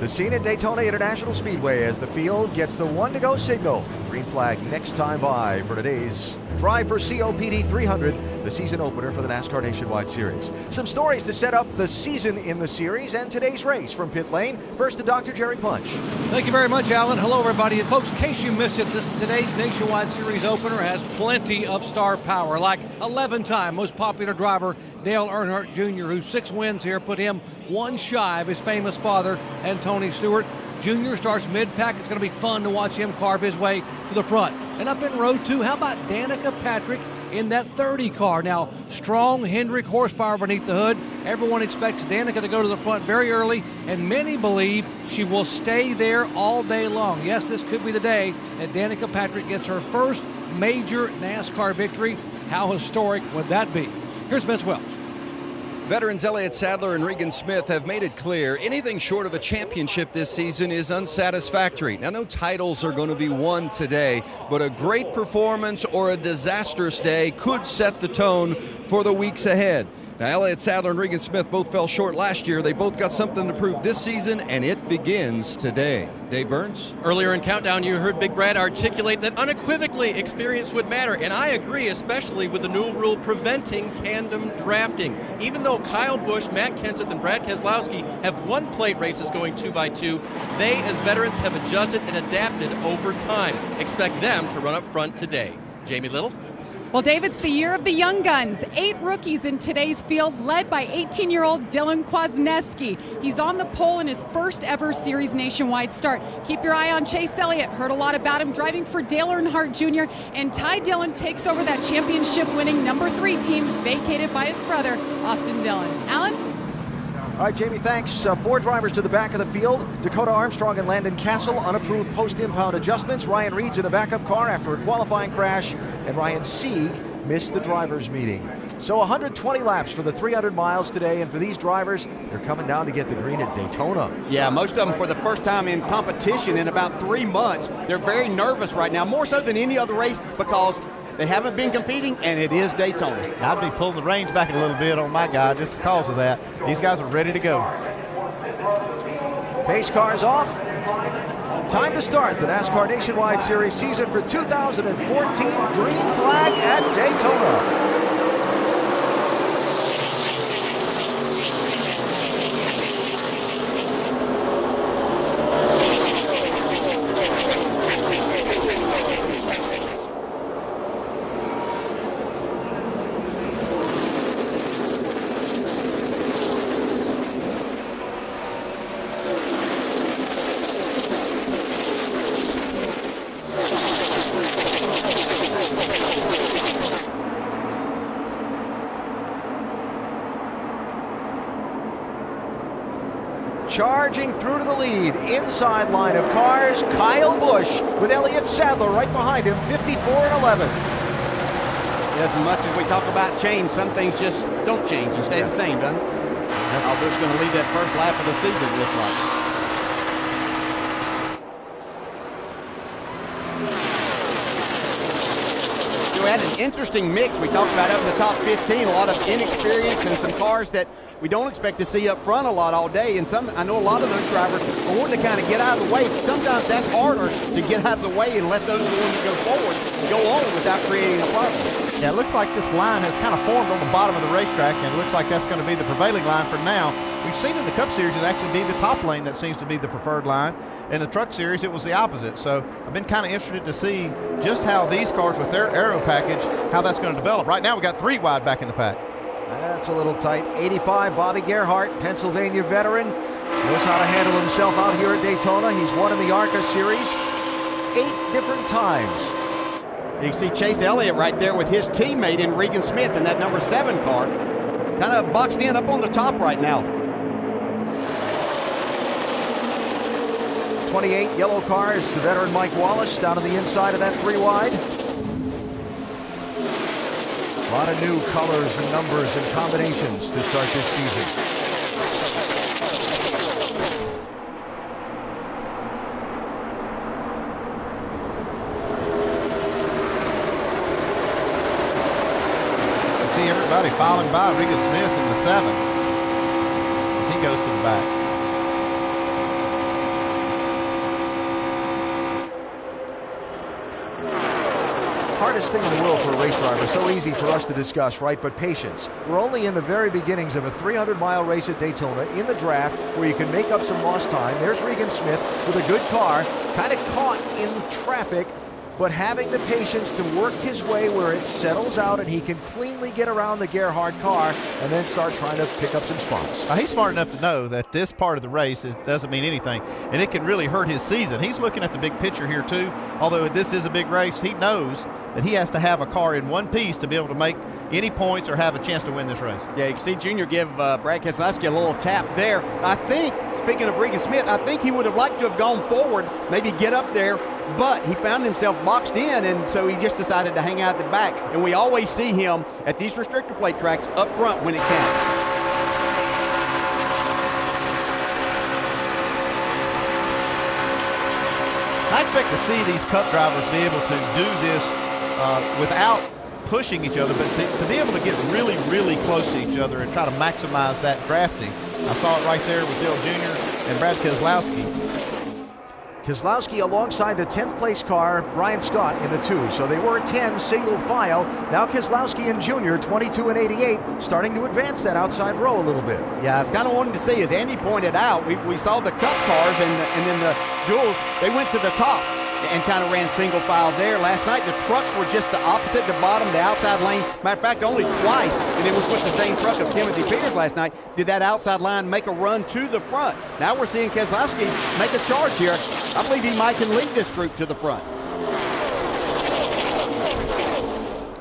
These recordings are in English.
The scene at Daytona International Speedway as the field gets the one-to-go signal. Green flag next time by for today's Drive for COPD 300, the season opener for the NASCAR Nationwide Series. Some stories to set up the season in the series and today's race from pit lane. First to Dr. Jerry Punch. Thank you very much, Alan. Hello, everybody. And folks, in case you missed it, today's Nationwide Series opener has plenty of star power, like 11-time most popular driver Dale Earnhardt Jr., whose 6 wins here put him one shy of his famous father and Tony Stewart. Jr. starts mid-pack. It's going to be fun to watch him carve his way to the front. And up in row 2, how about Danica Patrick in that 30 car? Now, strong Hendrick horsepower beneath the hood. Everyone expects Danica to go to the front very early, and many believe she will stay there all day long. Yes, this could be the day that Danica Patrick gets her first major NASCAR victory. How historic would that be? Here's Vince Welch. Veterans Elliott Sadler and Regan Smith have made it clear anything short of a championship this season is unsatisfactory. Now, no titles are going to be won today, but a great performance or a disastrous day could set the tone for the weeks ahead. Now, Elliott Sadler and Regan Smith both fell short last year. They both got something to prove this season, and it begins today. Dave Burns? Earlier in Countdown, you heard Big Brad articulate that unequivocally experience would matter, and I agree, especially with the new rule preventing tandem drafting. Even though Kyle Busch, Matt Kenseth, and Brad Keselowski have won plate races going 2x2, they, as veterans, have adjusted and adapted over time. Expect them to run up front today. Jamie Little? Well, Dave, it's the year of the young guns. 8 rookies in today's field, led by 18-year-old Dylan Kwasniewski. He's on the pole in his first ever Series Nationwide start. Keep your eye on Chase Elliott. Heard a lot about him driving for Dale Earnhardt Jr. And Ty Dillon takes over that championship-winning number 3 team, vacated by his brother, Austin Dillon. Alan? All right, Jamie, thanks. 4 drivers to the back of the field. Dakota Armstrong and Landon Castle, unapproved post-impound adjustments. Ryan Reed's in a backup car after a qualifying crash, and Ryan Sieg missed the drivers' meeting. So 120 laps for the 300 miles today, and for these drivers, they're coming down to get the green at Daytona. Yeah, most of them for the first time in competition in about 3 months. They're very nervous right now, more so than any other race, because they haven't been competing, and it is Daytona. I'd be pulling the reins back a little bit on my guy just because of that. These guys are ready to go. Pace cars off. Time to start the NASCAR Nationwide Series season for 2014. Green flag at Daytona. Charging through to the lead, inside line of cars, Kyle Busch with Elliott Sadler right behind him, 54-11. As much as we talk about change, some things just don't change and stay the same, doesn't it? Kyle Busch going to lead that first lap of the season, it looks like. We had an interesting mix. We talked about up in the top 15, a lot of inexperience and some cars that we don't expect to see up front a lot all day. And I know a lot of those drivers are wanting to kind of get out of the way. Sometimes that's harder to get out of the way and let those ones go forward and go on without creating a problem. Yeah, it looks like this line has kind of formed on the bottom of the racetrack, and it looks like that's going to be the prevailing line for now. We've seen in the Cup Series it actually be the top lane that seems to be the preferred line. In the Truck Series, it was the opposite. So I've been kind of interested to see just how these cars with their aero package, how that's going to develop. Right now we got 3 wide back in the pack. That's a little tight. 85, Bobby Gerhart, Pennsylvania veteran. Knows how to handle himself out here at Daytona. He's won in the ARCA Series 8 different times. You can see Chase Elliott right there with his teammate in Regan Smith in that number 7 car. Kind of boxed in up on the top right now. 28 yellow cars, the veteran Mike Wallace down to the inside of that 3 wide. A lot of new colors and numbers and combinations to start this season. You see everybody filing by Regan Smith in the 7 as he goes to the back. hardest thing in the world for a race driver. So easy for us to discuss, right? But patience. We're only in the very beginnings of a 300-mile race at Daytona in the draft where you can make up some lost time. There's Regan Smith with a good car, kind of caught in traffic, but having the patience to work his way where it settles out and he can cleanly get around the Gerhard car and then start trying to pick up some spots. Now, he's smart enough to know that this part of the race doesn't mean anything, and it can really hurt his season. He's looking at the big picture here, too. Although this is a big race, he knows that he has to have a car in one piece to be able to make any points or have a chance to win this race. Yeah, you can see Junior give Brad Keselowski a little tap there. I think, speaking of Regan Smith, I think he would have liked to have gone forward, maybe get up there, but he found himself boxed in, and so he just decided to hang out at the back. And we always see him at these restrictor plate tracks up front when it counts. I expect to see these Cup drivers be able to do this without pushing each other, but to be able to get really, really close to each other and try to maximize that drafting. I saw it right there with Dale Jr. and Brad Keselowski. Keselowski alongside the 10th place car, Brian Scott in the 2. So they were 10 single file. Now Keselowski and Junior, 22 and 88, starting to advance that outside row a little bit. Yeah, it's kind of wanting to see, as Andy pointed out, we saw the Cup cars and then the duels, they went to the top and kind of ran single file there. Last night, the trucks were just the opposite, the bottom, the outside lane. Matter of fact, only twice, and it was with the same truck of Timothy Peters last night, did that outside line make a run to the front. Now we're seeing Keselowski make a charge here. I believe he might can lead this group to the front.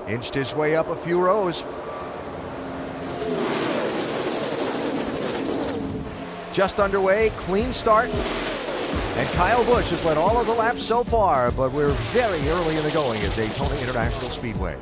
Inched his way up a few rows. Just underway, clean start. And Kyle Busch has led all of the laps so far, but we're very early in the going at Daytona International Speedway.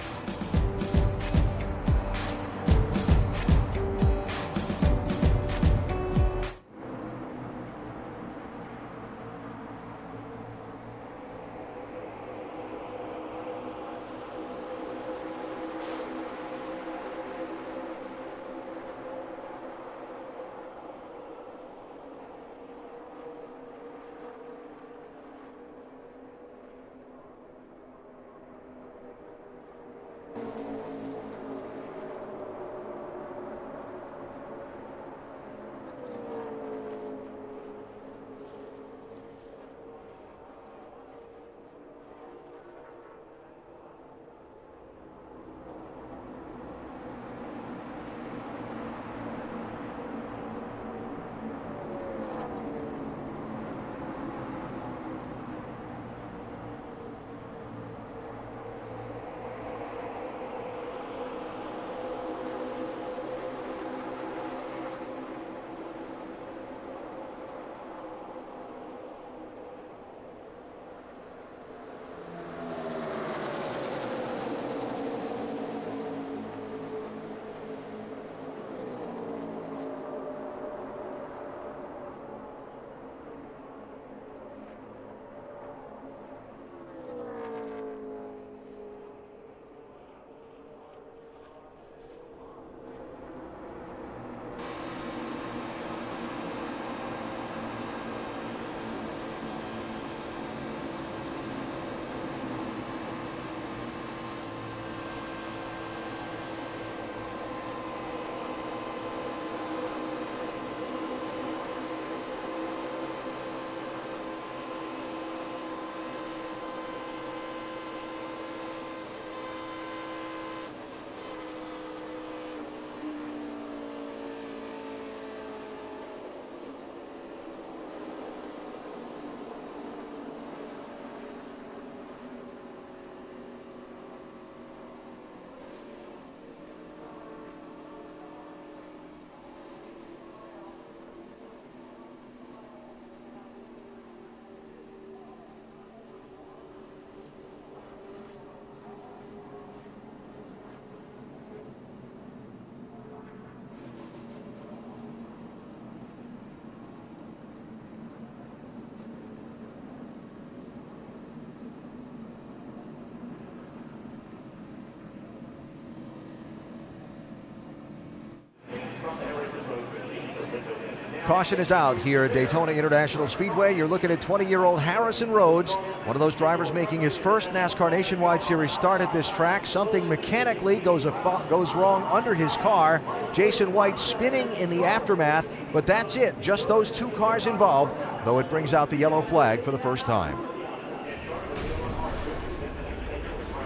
Caution is out here at Daytona International Speedway. You're looking at 20-year-old Harrison Rhodes, one of those drivers making his first NASCAR Nationwide Series start at this track. Something mechanically goes wrong under his car. Jason White spinning in the aftermath, but that's it. Just those two cars involved, though it brings out the yellow flag for the first time.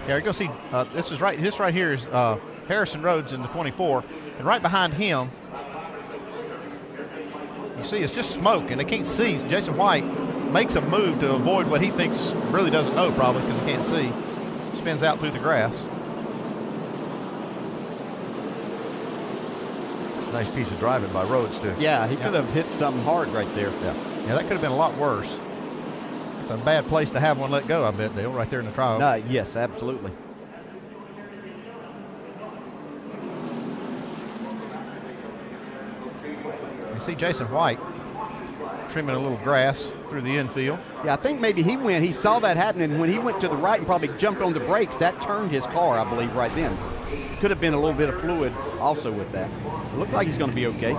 Yeah, you're going to see this right here is Harrison Rhodes in the 24, and right behind him, you see it's just smoke, and they can't see. Jason White makes a move to avoid what he thinks really doesn't know, probably because he can't see. Spins out through the grass. It's a nice piece of driving by Rhodes, too. Yeah, he could have hit something hard right there. Yeah, that could have been a lot worse. It's a bad place to have one let go, I bet, Dale, right there in the trial. Yes, absolutely. You see Jason White trimming a little grass through the infield. Yeah, I think maybe he saw that happening. When he went to the right and probably jumped on the brakes, that turned his car, I believe, right then. Could have been a little bit of fluid also with that. It looks like he's going to be okay.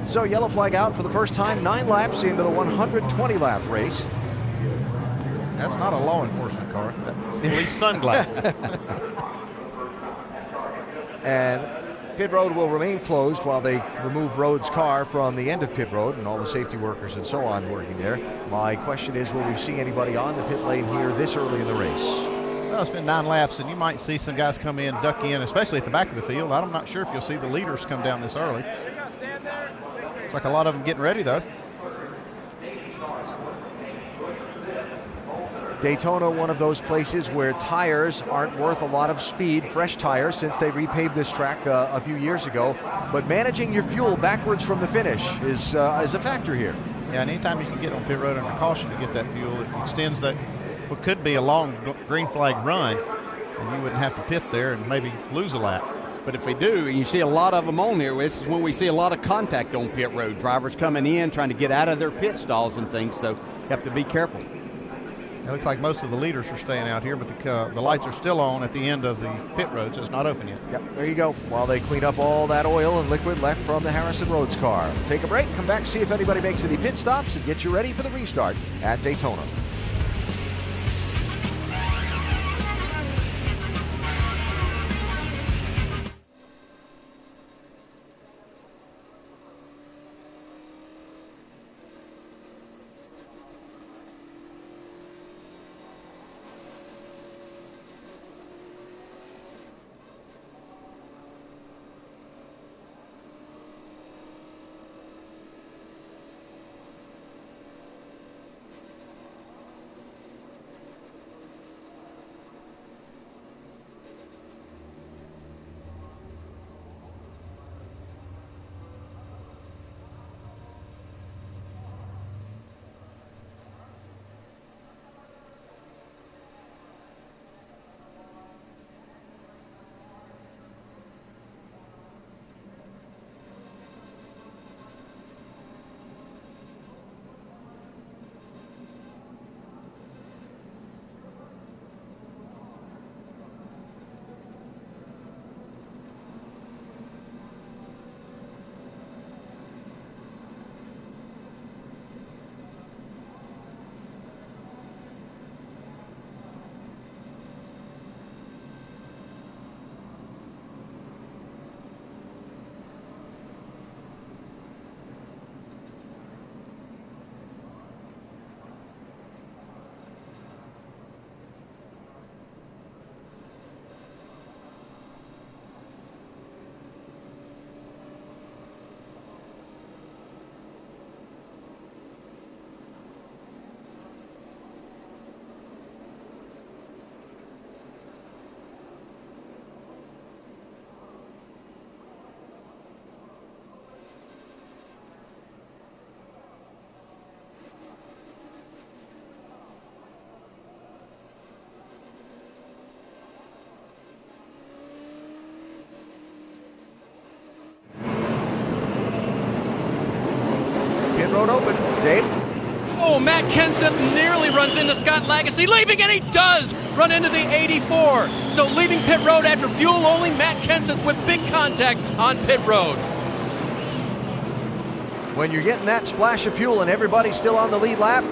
So yellow flag out for the first time, 9 laps into the 120-lap race. That's not a law enforcement car. That's police sunglasses. And pit road will remain closed while they remove Rhodes' car from the end of pit road and all the safety workers and so on working there. My question is, will we see anybody on the pit lane here this early in the race? Well, it's been 9 laps, and you might see some guys come in, duck in, especially at the back of the field. I'm not sure if you'll see the leaders come down this early. Looks like a lot of them getting ready, though. Daytona, one of those places where tires aren't worth a lot of speed, fresh tires, since they repaved this track a few years ago. But managing your fuel backwards from the finish is a factor here. Yeah, and anytime you can get on pit road under caution to get that fuel, it extends that what could be a long green flag run, and you wouldn't have to pit there and maybe lose a lap. But if we do, and you see a lot of them on there, this is when we see a lot of contact on pit road. Drivers coming in, trying to get out of their pit stalls and things, so you have to be careful. It looks like most of the leaders are staying out here, but the lights are still on at the end of the pit road, so it's not open yet. Yep, there you go. While they clean up all that oil and liquid left from the Harrison Rhodes car. Take a break, come back, see if anybody makes any pit stops, and get you ready for the restart at Daytona. Road open. Dave? Oh, Matt Kenseth nearly runs into Scott Lagasse, leaving, and he does run into the 84. So leaving pit road after fuel only, Matt Kenseth with big contact on pit road. When you're getting that splash of fuel and everybody's still on the lead lap,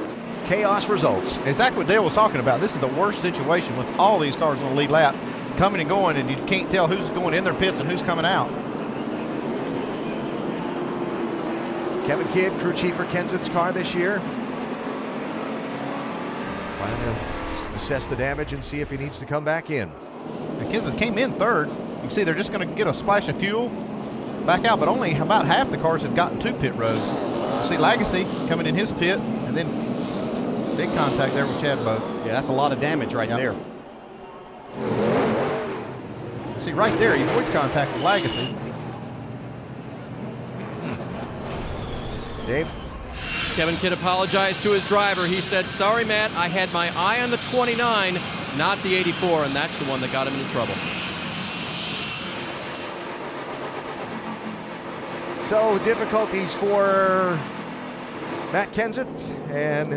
chaos results. Exactly what Dale was talking about. This is the worst situation with all these cars on the lead lap coming and going, and you can't tell who's going in their pits and who's coming out. Kevin Kidd, crew chief for Kenseth's car this year. Trying to assess the damage and see if he needs to come back in. And Kenseth came in third. You can see they're just going to get a splash of fuel, back out, but only about half the cars have gotten to pit road. You see Legacy coming in his pit, and then big contact there with Chad Boat. Yeah, that's a lot of damage right there. See right there, he avoids contact with Legacy. Dave? Kevin Kidd apologized to his driver. He said, sorry, Matt, I had my eye on the 29, not the 84, and that's the one that got him into trouble. So difficulties for Matt Kenseth, and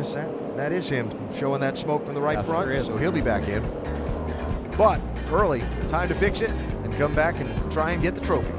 that is him showing that smoke from the right front, so he'll be back in. But early, time to fix it and come back and try and get the trophy.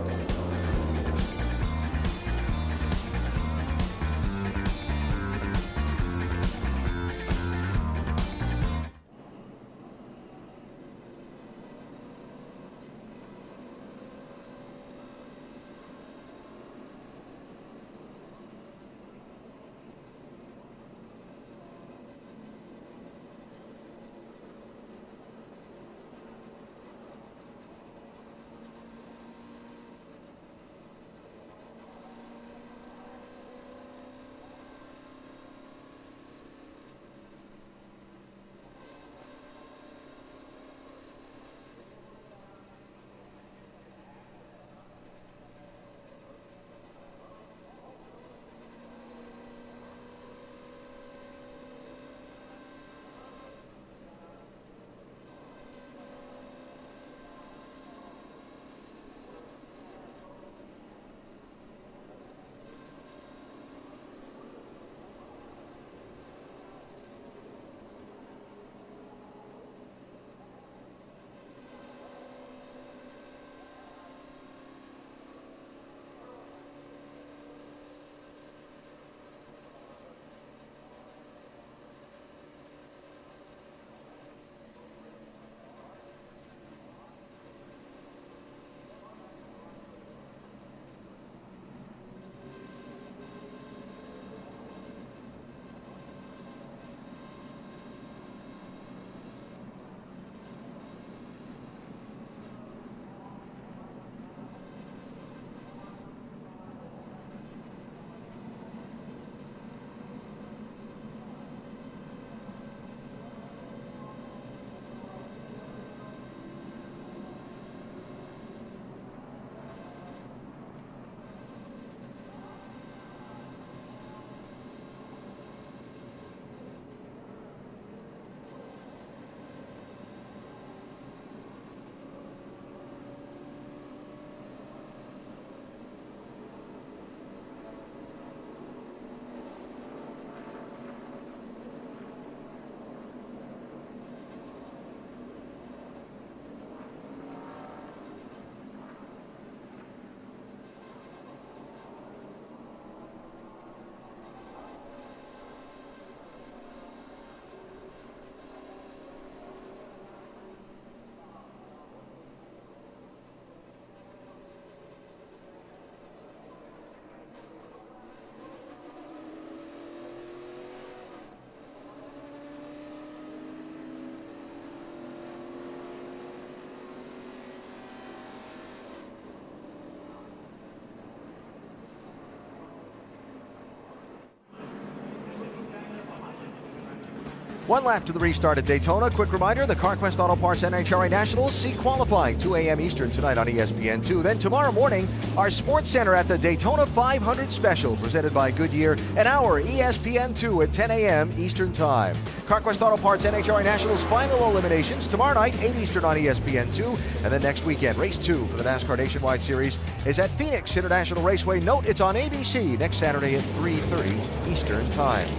One lap to the restart at Daytona. Quick reminder, the CarQuest Auto Parts NHRA Nationals seat qualifying 2 a.m. Eastern tonight on ESPN2. Then tomorrow morning, our Sports Center at the Daytona 500 Special presented by Goodyear, an hour ESPN2 at 10 a.m. Eastern Time. CarQuest Auto Parts NHRA Nationals final eliminations tomorrow night, 8 Eastern on ESPN2. And then next weekend, race 2 for the NASCAR Nationwide Series is at Phoenix International Raceway. Note, it's on ABC next Saturday at 3:30 Eastern Time.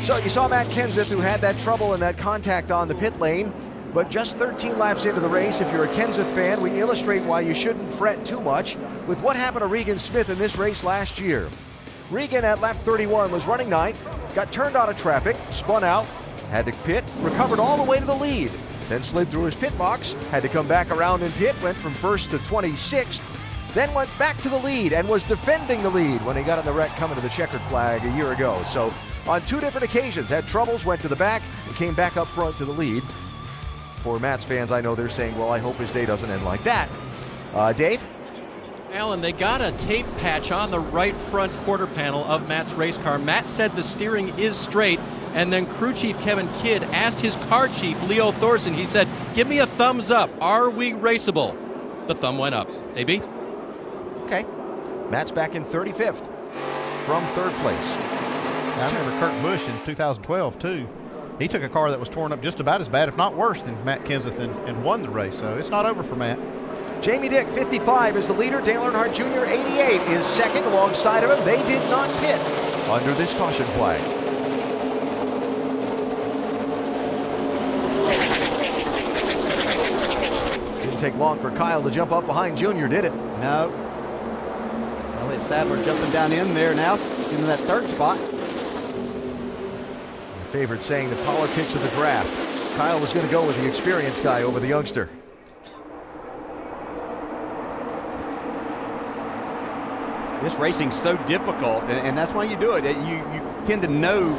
So you saw Matt Kenseth, who had that trouble and that contact on the pit lane, but just 13 laps into the race. If you're a Kenseth fan, we illustrate why you shouldn't fret too much with what happened to Regan Smith in this race last year. Regan at lap 31 was running 9th, got turned out of traffic, spun out, had to pit, recovered all the way to the lead, then slid through his pit box, had to come back around in pit, went from 1st to 26th, then went back to the lead and was defending the lead when he got in the wreck coming to the checkered flag a year ago. So on 2 different occasions, had troubles, went to the back, and came back up front to the lead. For Matt's fans, I know they're saying, well, I hope his day doesn't end like that. Dave? Alan, they got a tape patch on the right front quarter panel of Matt's race car. Matt said the steering is straight, and then crew chief Kevin Kidd asked his car chief, Leo Thorson, he said, give me a thumbs up. Are we raceable? The thumb went up. AB? Okay. Matt's back in 35th from 3rd place. I remember Kurt Busch in 2012, too. He took a car that was torn up just about as bad, if not worse, than Matt Kenseth and won the race. So it's not over for Matt. Jamie Dick, 55, is the leader. Dale Earnhardt Jr., 88, is second alongside of him. They did not pit under this caution flag. Didn't take long for Kyle to jump up behind Jr., did it? No. Well, it's Sadler jumping down in there now, into that 3rd spot. My favorite saying, the politics of the draft. Kyle was going to go with the experienced guy over the youngster. This racing's so difficult, and that's why you do it. You tend to know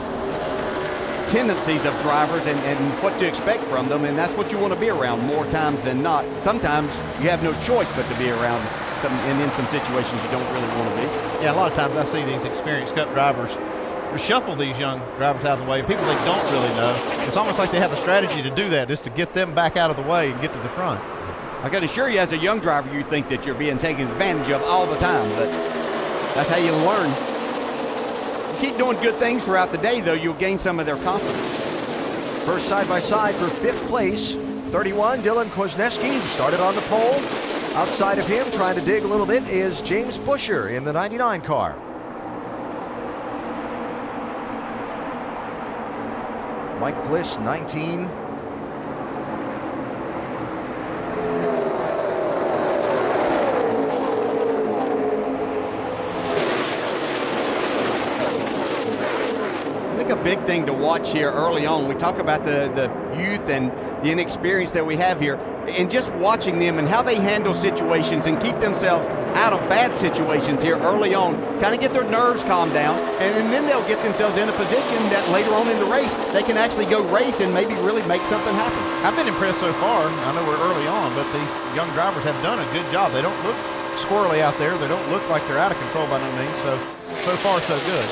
tendencies of drivers and what to expect from them, and that's what you want to be around more times than not. Sometimes you have no choice but to be around some, and in some situations you don't really want to be. Yeah, a lot of times I see these experienced Cup drivers shuffle these young drivers out of the way. People they don't really know. It's almost like they have a strategy to do that, just to get them back out of the way and get to the front. I can assure you, as a young driver, you think that you're being taken advantage of all the time, but that's how you learn. You keep doing good things throughout the day, though, you'll gain some of their confidence. First side-by-side for 5th place, 31, Dylan Kwasniewski, started on the pole. Outside of him, trying to dig a little bit, is James Buescher in the 99 car. Mike Bliss, 19. A big thing to watch here early on. We talk about the youth and the inexperience that we have here, and just watching them and how they handle situations and keep themselves out of bad situations here early on, kind of get their nerves calmed down, and then they'll get themselves in a position that later on in the race they can actually go race and maybe really make something happen. I've been impressed so far. I know we're early on, but these young drivers have done a good job. They don't look squirrely out there. They don't look like they're out of control by no means. So far so good.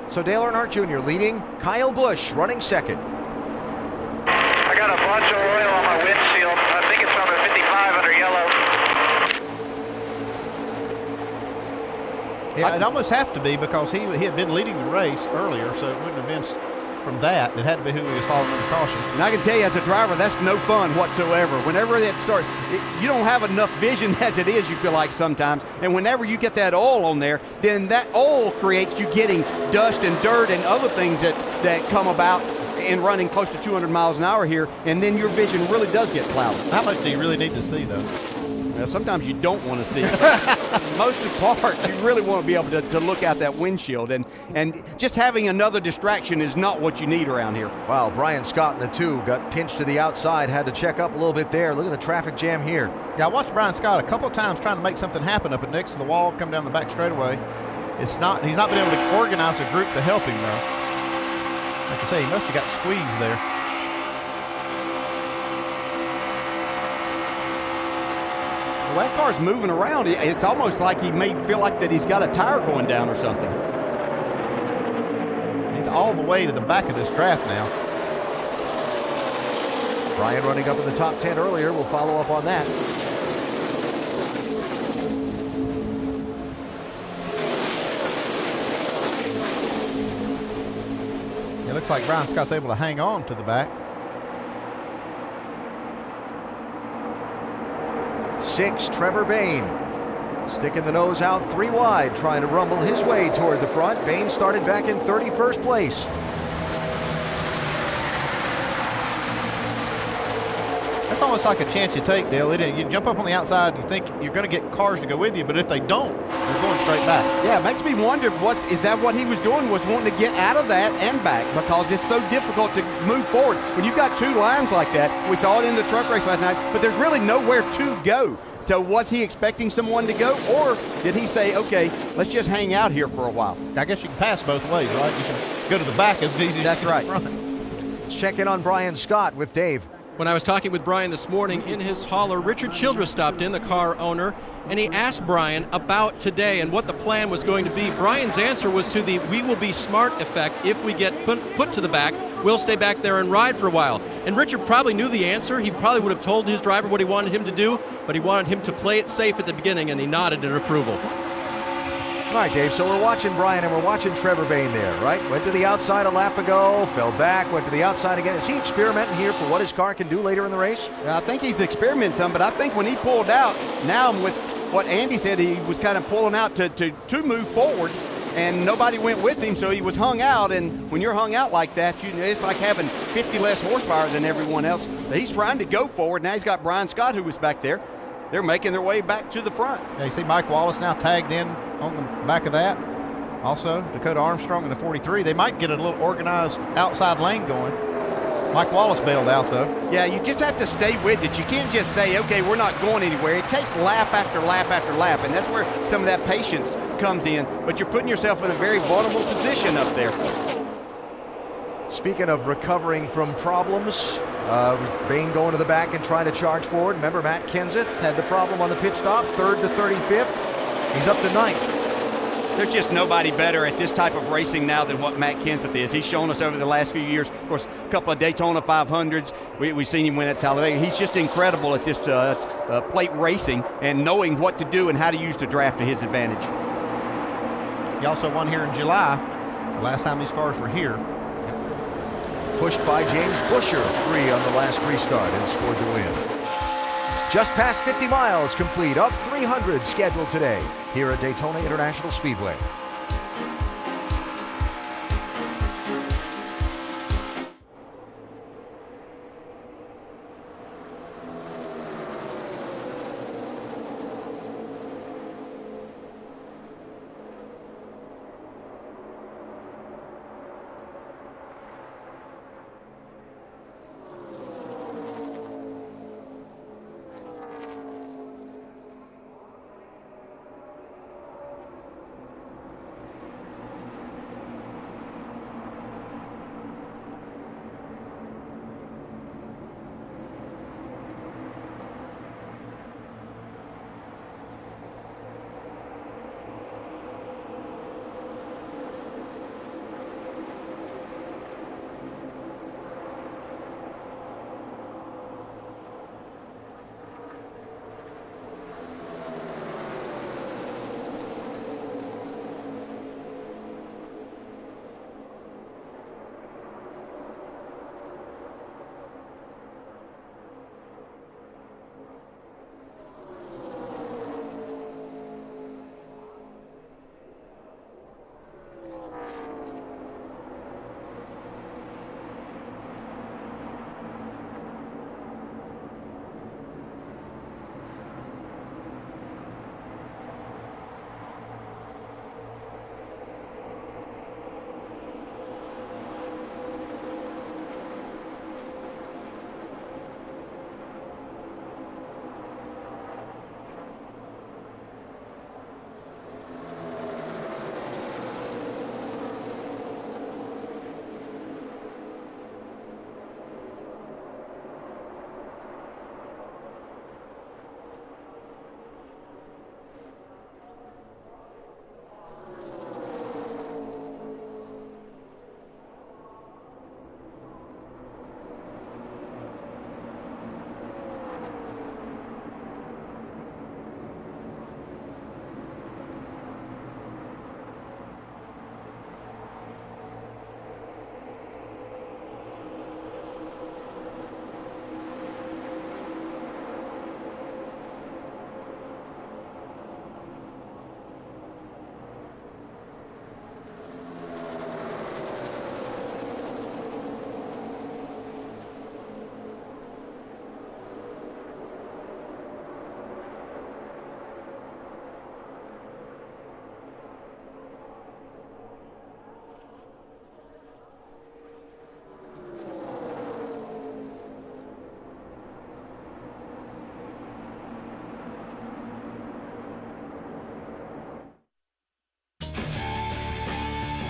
So Dale Earnhardt Jr. leading, Kyle Busch running second. I got a bunch of oil on my windshield. I think it's number 55 under yellow. Yeah, it'd almost have to be because he had been leading the race earlier, so it wouldn't have been from that. It had to be who he was following under caution. And I can tell you, as a driver, that's no fun whatsoever. Whenever that starts, you don't have enough vision as it is, you feel like sometimes. And whenever you get that oil on there, then that oil creates you getting dust and dirt and other things that come about in running close to 200 miles an hour here, and then your vision really does get clouded. How much do you really need to see, though? Well, sometimes you don't want to see it. Most of the part, you really want to be able to look out that windshield, and just having another distraction is not what you need around here. Wow, Brian Scott in the 2 got pinched to the outside, had to check up a little bit there. Look at the traffic jam here. Yeah, I watched Brian Scott a couple of times trying to make something happen up next to the wall, come down the back straightaway. He's not been able to organize a group to help him, though. Like I say, he must have got squeezed there. Well, that car's moving around. It's almost like he may feel like that he's got a tire going down or something. He's all the way to the back of this draft now. Brian running up in the top 10 earlier. We'll follow up on that. It looks like Brian Scott's able to hang on to the back. 6, Trevor Bayne. Sticking the nose out 3 wide, trying to rumble his way toward the front. Bayne started back in 31st place. That's almost like a chance you take, Dale. You jump up on the outside, you think you're going to get cars to go with you, but if they don't, you're going straight back. Yeah, it makes me wonder, is that what he was doing, was wanting to get out of that and back, because it's so difficult to move forward. When you've got two lines like that, we saw it in the truck race last night, but there's really nowhere to go. So was he expecting someone to go, or did he say, okay, let's just hang out here for a while? I guess you can pass both ways, right? You can go to the back as easy as That's right. the front. Let's check in on Brian Scott with Dave. When I was talking with Brian this morning in his hauler, Richard Childress stopped in, the car owner, and he asked Brian about today and what the plan was going to be. Brian's answer was to the "we will be smart" effect. If we get put to the back, we'll stay back there and ride for a while. And Richard probably knew the answer. He probably would have told his driver what he wanted him to do, but he wanted him to play it safe at the beginning, and he nodded in approval. All right, Dave, so we're watching Brian and we're watching Trevor Bayne there, right? Went to the outside a lap ago, fell back, went to the outside again. Is he experimenting here for what his car can do later in the race? Yeah, I think he's experimenting some, but I think when he pulled out, now with what Andy said, he was kind of pulling out to move forward, and nobody went with him, so he was hung out. And when you're hung out like that, it's like having 50 less horsepower than everyone else. So he's trying to go forward. Now he's got Brian Scott, who was back there. They're making their way back to the front. Yeah, you see Mike Wallace now tagged in on the back of that. Also, Dakota Armstrong in the 43. They might get a little organized outside lane going. Mike Wallace bailed out, though. Yeah, you just have to stay with it. You can't just say, okay, we're not going anywhere. It takes lap after lap after lap, and that's where some of that patience comes in. But you're putting yourself in a very vulnerable position up there. Speaking of recovering from problems, Bayne going to the back and trying to charge forward. Remember, Matt Kenseth had the problem on the pit stop, 3rd to 35th. He's up to 9th. There's just nobody better at this type of racing now than what Matt Kenseth is. He's shown us over the last few years. Of course, a couple of Daytona 500s. We've seen him win at Talladega. He's just incredible at this plate racing and knowing what to do and how to use the draft to his advantage. He also won here in July, the last time these cars were here. Pushed by James Busher, 3 on the last restart, and scored the win. Just past 50 miles complete, up 300 scheduled today here at Daytona International Speedway.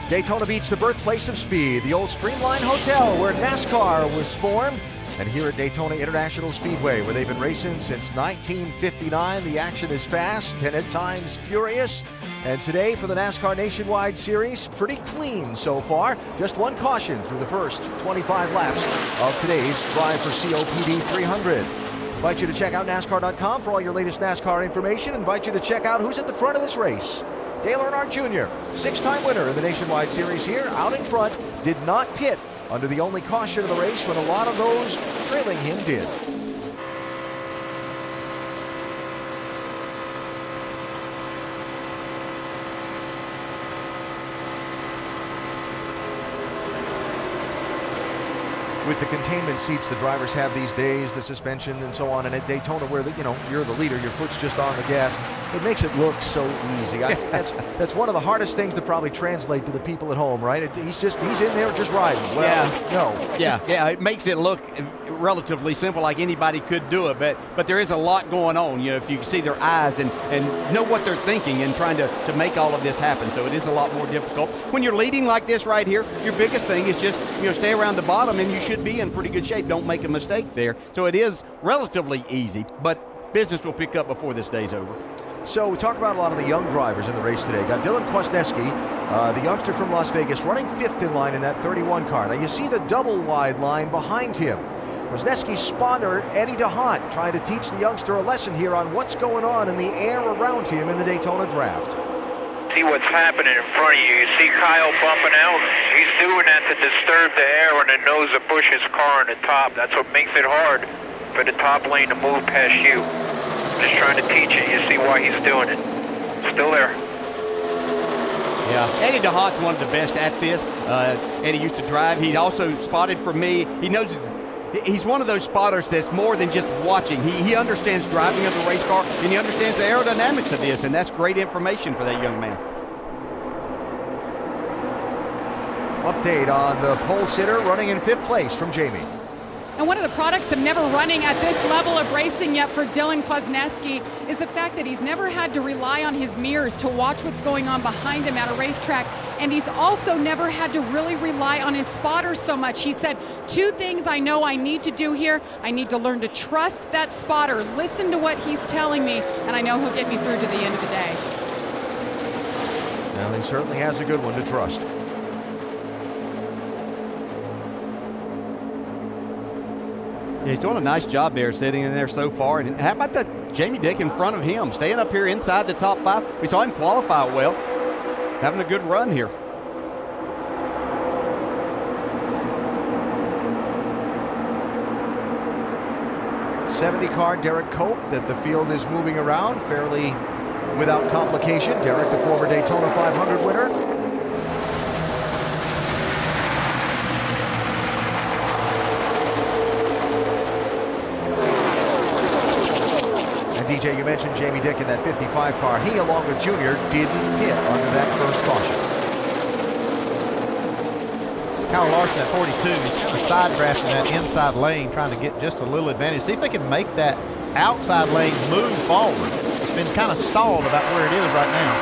Daytona Beach, the birthplace of speed, the old Streamline Hotel where NASCAR was formed. And here at Daytona International Speedway, where they've been racing since 1959, the action is fast and at times furious. And today for the NASCAR Nationwide Series, pretty clean so far. Just one caution through the first 25 laps of today's Drive4COPD 300. Invite you to check out NASCAR.com for all your latest NASCAR information. Invite you to check out who's at the front of this race. Dale Earnhardt Jr., 6-time winner of the Nationwide Series here, out in front, did not pit under the only caution of the race when a lot of those trailing him did. With the containment seats the drivers have these days, the suspension and so on, and at Daytona where you're the leader, your foot's just on the gas, it makes it look so easy. I think that's one of the hardest things to probably translate to the people at home, right? He's in there just riding. Well, no. Yeah, it makes it look relatively simple, like anybody could do it, but there is a lot going on. If you see their eyes and know what they're thinking and trying to make all of this happen, so it is a lot more difficult. When you're leading like this right here, your biggest thing is just stay around the bottom, and you should be in pretty good shape. Don't make a mistake there. So it is relatively easy, but business will pick up before this day's over. So we talk about a lot of the young drivers in the race today. Got Dylan Kwasniewski, the youngster from Las Vegas, running fifth in line in that 31 car. Now you see the double wide line behind him. Kwasniewski's spotter, Eddie DeHaan, trying to teach the youngster a lesson here on what's going on in the air around him in the Daytona draft. See what's happening in front of you. You see Kyle bumping out? He's doing that to disturb the air on the nose of Busch's car on the top. That's what makes it hard for the top lane to move past you. Just trying to teach it. You see why he's doing it. Still there. Yeah, Eddie DeHaan's one of the best at this. Eddie used to drive. He also spotted for me. He knows he's one of those spotters that's more than just watching. He understands driving of the race car, and he understands the aerodynamics of this, and that's great information for that young man. Update on the pole sitter running in fifth place from Jamie. And one of the products of never running at this level of racing yet for Dylan Kwasniewski is the fact that he's never had to rely on his mirrors to watch what's going on behind him at a racetrack. And he's also never had to really rely on his spotters so much. He said, 2 things I know I need to do here. I need to learn to trust that spotter, listen to what he's telling me, and I know he'll get me through to the end of the day. Well, he certainly has a good one to trust. Yeah, he's doing a nice job there, sitting in there so far. And how about that Jamie Dick in front of him, staying up here inside the top 5? We saw him qualify well, having a good run here. '70 car Derek Cope that the field is moving around fairly without complication. Derek, the former Daytona 500 winner. DJ, you mentioned Jamie Dick in that 55 car. He, along with Junior, didn't pit under that first caution. So Kyle Larson at 42, he's kind of side drafting that inside lane, trying to get just a little advantage. See if they can make that outside lane move forward. It's been kind of stalled about where it is right now.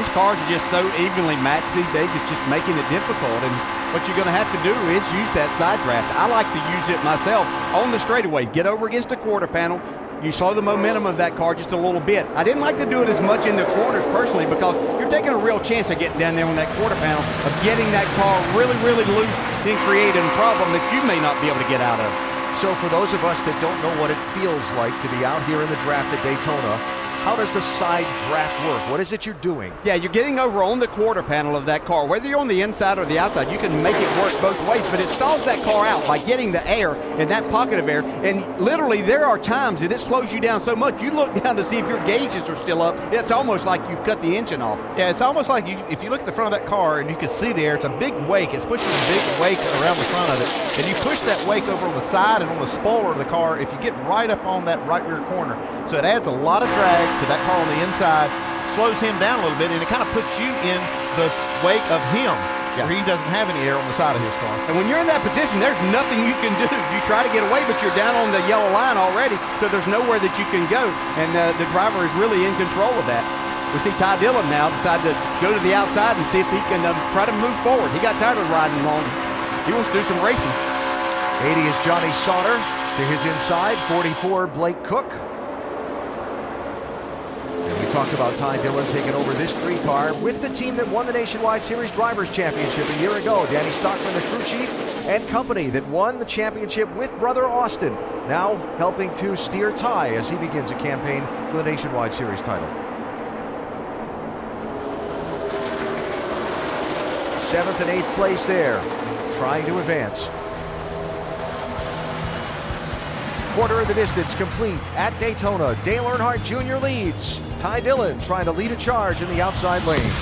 These cars are just so evenly matched these days, it's just making it difficult. And what you're going to have to do is use that side draft. I like to use it myself on the straightaways. Get over against the quarter panel. You slow the momentum of that car just a little bit. I didn't like to do it as much in the corners personally because you're taking a real chance of getting down there on that quarter panel, of getting that car really, really loose, then creating a problem that you may not be able to get out of. So for those of us that don't know what it feels like to be out here in the draft at Daytona, how does the side draft work? What is it you're doing? Yeah, you're getting over on the quarter panel of that car. Whether you're on the inside or the outside, you can make it work both ways, but it stalls that car out by getting the air in that pocket of air. And literally, there are times that it slows you down so much, you look down to see if your gauges are still up. It's almost like you've cut the engine off. Yeah, it's almost like if you look at the front of that car and you can see the air, it's a big wake. It's pushing a big wake around the front of it. And you push that wake over on the side and on the spoiler of the car if you get right up on that right rear corner. So it adds a lot of drag to that car on the inside, slows him down a little bit, and it kind of puts you in the wake of him, where he doesn't have any air on the side of his car. And when you're in that position, there's nothing you can do. You try to get away, but you're down on the yellow line already, so there's nowhere that you can go. And the driver is really in control of that. We see Ty Dillon now decide to go to the outside and see if he can try to move forward. He got tired of riding long. He wants to do some racing. 80 is Johnny Sauter. To his inside, 44, Blake Cook. And we talked about Ty Dillon taking over this 3 car with the team that won the Nationwide Series Drivers' Championship a year ago. Danny Stockman, the crew chief, and company that won the championship with brother Austin, now helping to steer Ty as he begins a campaign for the Nationwide Series title. 7th and 8th place there, trying to advance. Quarter of the distance complete at Daytona. Dale Earnhardt Jr. leads. Ty Dillon trying to lead a charge in the outside lane.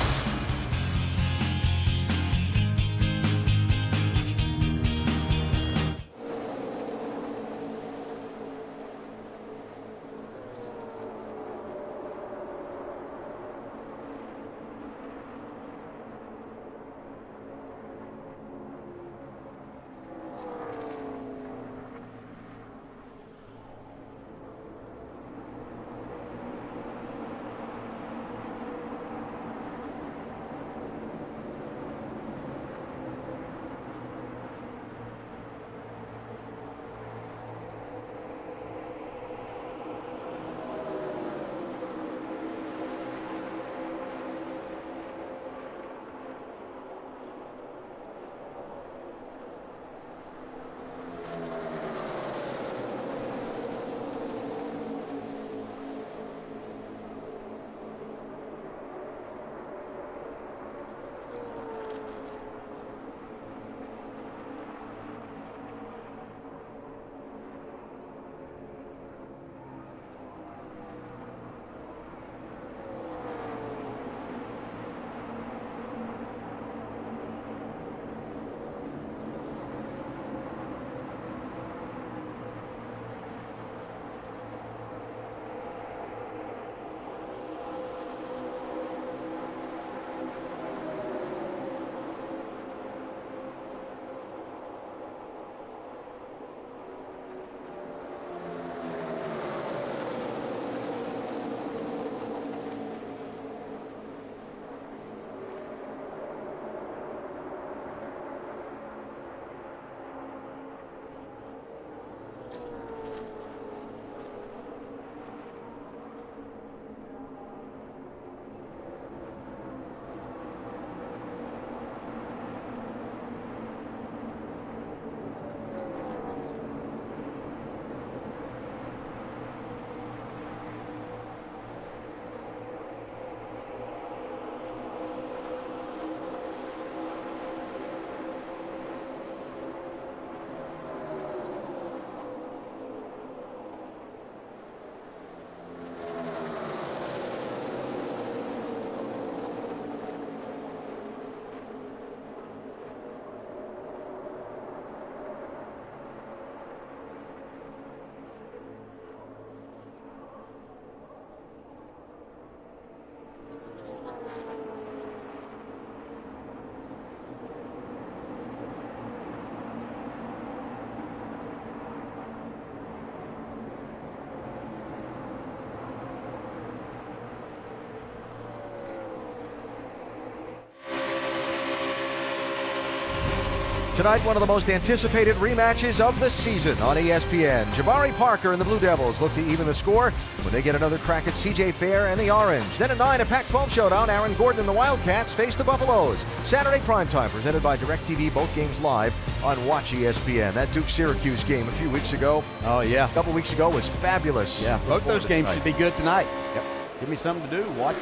Tonight, one of the most anticipated rematches of the season on ESPN. Jabari Parker and the Blue Devils look to even the score when they get another crack at CJ Fair and the Orange. Then at 9, a Pac-12 showdown. Aaron Gordon and the Wildcats face the Buffaloes. Saturday primetime presented by DirecTV, both games live on Watch ESPN. That Duke-Syracuse game a few weeks ago. Oh, yeah. A couple weeks ago was fabulous. Yeah, both those games should be good tonight. Yep. Give me something to do. Watch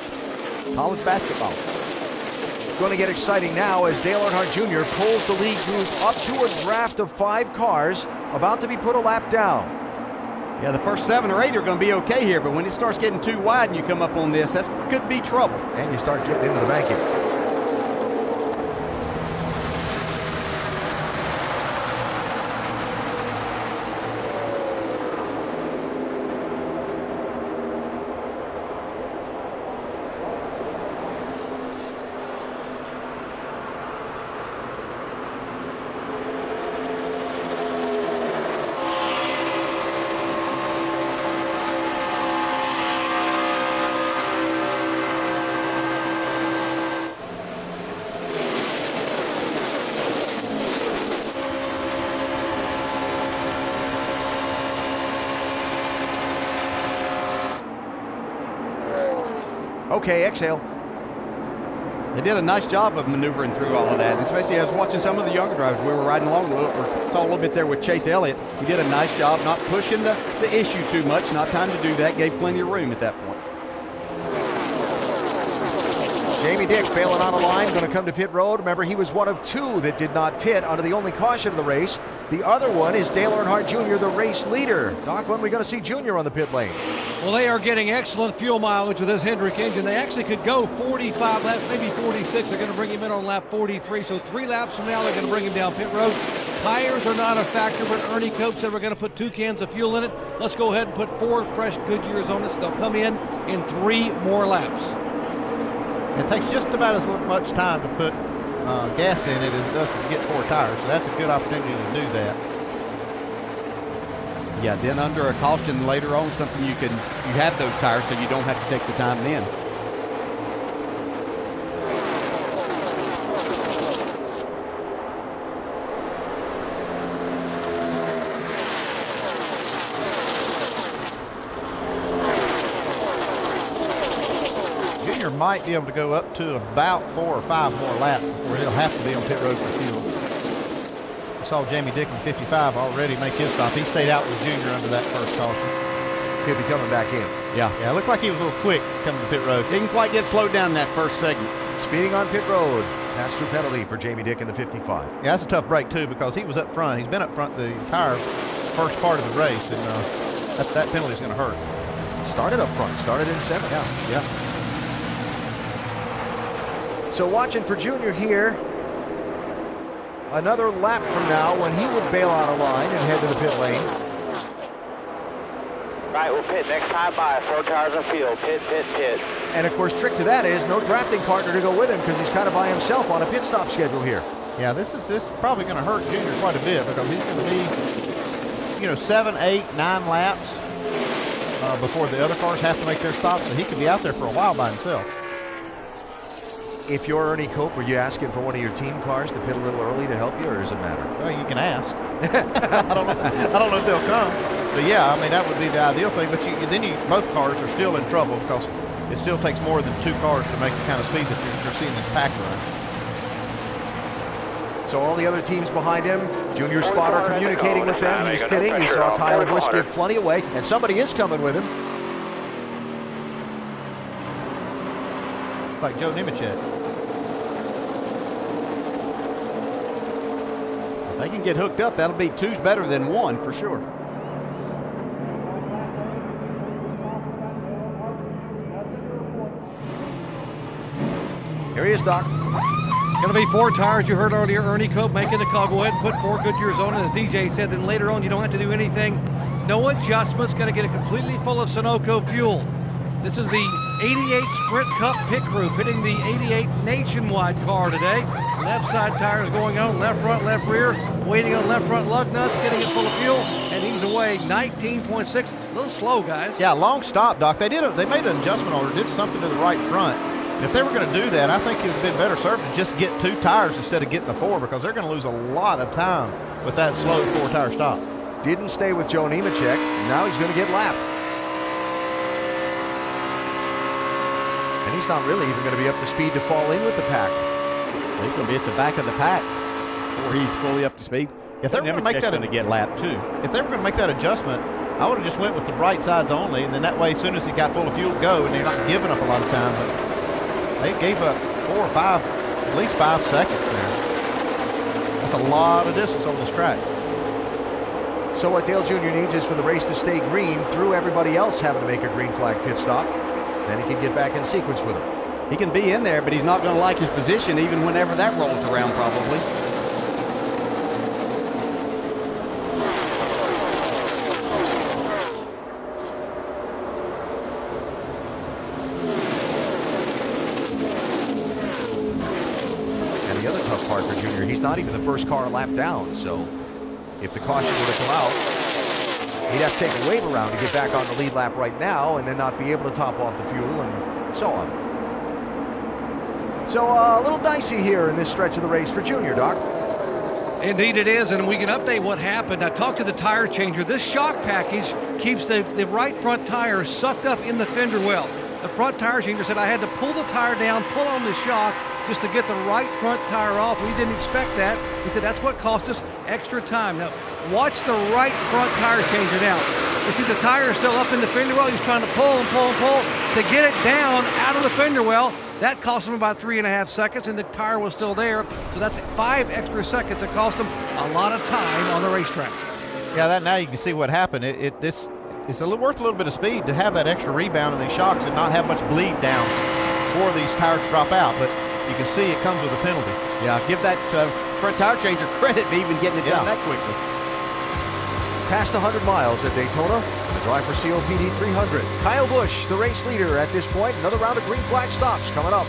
college basketball. Going to get exciting now as Dale Earnhardt Jr. pulls the lead group up to a draft of 5 cars, about to be put a lap down. Yeah, the first 7 or 8 are going to be okay here, but when it starts getting too wide and you come up on this, that could be trouble. And you start getting into the banking. Okay, exhale. They did a nice job of maneuvering through all of that, especially as watching some of the younger drivers. We were riding along, saw a little bit there with Chase Elliott. He did a nice job not pushing the issue too much, not time to do that, gave plenty of room at that point. Jamie Dick bailing on a line, going to come to pit road. Remember, he was one of 2 that did not pit under the only caution of the race. The other one is Dale Earnhardt Jr., the race leader. Doc, when are we going to see Jr. on the pit lane? Well, they are getting excellent fuel mileage with this Hendrick engine. They actually could go 45 laps, maybe 46. They're going to bring him in on lap 43. So 3 laps from now, they're going to bring him down pit road. Tires are not a factor, but Ernie Cope said we're going to put 2 cans of fuel in it. Let's go ahead and put 4 fresh Goodyears on it. So they'll come in 3 more laps. It takes just about as much time to put gas in it as it does to get 4 tires, so that's a good opportunity to do that. Yeah, then under a caution later on, something you have those tires so you don't have to take the time then. Junior might be able to go up to about 4 or 5 more laps before he'll have to be on pit road for fuel. I saw Jamie Dick in 55 already make his stop. He stayed out with Junior under that first caution. He'll be coming back in. Yeah, it looked like he was a little quick coming to pit road. Didn't quite get slowed down in that first segment. Speeding on pit road. Pass-through penalty for Jamie Dick in the 55. Yeah, that's a tough break, too, because he was up front. He's been up front the entire first part of the race, and that penalty is going to hurt. Started up front. Started in 7th. Yeah. So watching for Junior here. Another lap from now when he would bail out a line and head to the pit lane. Right, we'll pit next time by. 4 tires of fuel. Pit. And of course, trick to that is no drafting partner to go with him because he's kind of by himself on a pit stop schedule here. Yeah, this is probably going to hurt Junior quite a bit because he's going to be, 7, 8, 9 laps before the other cars have to make their stops, so he could be out there for a while by himself. If you're Ernie Cope, are you asking for one of your team cars to pit a little early to help you, or does it matter? Well, you can ask. I don't know if they'll come, but yeah, I mean that would be the ideal thing. But both cars are still in trouble because it still takes more than 2 cars to make the kind of speed that you're seeing this pack run. So all the other teams behind him, Junior spotter communicating with them. He's pitting. We saw Kyle Busch give plenty away, and somebody is coming with him. Like Joe Nemechek. If they can get hooked up, that'll be 2's better than 1 for sure. Here he is, Doc. Going to be 4 tires. You heard earlier Ernie Cope making the call. Go ahead and put 4 Goodyears on it. As DJ said, then later on you don't have to do anything. No adjustments. Going to get it completely full of Sunoco fuel. This is the 88 Sprint Cup pit crew pitting the 88 Nationwide car today. Left side tires going on, left front, left rear, waiting on left front lug nuts, getting it full of fuel, and he's away 19.6. A little slow, guys. Yeah, long stop, Doc. They made an adjustment order, did something to the right front. And if they were going to do that, I think it would have been better served to just get 2 tires instead of getting the 4 because they're going to lose a lot of time with that slow 4-tire stop. Didn't stay with Joe Nemechek. Now he's going to get lapped. And he's not really even going to be up to speed to fall in with the pack. He's going to be at the back of the pack before he's fully up to speed. If they were going to make that, going to get lapped too. If they were going to make that adjustment, I would have just went with the right sides only, and then that way, as soon as he got full of fuel, go, and they're not giving up a lot of time. But they gave up 4 or 5, at least 5 seconds there. That's a lot of distance on this track. So what Dale Jr. needs is for the race to stay green through everybody else having to make a green flag pit stop. Then he can get back in sequence with him. He can be in there, but he's not going to like his position even whenever that rolls around probably. And the other tough part for Junior, he's not even the first car lap down, so if the caution were to come out, he'd have to take a wave around to get back on the lead lap right now and then not be able to top off the fuel and so on. So a little dicey here in this stretch of the race for Junior, Doc. Indeed it is, and we can update what happened. I talked to the tire changer. This shock package keeps the right front tire sucked up in the fender well. The front tire changer said I had to pull the tire down, pull on the shock just to get the right front tire off. We didn't expect that. He said that's what cost us extra time. Now, watch the right front tire changer now. You see the tire is still up in the fender well. He's trying to pull and pull and pull to get it down out of the fender well. That cost him about 3.5 seconds, and the tire was still there. So that's 5 extra seconds. It cost him a lot of time on the racetrack. Yeah, that now you can see what happened. It's worth a little bit of speed to have that extra rebound in these shocks and not have much bleed down before these tires drop out. But you can see it comes with a penalty. Yeah, give that front tire changer credit for even getting it done that quickly. Past 100 miles at Daytona, the Drive for COPD 300. Kyle Busch, the race leader at this point. Another round of green flag stops coming up.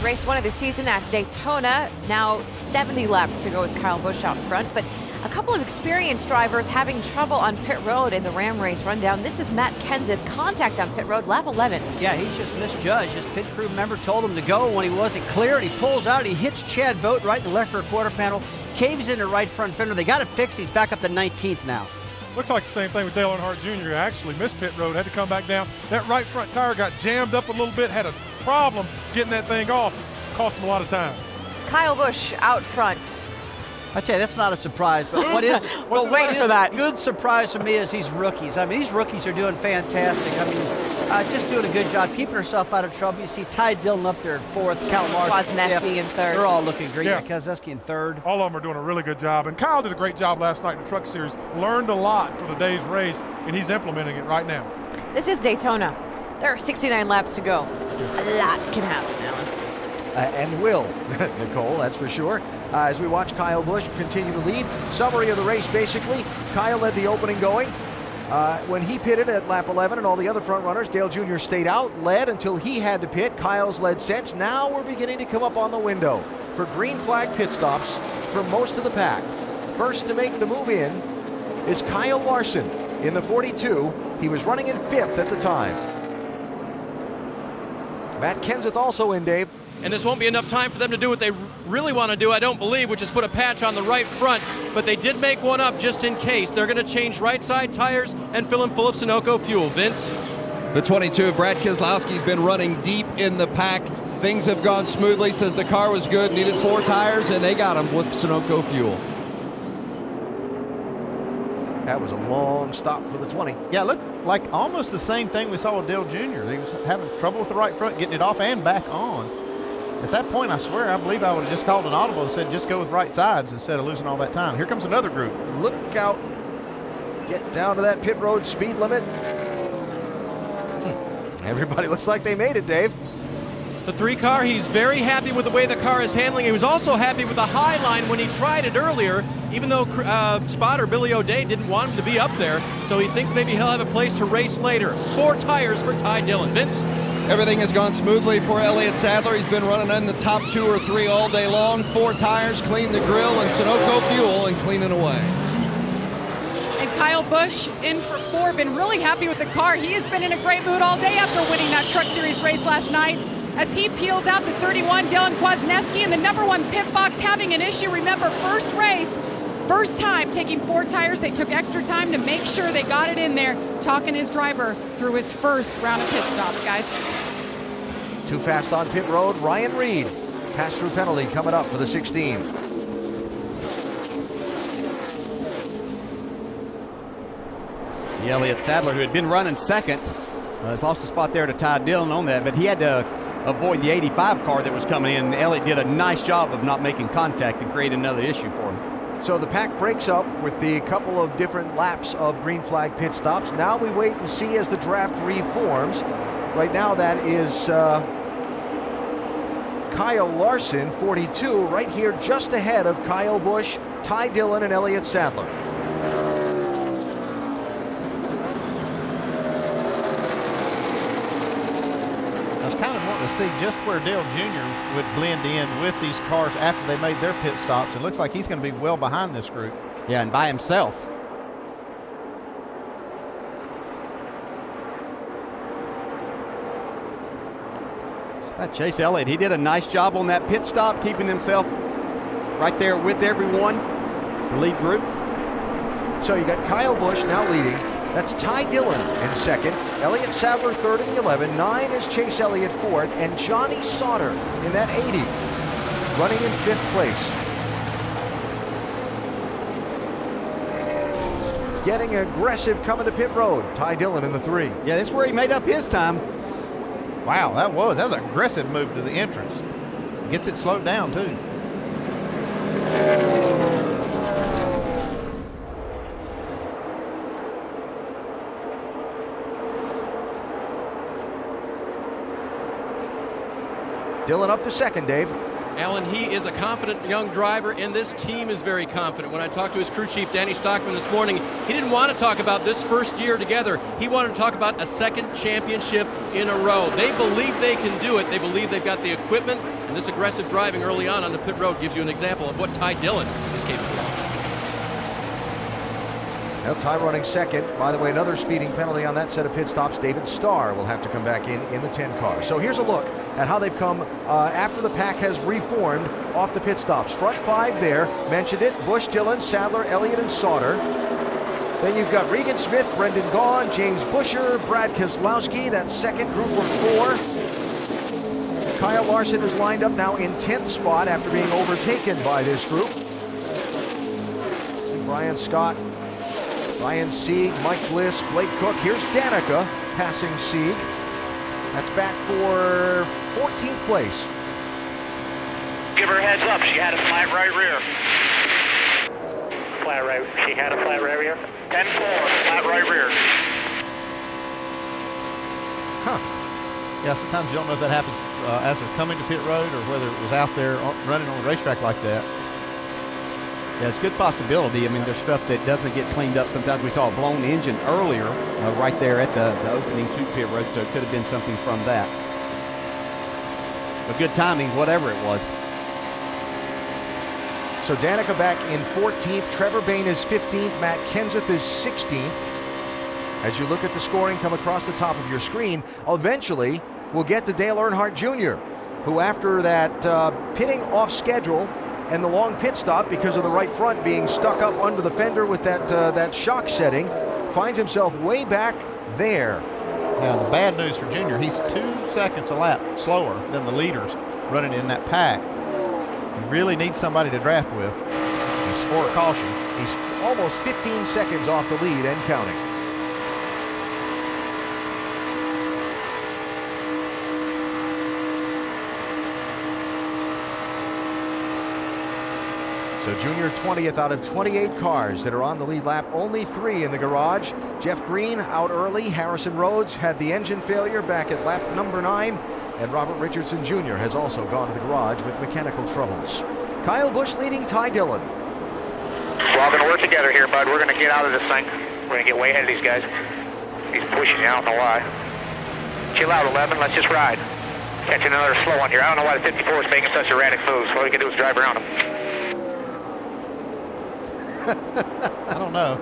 Race 1 of the season at Daytona. Now 70 laps to go with Kyle Busch out front, but a couple of experienced drivers having trouble on pit road in the Ram race rundown. This is Matt Kenseth, contact on pit road, lap 11. Yeah, he just misjudged. His pit crew member told him to go when he wasn't cleared. He pulls out, he hits Chad Boat right in the left rear quarter panel, caves in the right front fender. They got it fixed. He's back up to 19th now. Looks like the same thing with Dale Earnhardt Jr. Actually missed pit road, had to come back down. That right front tire got jammed up a little bit, had a problem getting that thing off. Cost him a lot of time. Kyle Busch out front. I tell you, that's not a surprise. But what is We'll wait for that. Good surprise for me is these rookies. I mean, these rookies are doing fantastic. I mean, just doing a good job, keeping herself out of trouble. You see Ty Dillon up there in fourth, Cal Larson Kwasniewski in third. They're all looking great. Yeah. Kwasniewski in third. All of them are doing a really good job. And Kyle did a great job last night in the Truck Series. Learned a lot for the day's race, and he's implementing it right now. This is Daytona. There are 69 laps to go. A lot can happen, Alan. And will, Nicole, that's for sure. As we watch Kyle Busch continue to lead. Summary of the race, basically. Kyle led the opening going. When he pitted at lap 11 and all the other front runners, Dale Jr. stayed out, led until he had to pit. Kyle's led since. Now we're beginning to come up on the window for green flag pit stops for most of the pack. First to make the move in is Kyle Larson in the 42. He was running in 5th at the time. Matt Kenseth also in, Dave. And this won't be enough time for them to do what they really want to do, I don't believe, which is put a patch on the right front. But they did make one up just in case. They're going to change right side tires and fill them full of Sunoco fuel. Vince? The 22 of Brad Keselowski's been running deep in the pack. Things have gone smoothly, says the car was good, needed 4 tires, and they got him with Sunoco fuel. That was a long stop for the 20. Yeah, look like almost the same thing we saw with Dale Jr. He was having trouble with the right front, getting it off and back on. At that point, I swear, I believe I would have just called an audible and said, just go with right sides instead of losing all that time. Here comes another group. Look out. Get down to that pit road speed limit. Everybody looks like they made it, Dave. The 3 car, he's very happy with the way the car is handling. He was also happy with the high line when he tried it earlier, even though spotter Billy O'Day didn't want him to be up there. So he thinks maybe he'll have a place to race later. 4 tires for Ty Dillon. Vince? Everything has gone smoothly for Elliott Sadler. He's been running in the top 2 or 3 all day long. 4 tires, clean the grill, and Sunoco fuel, and cleaning away. And Kyle Busch in for 4, been really happy with the car. He has been in a great mood all day after winning that Truck Series race last night. As he peels out the 31, Dylan Kwasniewski, in the number 1 pit box having an issue. Remember, first race, first time taking 4 tires. They took extra time to make sure they got it in there. Talking his driver through his first round of pit stops, guys. Too fast on pit road. Ryan Reed. Pass-through penalty coming up for the 16. Elliott Sadler, who had been running second, has lost a spot there to Ty Dillon on that, but he had to avoid the 85 car that was coming in. Elliott did a nice job of not making contact and create another issue for him. So the pack breaks up with the couple of different laps of green flag pit stops. Now we wait and see as the draft reforms. Right now that is Kyle Larson, 42, right here just ahead of Kyle Busch, Ty Dillon, and Elliott Sadler. I was kind of wanting to see just where Dale Jr. would blend in with these cars after they made their pit stops. It looks like he's going to be well behind this group. Yeah, and by himself. Chase Elliott, he did a nice job on that pit stop, keeping himself right there with everyone, the lead group. So you got Kyle Busch now leading. That's Ty Dillon in second. Elliott Sadler third in the 11. 9 is Chase Elliott fourth. And Johnny Sauter in that 80, running in 5th place. Getting aggressive coming to pit road. Ty Dillon in the 3. Yeah, that's where he made up his time. Wow, that was an aggressive move to the entrance. Gets it slowed down, too. Dillon up to second, Dave. Alan, he is a confident young driver, and this team is very confident. When I talked to his crew chief, Danny Stockman, this morning, he didn't want to talk about this first year together. He wanted to talk about a 2nd championship in a row. They believe they can do it. They believe they've got the equipment, and this aggressive driving early on the pit road gives you an example of what Ty Dillon is capable of. Well, Ty running second. By the way, another speeding penalty on that set of pit stops. David Starr will have to come back in the 10 car. So here's a look at how they've come after the pack has reformed off the pit stops. Front 5 there, mentioned it. Busch, Dillon, Sadler, Elliott, and Sauter. Then you've got Regan Smith, Brendan Gaughan, James Busher, Brad Keselowski. That second group of 4. Kyle Larson is lined up now in 10th spot after being overtaken by this group. Brian Scott, Ryan Sieg, Mike Bliss, Blake Cook. Here's Danica passing Sieg. That's back for 14th place. Give her a heads up. She had a flat right rear. Flat right. She had a flat right rear. 10-4, flat right rear. Huh. Yeah, sometimes you don't know if that happens as they're coming to pit road or whether it was out there running on a racetrack like that. Yeah, it's a good possibility. I mean, there's stuff that doesn't get cleaned up. Sometimes we saw a blown engine earlier right there at the opening to pit road, so it could have been something from that. But good timing, whatever it was. So Danica back in 14th. Trevor Bayne is 15th. Matt Kenseth is 16th. As you look at the scoring come across the top of your screen, eventually we'll get to Dale Earnhardt Jr., who after that pitting off schedule and the long pit stop because of the right front being stuck up under the fender with that shock setting, finds himself way back there. Now, the bad news for Junior, he's 2 seconds a lap slower than the leaders running in that pack. He really needs somebody to draft with. He's for caution. He's almost 15 seconds off the lead and counting. So Junior 20th out of 28 cars that are on the lead lap, only 3 in the garage. Jeff Green out early. Harrison Rhodes had the engine failure back at lap number 9. And Robert Richardson Jr. has also gone to the garage with mechanical troubles. Kyle Busch leading Ty Dillon. We're all going to work together here, bud. We're going to get out of this thing. We're going to get way ahead of these guys. He's pushing you. I don't know why. Chill out, 11. Let's just ride. Catch another slow one here. I don't know why the 54 is making such erratic moves. All we can do is drive around him. I don't know.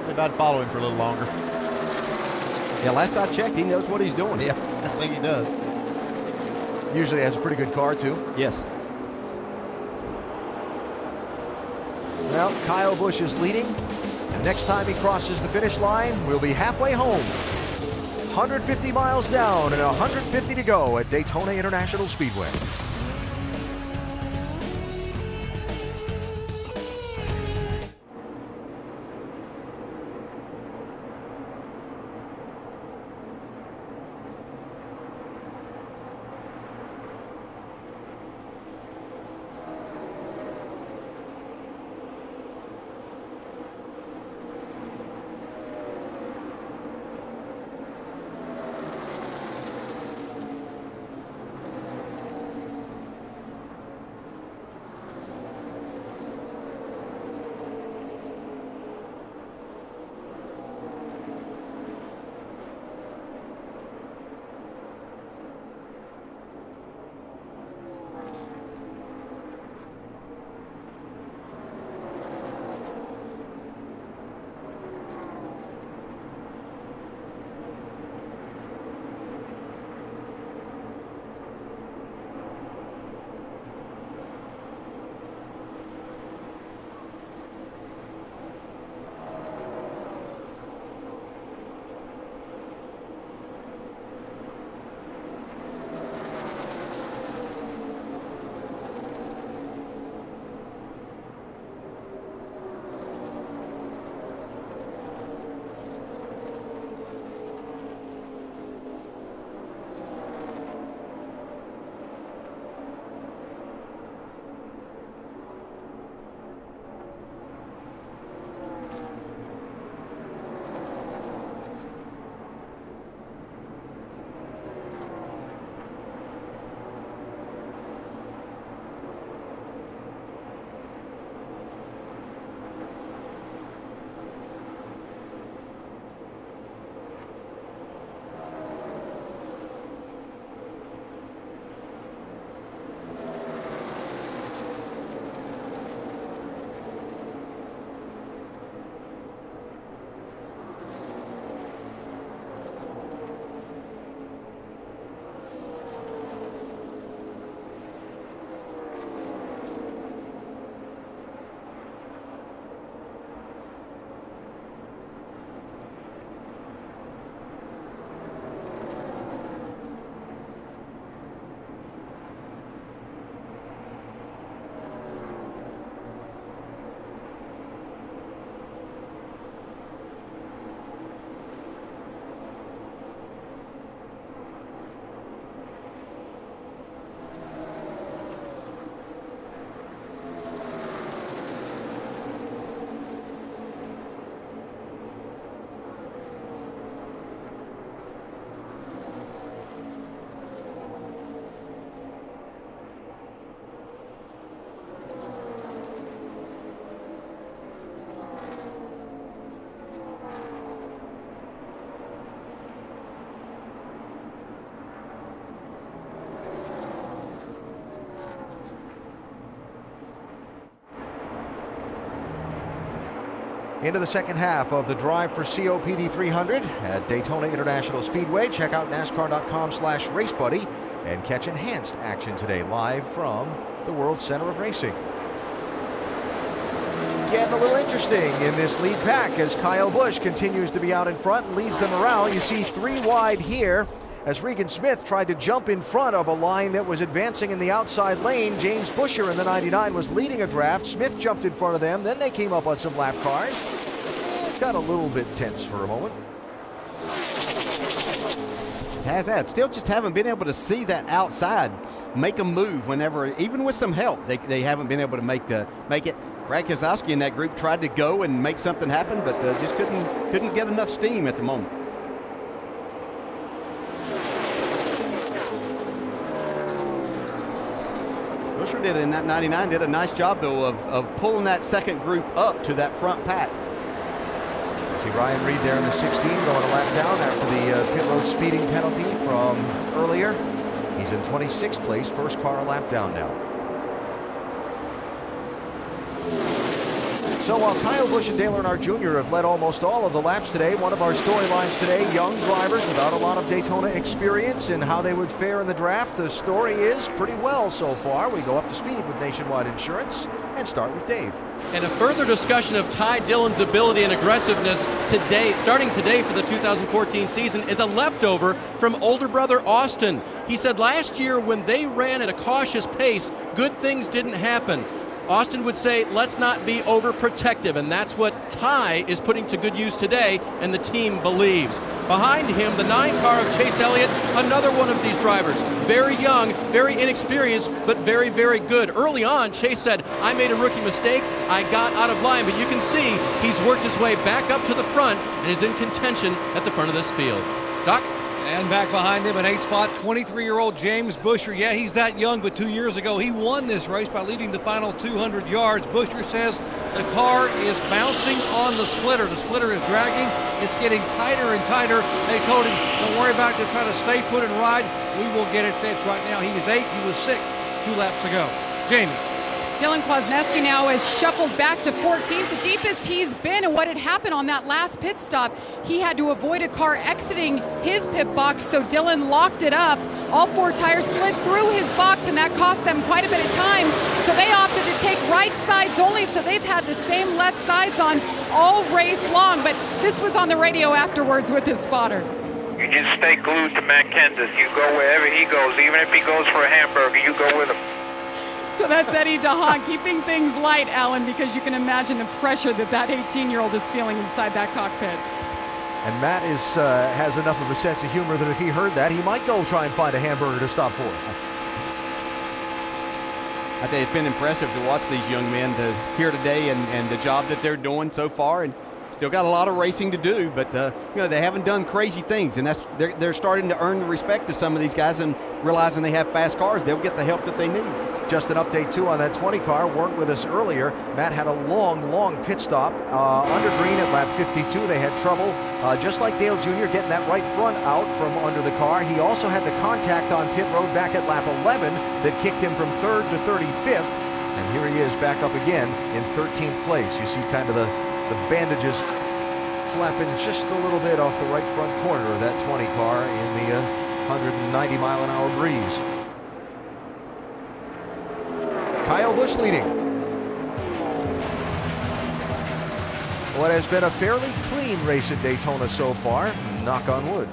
Maybe I'd follow him for a little longer. Yeah, last I checked, he knows what he's doing. Yeah, I think he does. Usually has a pretty good car, too. Yes. Well, Kyle Busch is leading. And next time he crosses the finish line, we'll be halfway home. 150 miles down and 150 to go at Daytona International Speedway. Into the second half of the Drive for COPD 300 at Daytona International Speedway. Check out NASCAR.com/RaceBuddy and catch enhanced action today live from the World Center of Racing. Getting a little interesting in this lead pack as Kyle Busch continues to be out in front and leads them around. You see 3 wide here as Regan Smith tried to jump in front of a line that was advancing in the outside lane. James Buescher in the 99 was leading a draft. Smith jumped in front of them. Then they came up on some lap cars. It got a little bit tense for a moment. Has that. Still just haven't been able to see that outside make a move whenever, even with some help, they haven't been able to make it. Brad Keselowski in that group tried to go and make something happen, but just couldn't get enough steam at the moment. Buescher did in that 99, did a nice job, though, of pulling that second group up to that front pack. See Ryan Reed there in the 16 going a lap down after the pit road speeding penalty from earlier. He's in 26th place, first car a lap down now. So while Kyle Busch and Dale Earnhardt Jr. have led almost all of the laps today, one of our storylines today, young drivers without a lot of Daytona experience and how they would fare in the draft. The story is pretty well so far. We go up to speed with Nationwide Insurance and start with Dave. And a further discussion of Ty Dillon's ability and aggressiveness today, starting today for the 2014 season, is a leftover from older brother Austin. He said last year when they ran at a cautious pace, good things didn't happen. Austin would say, let's not be overprotective, and that's what Ty is putting to good use today, and the team believes. Behind him, the 9 car of Chase Elliott, another one of these drivers. Very young, very inexperienced, but very, very good. Early on, Chase said, I made a rookie mistake, I got out of line, but you can see he's worked his way back up to the front and is in contention at the front of this field. Doc? And back behind him, an 8th spot, 23-year-old James Buescher. Yeah, he's that young, but 2 years ago he won this race by leading the final 200 yards. Buescher says the car is bouncing on the splitter. The splitter is dragging. It's getting tighter and tighter. They told him, don't worry about it, to try to stay put and ride. We will get it fixed. Right now he is 8th. He was 6th 2 laps ago. Jamie. Dylan Kwasniewski now has shuffled back to 14th, the deepest he's been. And what had happened on that last pit stop, he had to avoid a car exiting his pit box, so Dylan locked it up. All 4 tires slid through his box, and that cost them quite a bit of time. So they opted to take right sides only, so they've had the same left sides on all race long. But this was on the radio afterwards with his spotter. You just stay glued to Matt Kenseth. You go wherever he goes. Even if he goes for a hamburger, you go with him. So that's Eddie DeHaan keeping things light, Alan, because you can imagine the pressure that 18-year-old is feeling inside that cockpit. And Matt has enough of a sense of humor that if he heard that, he might go try and find a hamburger to stop for. I tell you, it's been impressive to watch these young men here today and the job that they're doing so far. And still got a lot of racing to do, but they haven't done crazy things, and they're starting to earn the respect of some of these guys, and realizing they have fast cars, they'll get the help that they need. Just an update too on that 20 car. Weren't with us earlier. Matt had a long pit stop under green at lap 52. They had trouble, just like Dale Jr., getting that right front out from under the car. He also had the contact on pit road back at lap 11 that kicked him from 3rd to 35th, and here he is back up again in 13th place. You see kind of the bandages flapping just a little bit off the right front corner of that 20 car in the 190 mile an hour breeze. Kyle Busch leading. What has been a fairly clean race at Daytona so far, knock on wood.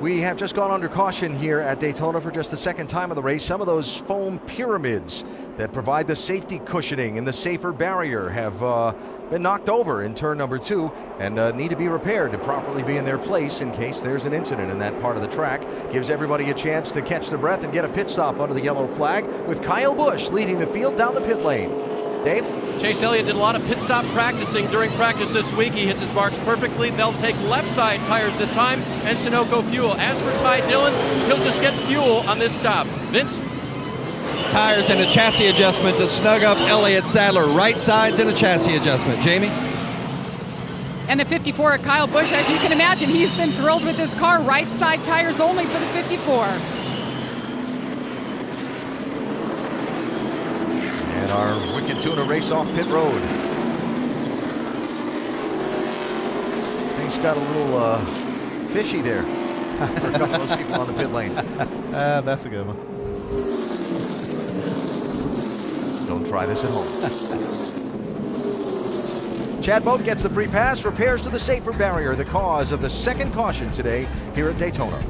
We have just gone under caution here at Daytona for just the second time of the race. Some of those foam pyramids that provide the safety cushioning and the safer barrier have been knocked over in turn number 2 and need to be repaired to properly be in their place in case there's an incident in that part of the track. Gives everybody a chance to catch their breath and get a pit stop under the yellow flag, with Kyle Busch leading the field down the pit lane. Dave? Chase Elliott did a lot of pit stop practicing during practice this week. He hits his marks perfectly. They'll take left side tires this time and Sunoco fuel. As for Ty Dillon, he'll just get fuel on this stop. Vince? Tires and a chassis adjustment to snug up Elliott Sadler. Right sides and a chassis adjustment. Jamie? And the 54 at Kyle Busch, as you can imagine, he's been thrilled with this car. Right side tires only for the 54. And our Wicked Tuna race off pit road. Things got a little fishy there for a couple of those people on the pit lane. That's a good one. Don't try this at home. Chad Boat gets the free pass, repairs to the safer barrier, the cause of the second caution today here at Daytona.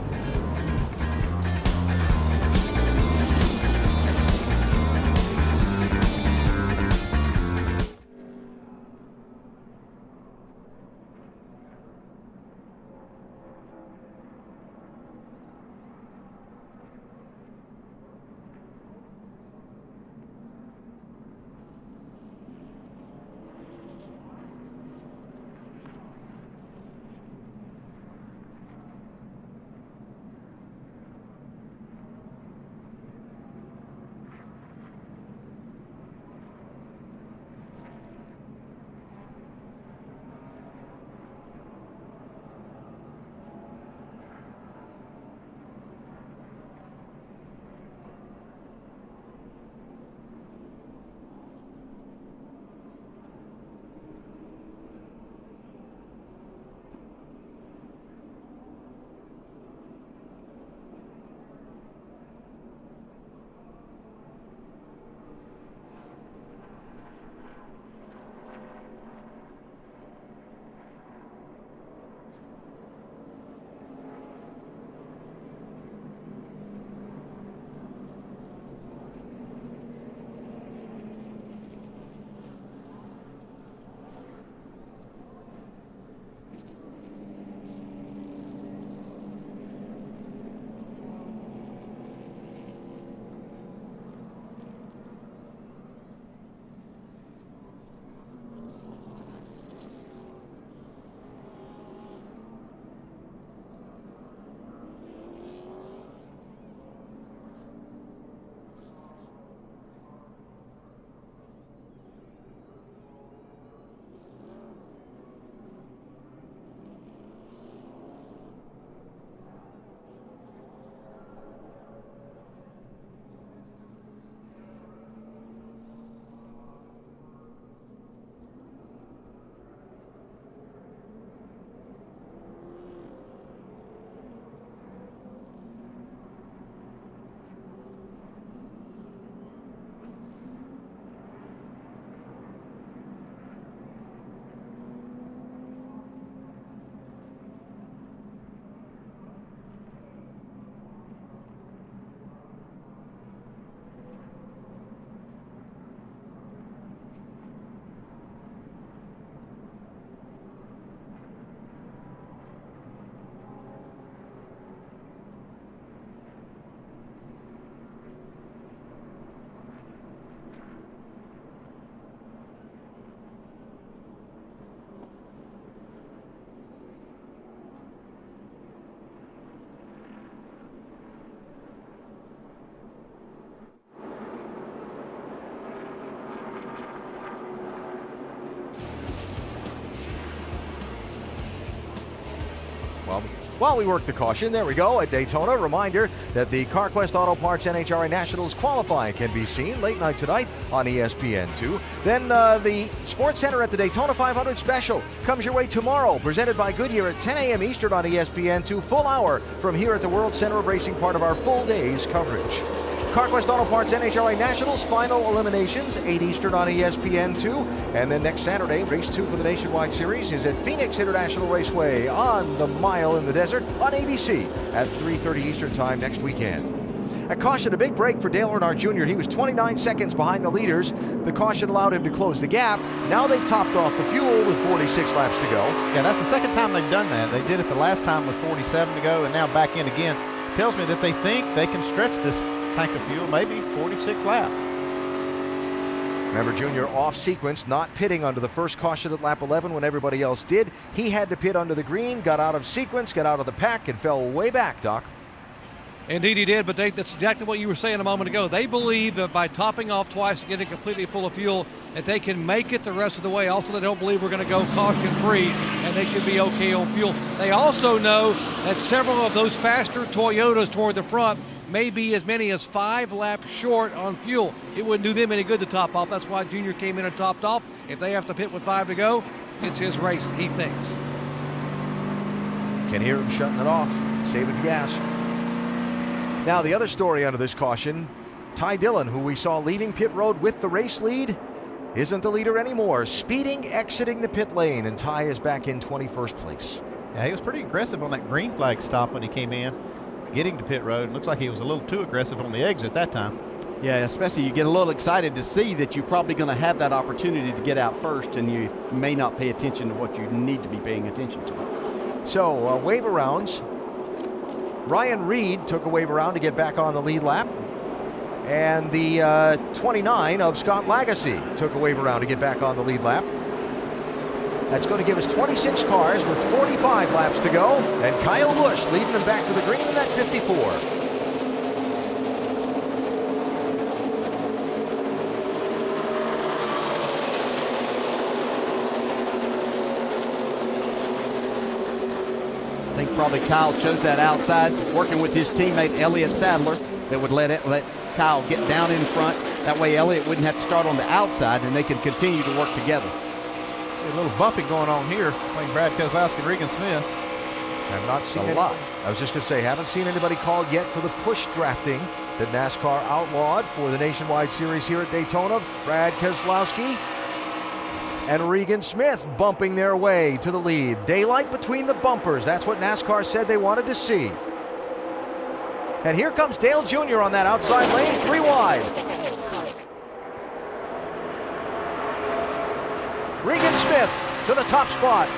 While we work the caution, there we go at Daytona. Reminder that the CarQuest Auto Parts NHRA Nationals qualifying can be seen late night tonight on ESPN2. Then the Sports Center at the Daytona 500 Special comes your way tomorrow, presented by Goodyear at 10 a.m. Eastern on ESPN2. Full hour from here at the World Center of Racing, part of our full day's coverage. CarQuest Auto Parts NHRA Nationals final eliminations, 8 Eastern on ESPN2. And then next Saturday, race 2 for the Nationwide Series is at Phoenix International Raceway on the Mile in the Desert on ABC at 3:30 Eastern Time next weekend. A caution, a big break for Dale Earnhardt Jr. He was 29 seconds behind the leaders. The caution allowed him to close the gap. Now they've topped off the fuel with 46 laps to go. Yeah, that's the second time they've done that. They did it the last time with 47 to go and now back in again. Tells me that they think they can stretch this tank of fuel, maybe 46 laps. Remember, Junior off sequence, not pitting under the first caution at lap 11 when everybody else did. He had to pit under the green, got out of sequence, got out of the pack, and fell way back, Doc. Indeed he did, but that's exactly what you were saying a moment ago. They believe that by topping off twice and getting completely full of fuel, that they can make it the rest of the way. Also, they don't believe we're going to go caution-free, and they should be okay on fuel. They also know that several of those faster Toyotas toward the front may be as many as 5 laps short on fuel. It wouldn't do them any good to top off. That's why Junior came in and topped off. If they have to pit with 5 to go, it's his race, he thinks. Can hear him shutting it off, saving gas. Now, the other story under this caution, Ty Dillon, who we saw leaving pit road with the race lead, isn't the leader anymore. Speeding, exiting the pit lane, and Ty is back in 21st place. Yeah, he was pretty aggressive on that green flag stop when he came in, getting to pit road. Looks like he was a little too aggressive on the exit that time. Yeah, especially you get a little excited to see that you're probably going to have that opportunity to get out first, and you may not pay attention to what you need to be paying attention to. So, wave arounds. Ryan Reed took a wave around to get back on the lead lap. And the 29 of Scott Lagasse took a wave around to get back on the lead lap. That's going to give us 26 cars with 45 laps to go. And Kyle Busch leading them back to the green in that 54. I think probably Kyle chose that outside, working with his teammate Elliott Sadler, that would let Kyle get down in front. That way Elliott wouldn't have to start on the outside, and they could continue to work together. A little bumping going on here between Brad Keselowski and Regan Smith. I've not seen a lot. I was just going to say, haven't seen anybody called yet for the push drafting that NASCAR outlawed for the Nationwide Series here at Daytona. Brad Keselowski and Regan Smith bumping their way to the lead. Daylight between the bumpers. That's what NASCAR said they wanted to see. And here comes Dale Jr. on that outside lane, 3 wide. Regan Smith to the top spot.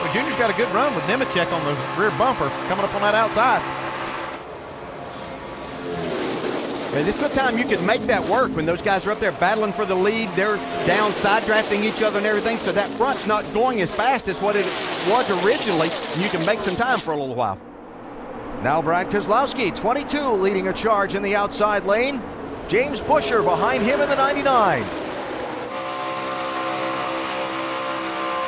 Well, Junior's got a good run with Nemechek on the rear bumper coming up on that outside. And this is the time you can make that work when those guys are up there battling for the lead. They're down side drafting each other and everything, so that front's not going as fast as what it was originally, and you can make some time for a little while. Now Brad Keselowski, 22, leading a charge in the outside lane. James Buescher behind him in the 99.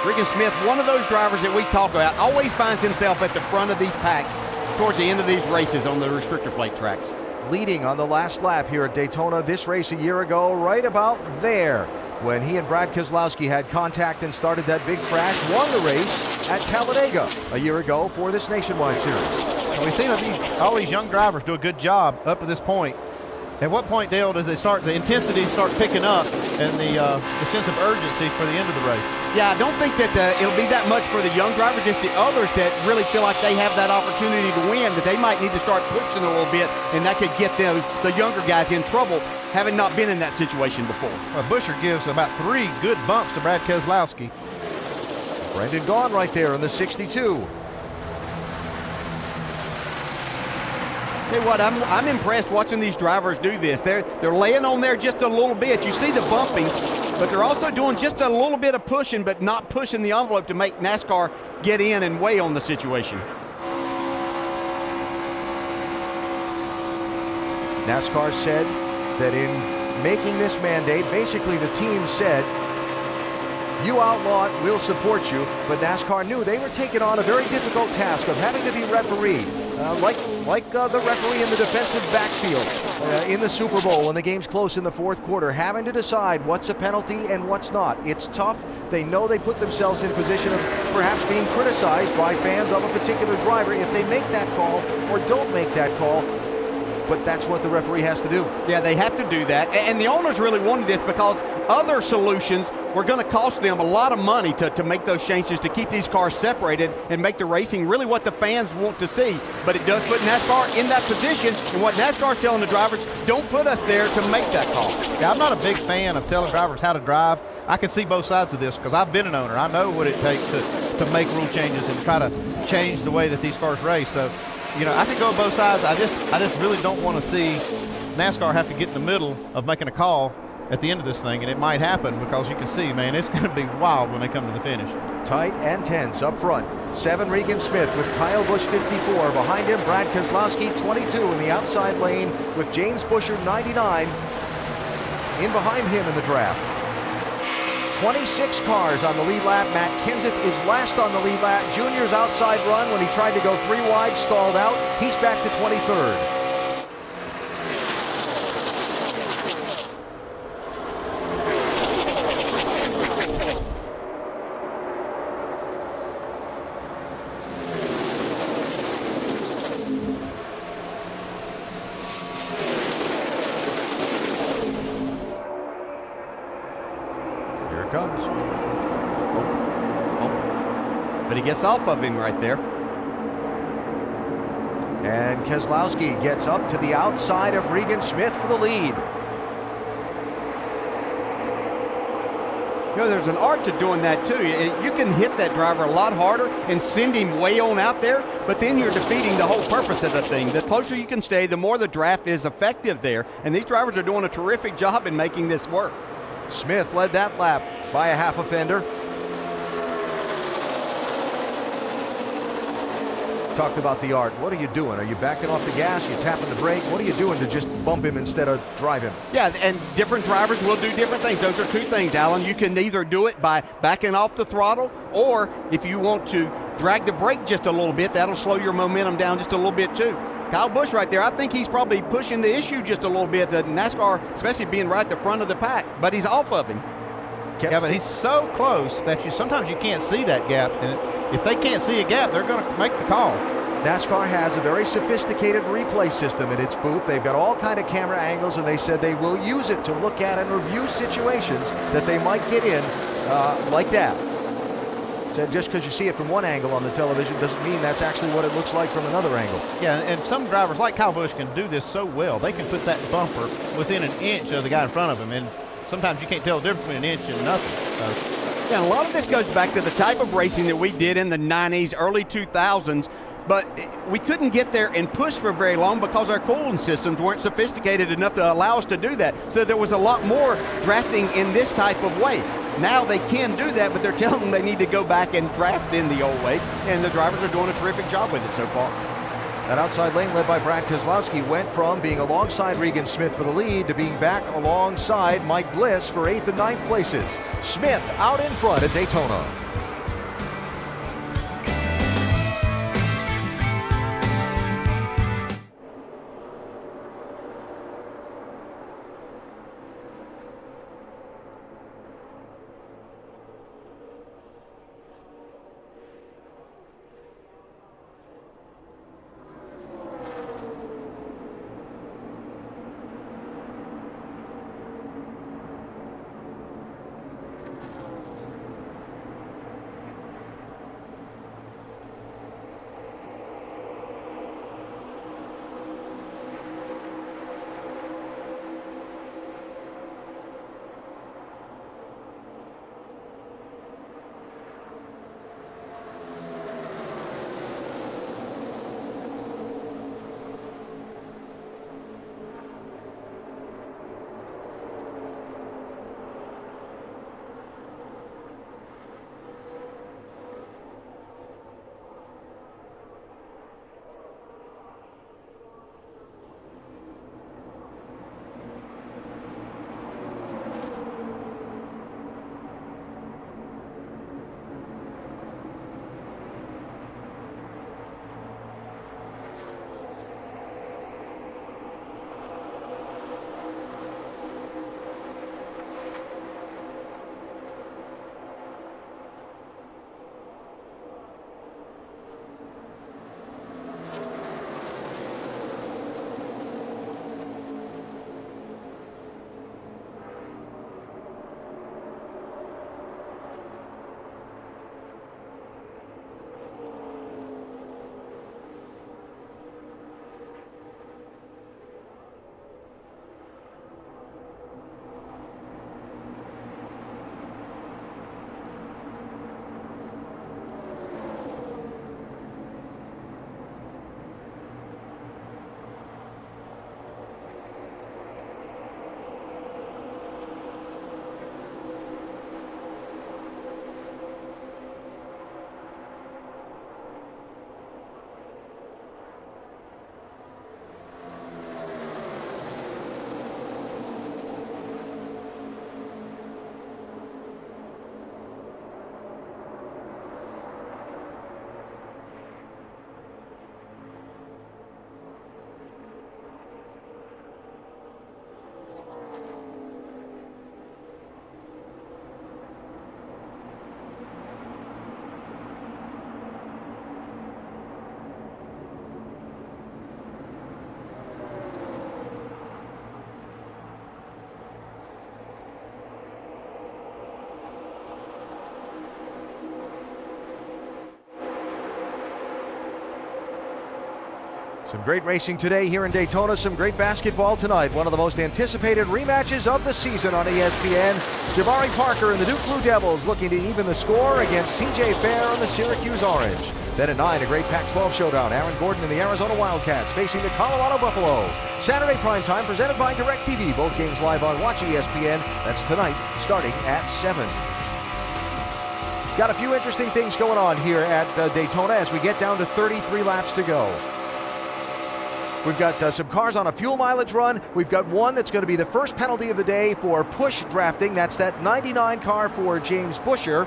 Regan Smith, one of those drivers that we talk about, always finds himself at the front of these packs towards the end of these races on the restrictor plate tracks. Leading on the last lap here at Daytona this race a year ago, right about there, when he and Brad Keselowski had contact and started that big crash, won the race at Talladega a year ago for this Nationwide Series. And we've seen all these young drivers do a good job up to this point. At what point, Dale, does the intensity start picking up and the sense of urgency for the end of the race? Yeah, I don't think that it'll be that much for the young drivers. It's the others that really feel like they have that opportunity to win, that they might need to start pushing a little bit, and that could get the younger guys in trouble, having not been in that situation before. Well, Buescher gives about 3 good bumps to Brad Keselowski. Brendan Gaughan right there in the 62. Tell you what, I'm impressed watching these drivers do this. They're laying on there just a little bit. You see the bumping, but they're also doing just a little bit of pushing, but not pushing the envelope to make NASCAR get in and weigh on the situation. NASCAR said that in making this mandate, basically the team said, you outlaw it, we'll support you, but NASCAR knew they were taking on a very difficult task of having to be refereed, like the referee in the defensive backfield in the Super Bowl when the game's close in the fourth quarter, having to decide what's a penalty and what's not. It's tough. They know they put themselves in position of perhaps being criticized by fans of a particular driver if they make that call or don't make that call. But that's what the referee has to do. Yeah, they have to do that. And the owners really wanted this because other solutions were going to cost them a lot of money to make those changes, to keep these cars separated and make the racing really what the fans want to see. But it does put NASCAR in that position, and what NASCAR is telling the drivers, don't put us there to make that call. Yeah, I'm not a big fan of telling drivers how to drive. I can see both sides of this because I've been an owner. I know what it takes to make rule changes and try to change the way that these cars race. So, you know, I can go both sides. I just really don't want to see NASCAR have to get in the middle of making a call at the end of this thing, and it might happen because you can see, man, it's going to be wild when they come to the finish. Tight and tense up front. 7 Regan Smith with Kyle Busch 54. Behind him, Brad Keselowski 22 in the outside lane with James Buescher 99 in behind him in the draft. 26 cars on the lead lap. Matt Kenseth is last on the lead lap. Junior's outside run when he tried to go 3 wide, stalled out. He's back to 23rd. But he gets off of him right there. And Keselowski gets up to the outside of Regan Smith for the lead. You know, there's an art to doing that too. You can hit that driver a lot harder and send him way on out there, but then you're defeating the whole purpose of the thing. The closer you can stay, the more the draft is effective there. And these drivers are doing a terrific job in making this work. Smith led that lap by a half a fender. Talked about the art. What are you doing? Are you backing off the gas? Are you tapping the brake? What are you doing to just bump him instead of drive him? Yeah, and different drivers will do different things. Those are 2 things, Alan. You can either do it by backing off the throttle, or if you want to drag the brake just a little bit, that'll slow your momentum down just a little bit too. Kyle Busch right there, I think he's probably pushing the issue just a little bit. The NASCAR, especially being right at the front of the pack, but he's off of him. Yeah, but he's so close that sometimes you can't see that gap. And if they can't see a gap, they're going to make the call. NASCAR has a very sophisticated replay system in its booth. They've got all kind of camera angles, and they said they will use it to look at and review situations that they might get in like that. Said just because you see it from one angle on the television doesn't mean that's actually what it looks like from another angle. Yeah, and some drivers like Kyle Busch can do this so well. They can put that bumper within an inch of the guy in front of him, and sometimes you can't tell the difference between an inch and nothing. So. Yeah, and a lot of this goes back to the type of racing that we did in the 90s, early 2000s. But we couldn't get there and push for very long because our cooling systems weren't sophisticated enough to allow us to do that. So there was a lot more drafting in this type of way. Now they can do that, but they're telling them they need to go back and draft in the old ways, and the drivers are doing a terrific job with it so far. That outside lane led by Brad Keselowski went from being alongside Regan Smith for the lead to being back alongside Mike Bliss for 8th and 9th places. Smith out in front at Daytona. Some great racing today here in Daytona, some great basketball tonight. One of the most anticipated rematches of the season on ESPN. Jabari Parker and the Duke Blue Devils looking to even the score against CJ Fair and the Syracuse Orange. Then at 9, a great Pac-12 showdown. Aaron Gordon and the Arizona Wildcats facing the Colorado Buffalo. Saturday primetime presented by DirecTV. Both games live on Watch ESPN. That's tonight starting at 7. Got a few interesting things going on here at Daytona as we get down to 33 laps to go. We've got some cars on a fuel mileage run. We've got one that's going to be the first penalty of the day for push drafting. That's that 99 car for James Busher.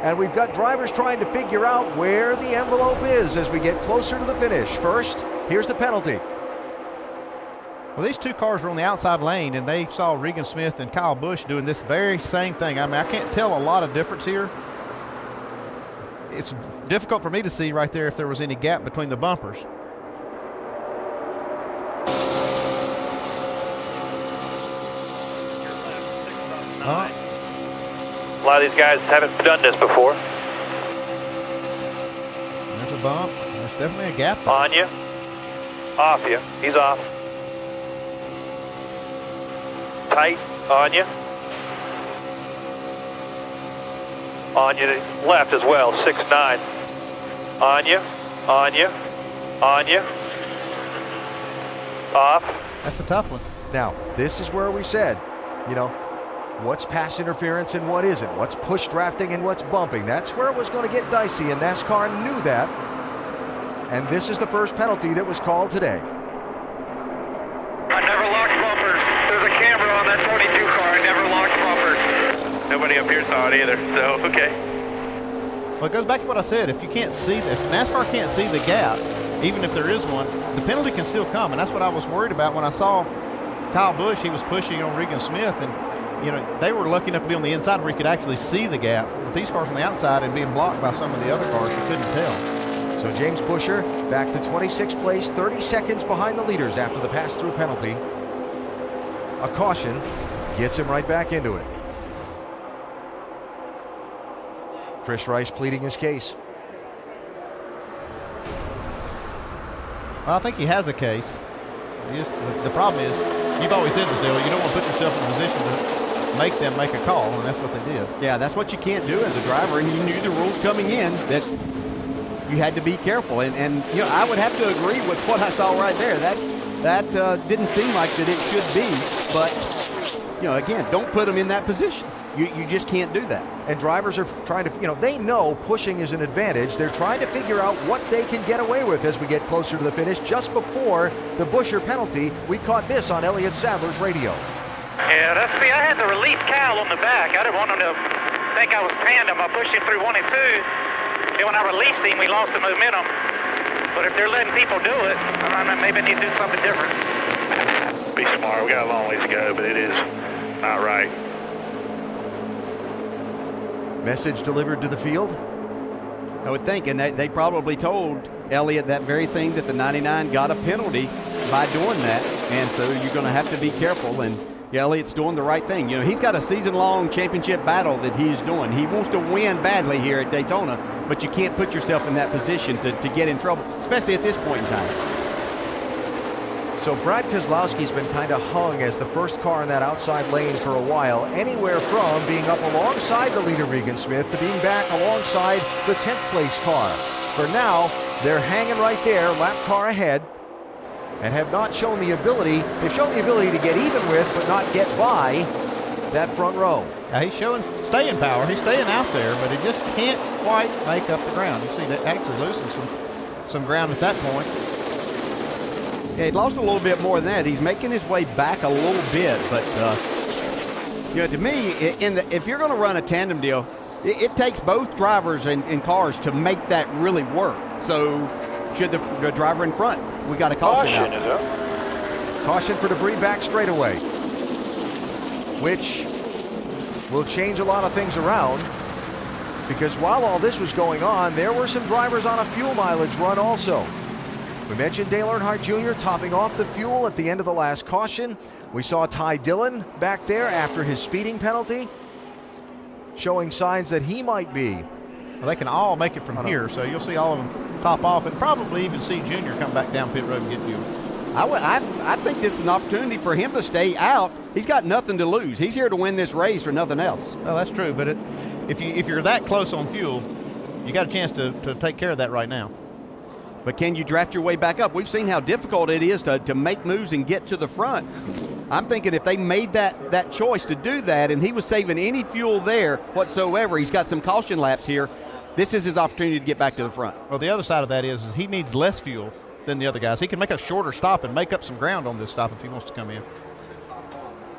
And we've got drivers trying to figure out where the envelope is as we get closer to the finish. First, here's the penalty. Well, these two cars were on the outside lane, and they saw Regan Smith and Kyle Busch doing this very same thing. I mean, I can't tell a lot of difference here. It's difficult for me to see right there if there was any gap between the bumpers. A lot of these guys haven't done this before. There's a bump. There's definitely a gap there. On you. Off you. He's off. Tight. On you. On you to left as well. 6-9. On you. On you. On you. Off. That's a tough one. Now, this is where we said, you know, what's pass interference and what isn't? What's push drafting and what's bumping? That's where it was going to get dicey, and NASCAR knew that. And this is the first penalty that was called today. I never locked bumpers. There's a camera on that 22 car. I never locked bumpers. Nobody up here saw it either, so okay. Well, it goes back to what I said. If you can't see, if NASCAR can't see the gap, even if there is one, the penalty can still come. And that's what I was worried about when I saw Kyle Busch. He was pushing on Regan Smith, and you know, they were lucky enough to be on the inside where you could actually see the gap. With these cars on the outside and being blocked by some of the other cars, you couldn't tell. So James Busher back to 26th place, 30 seconds behind the leaders after the pass-through penalty. A caution gets him right back into it. Chris Rice pleading his case. Well, I think he has a case. The problem is, you've always said this, Dale, you don't want to put yourself in a position to make them make a call, and that's what they did. Yeah, that's what you can't do as a driver, and you knew the rules coming in that you had to be careful. And you know, I would have to agree with what I saw right there. That didn't seem like that it should be, but you know, again, don't put them in that position. You just can't do that. And drivers are trying to, you know, they know pushing is an advantage. They're trying to figure out what they can get away with as we get closer to the finish. Just before the Busher penalty, we caught this on Elliott Sadler's radio. Yeah, see, I had the release cowl on the back. I didn't want him to think I was tandem. I pushed him through 1 and 2. And when I released him, we lost the momentum. But if they're letting people do it, maybe I need to do something different. Be smart. We got a long ways to go, but it is not right. Message delivered to the field? I would think, and they probably told Elliott that very thing, that the 99 got a penalty by doing that, and so you're going to have to be careful. And Elliott's doing the right thing. You know, he's got a season-long championship battle that he's doing. He wants to win badly here at Daytona, but you can't put yourself in that position to get in trouble, especially at this point in time. So Brad Keselowski's been kind of hung as the first car in that outside lane for a while, anywhere from being up alongside the leader Regan Smith to being back alongside the 10th place car. For now, they're hanging right there, lap car ahead, and have not shown the ability. They've shown the ability to get even with, but not get by that front row. He's showing staying power. He's staying out there, but he just can't quite make up the ground. You see that actually losing some ground at that point. Yeah, he lost a little bit more than that. He's making his way back a little bit, but you know, to me, if you're going to run a tandem deal, it takes both drivers and cars to make that really work. So, should the driver in front, we got a caution out. Caution for debris back straightaway, which will change a lot of things around, because while all this was going on, there were some drivers on a fuel mileage run also. We mentioned Dale Earnhardt Jr. topping off the fuel at the end of the last caution. We saw Ty Dillon back there after his speeding penalty, showing signs that he might be. Well, they can all make it from here, so you'll see all of them top off and probably even see Junior come back down pit road and get fuel. I think this is an opportunity for him to stay out. He's got nothing to lose. He's here to win this race or nothing else. Well, that's true, but if you're that close on fuel, you got a chance to take care of that right now. But can you draft your way back up? We've seen how difficult it is to make moves and get to the front. I'm thinking if they made that choice to do that and he was saving any fuel there whatsoever, he's got some caution laps here, this is his opportunity to get back to the front. Well, the other side of that is he needs less fuel than the other guys. He can make a shorter stop and make up some ground on this stop if he wants to come in.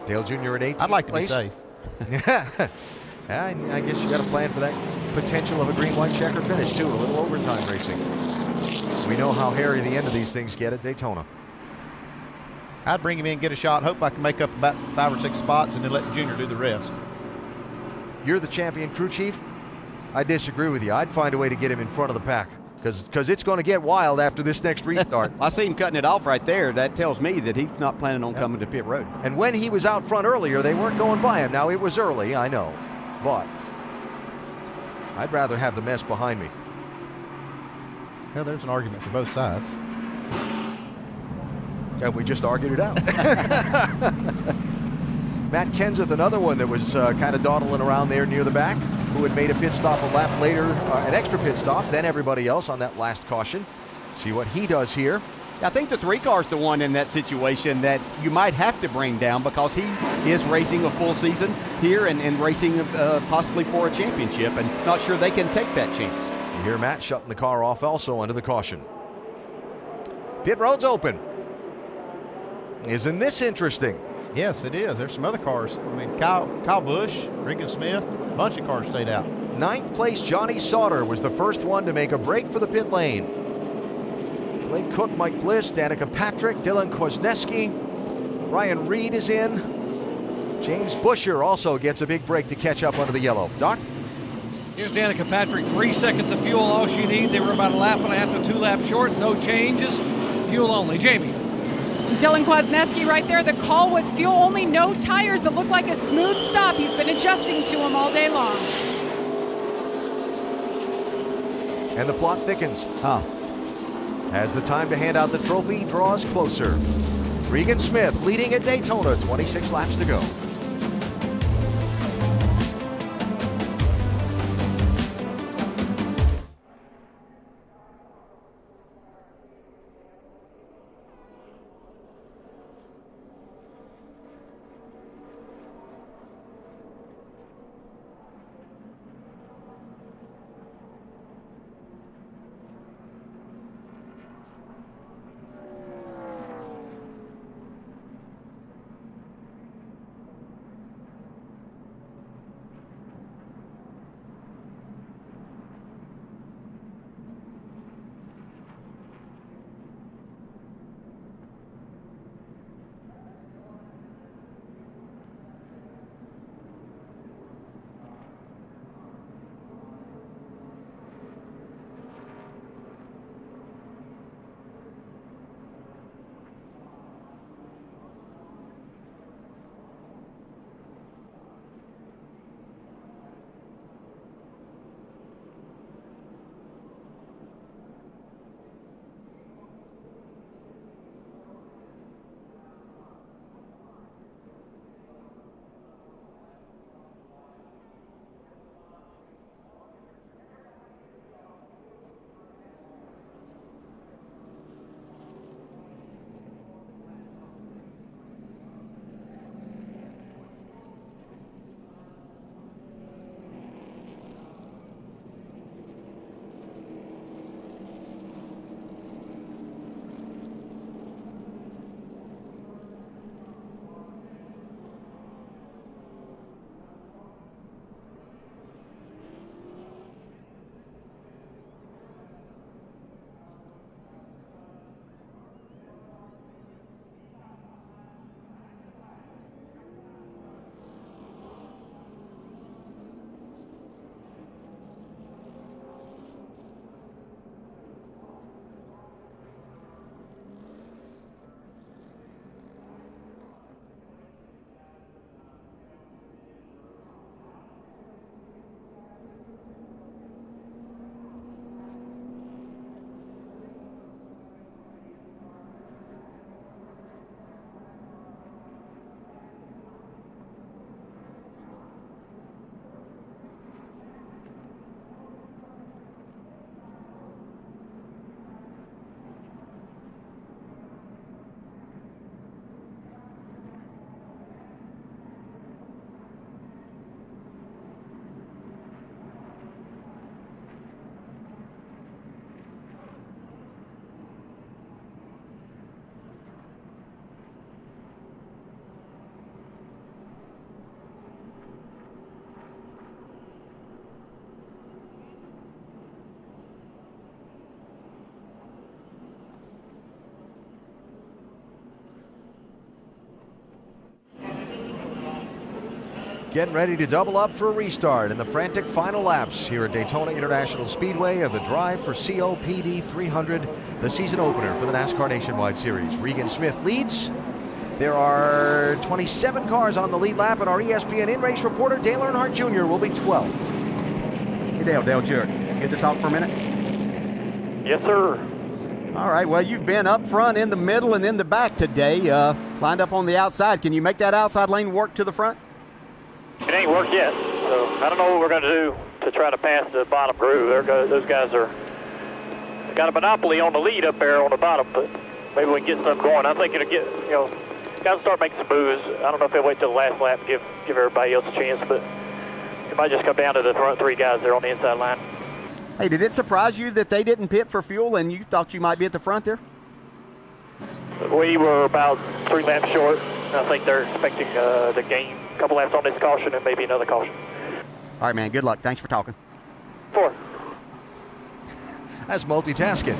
Dale Jr. at 8th. I'd like to be safe. I guess you got a plan for that potential of a green-white checker finish, too. A little overtime racing. We know how hairy the end of these things get at Daytona. I'd bring him in, get a shot, hope I can make up about 5 or 6 spots, and then let Junior do the rest. You're the champion crew chief. I disagree with you. I'd find a way to get him in front of the pack because it's going to get wild after this next restart. I see him cutting it off right there. That tells me that he's not planning on coming to pit road. And when he was out front earlier, they weren't going by him. Now, it was early, I know, but I'd rather have the mess behind me. Well, there's an argument for both sides. And we just argued it out. Matt Kenseth, another one that was kind of dawdling around there near the back, who had made a pit stop a lap later, an extra pit stop than everybody else on that last caution. See what he does here. I think the 3 car's the one in that situation that you might have to bring down because he is racing a full season here and racing possibly for a championship, and not sure they can take that chance. You hear Matt shutting the car off also under the caution. Pit road's open. Isn't this interesting? Yes, it is. There's some other cars. I mean, Kyle Busch, Regan Smith, a bunch of cars stayed out. 9th place, Johnny Sauter was the first one to make a break for the pit lane. Blake Cook, Mike Bliss, Danica Patrick, Dylan Kwasniewski, Ryan Reed is in. James Busher also gets a big break to catch up under the yellow. Doc? Here's Danica Patrick, 3 seconds of fuel, all she needs. They were about a lap and a half to 2 laps short. No changes, fuel only. Jamie. Dylan Kwasniewski right there. The call was fuel only, no tires. That looked like a smooth stop. He's been adjusting to them all day long. And the plot thickens. As the time to hand out the trophy draws closer. Regan Smith leading at Daytona, 26 laps to go. getting ready to double up for a restart in the frantic final laps here at Daytona International Speedway of the Drive for COPD 300, the season opener for the NASCAR Nationwide Series. Regan Smith leads. There are 27 cars on the lead lap, and our ESPN in-race reporter Dale Earnhardt Jr. will be 12th. Hey, Dale Jarrett, get to talk for a minute? Yes, sir. All right, well, you've been up front, in the middle, and in the back today, lined up on the outside. Can you make that outside lane work to the front? It ain't worked yet, so I don't know what we're going to do to try to pass the bottom groove. Those guys they got a monopoly on the lead up there on the bottom, but maybe we can get something going. I think it'll get, guys start making some moves. I don't know if they'll wait till the last lap and give everybody else a chance, but it might just come down to the front three guys there on the inside line. Hey, did it surprise you that they didn't pit for fuel and you thought you might be at the front there? We were about 3 laps short. I think they're expecting to gain a couple laps on this caution and maybe another caution. All right, man, good luck. Thanks for talking. 4. That's multitasking.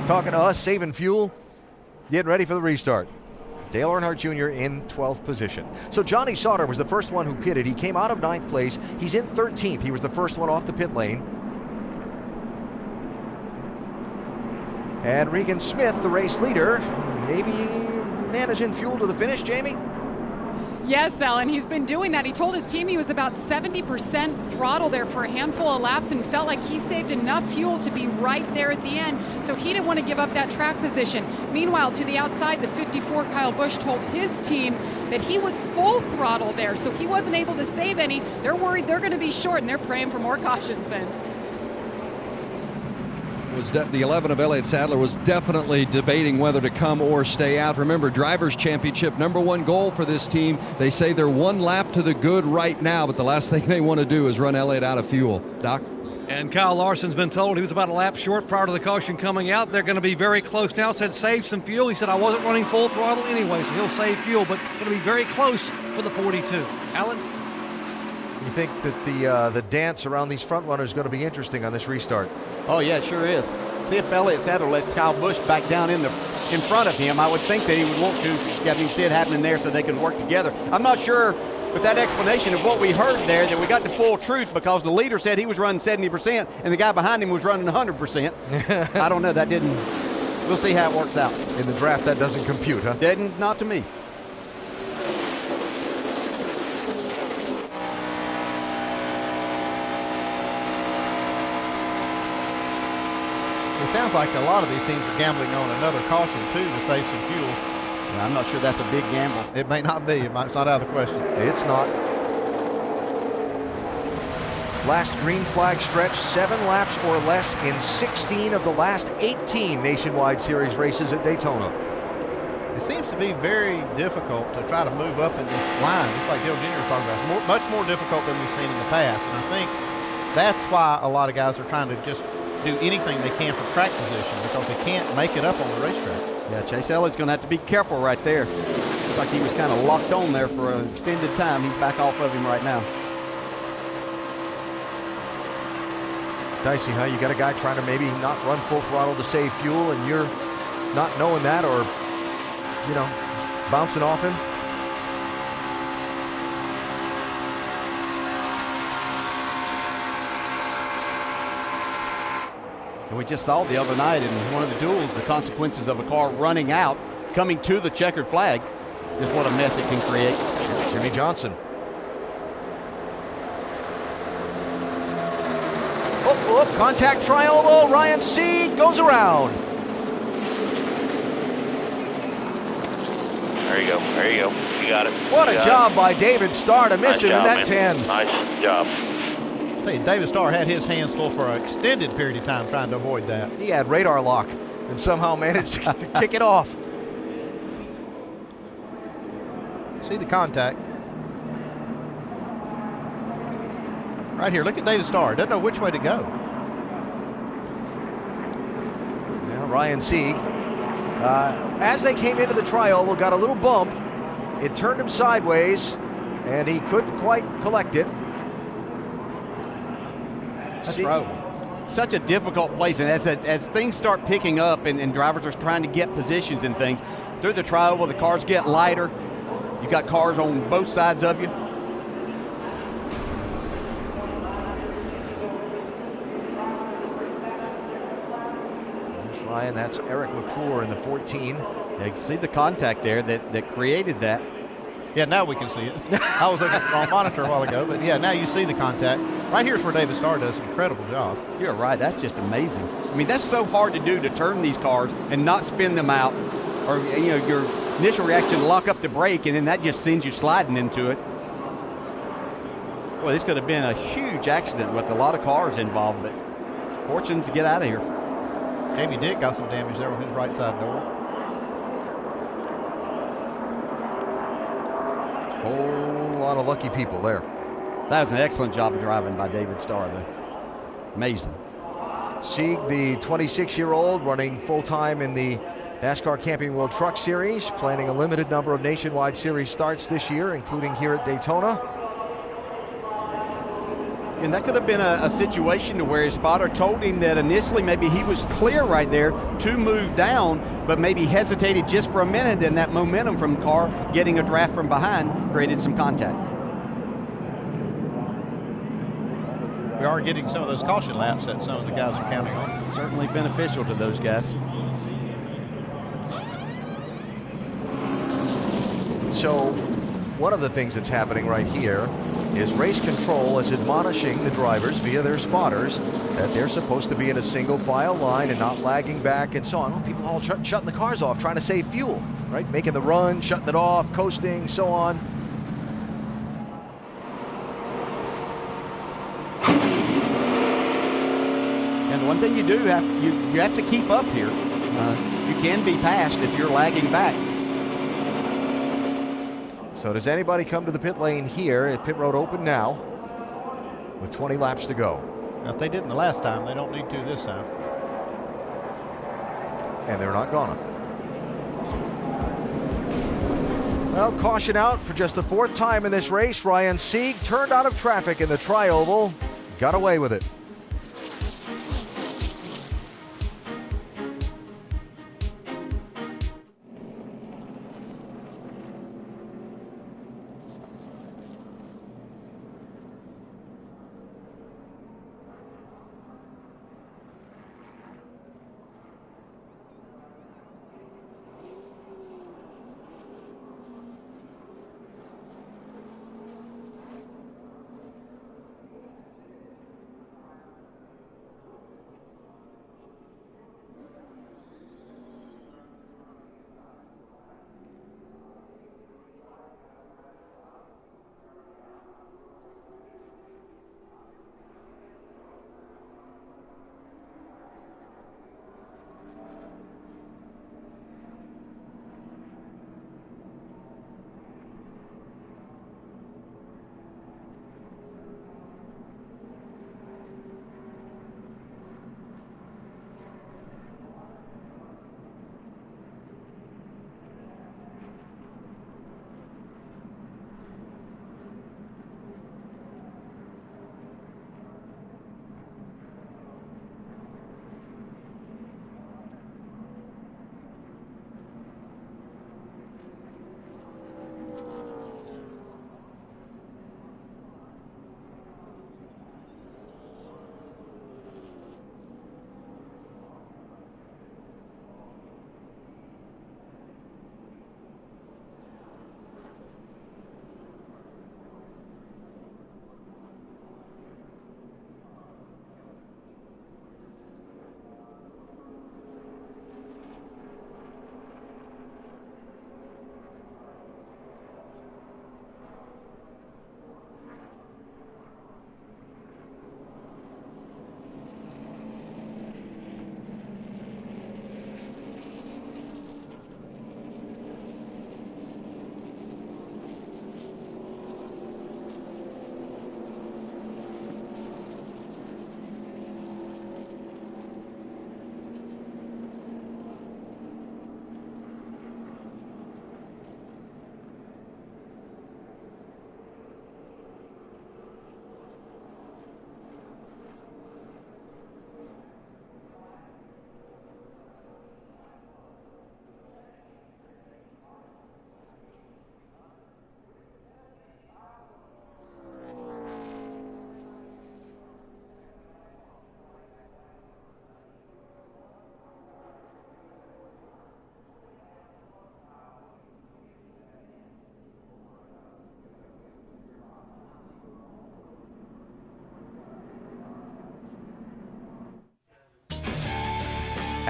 Talking to us, saving fuel, getting ready for the restart. Dale Earnhardt Jr. in 12th position. So Johnny Sauter was the first one who pitted. He came out of 9th place. He's in 13th. He was the first one off the pit lane. And Regan Smith, the race leader, maybe managing fuel to the finish, Jamie? Yes, Alan, he's been doing that. He told his team he was about 70% throttle there for a handful of laps and felt like he saved enough fuel to be right there at the end, so he didn't want to give up that track position. Meanwhile, to the outside, the 54 Kyle Busch told his team that he was full throttle there, so he wasn't able to save any. They're worried they're going to be short, and they're praying for more cautions, Vince. The 11 of Elliott Sadler was definitely debating whether to come or stay out. Remember, Drivers' Championship, #1 goal for this team. They say they're 1 lap to the good right now, but the last thing they want to do is run Elliott out of fuel. Doc? And Kyle Larson's been told he was about a lap short prior to the caution coming out. They're going to be very close now. Said save some fuel. He said, I wasn't running full throttle anyway, so he'll save fuel, but going to be very close for the 42. Alan? You think that the dance around these front runners is going to be interesting on this restart? Oh, yeah, it sure is. See if Elliott Sadler lets Kyle Busch back down in front of him. I would think that he would want to see it happening there so they can work together. I'm not sure with that explanation of what we heard there that we got the full truth, because the leader said he was running 70% and the guy behind him was running 100%. I don't know. That didn't. We'll see how it works out. In the draft, that doesn't compute, huh? Didn't, not to me. It sounds like a lot of these teams are gambling on another caution, too, to save some fuel. Yeah, I'm not sure that's a big gamble. It may not be. It's not out of the question. It's not. Last green flag stretch, 7 laps or less in 16 of the last 18 Nationwide Series races at Daytona. It seems to be very difficult to try to move up in this line, just like Dale Jr. was talking about. It's much more difficult than we've seen in the past, and I think that's why a lot of guys are trying to just do anything they can for track position, because they can't make it up on the racetrack. Yeah, Chase Elliott's going to have to be careful right there. Looks like he was kind of locked on there for an extended time. He's back off of him right now. Dicey, huh? You got a guy trying to maybe not run full throttle to save fuel, and you're not knowing that, or, bouncing off him. And we just saw the other night in one of the duels the consequences of a car running out, coming to the checkered flag, just what a mess it can create. Jimmy Johnson. Oh, contact triangle. Ryan Sieg goes around. There you go. There you go. You got it. What a job by David Starr to miss him in that 10. Nice job. Hey, David Starr had his hands full for an extended period of time trying to avoid that. He had radar lock and somehow managed to kick it off. See the contact. Right here, look at David Starr. Doesn't know which way to go. Now Ryan Sieg, as they came into the tri-oval, got a little bump. It turned him sideways, and he couldn't quite collect it. That's right. Such a difficult place, and as things start picking up and drivers are trying to get positions and things, through the tri-oval, the cars get lighter. You've got cars on both sides of you. Ryan, that's Eric McClure in the 14. Yeah, you can see the contact there that created that. Yeah, now we can see it. I was looking at the wrong monitor a while ago, but yeah, now you see the contact. Right here's where David Starr does an incredible job. You're right, that's just amazing. I mean, that's so hard to do, to turn these cars and not spin them out, or your initial reaction to lock up the brake, and then that just sends you sliding into it. Well, this could have been a huge accident with a lot of cars involved, but fortunate to get out of here. Jamie Dick got some damage there on his right side door. Whole lot of lucky people there. That was an excellent job of driving by David Starr, though. Amazing. Sieg, the 26-year-old, running full-time in the NASCAR Camping World Truck Series, planning a limited number of Nationwide Series starts this year, including here at Daytona. And that could have been a situation to where his spotter told him that initially maybe he was clear right there to move down, but maybe hesitated just for a minute, and that momentum from the car getting a draft from behind created some contact. We are getting some of those caution laps that some of the guys are counting on. Certainly beneficial to those guys. So one of the things that's happening right here is race control is admonishing the drivers via their spotters that they're supposed to be in a single file line and not lagging back and so on. People all shutting the cars off, trying to save fuel, right? Making the run, shutting it off, coasting, so on. And the one thing you do you have to keep up here. You can be passed if you're lagging back. So does anybody come to the pit lane here at pit road open now with 20 laps to go? Now, if they didn't the last time, they don't need to this time. And they're not gonna. Well, caution out for just the 4th time in this race. Ryan Sieg turned out of traffic in the tri-oval, got away with it.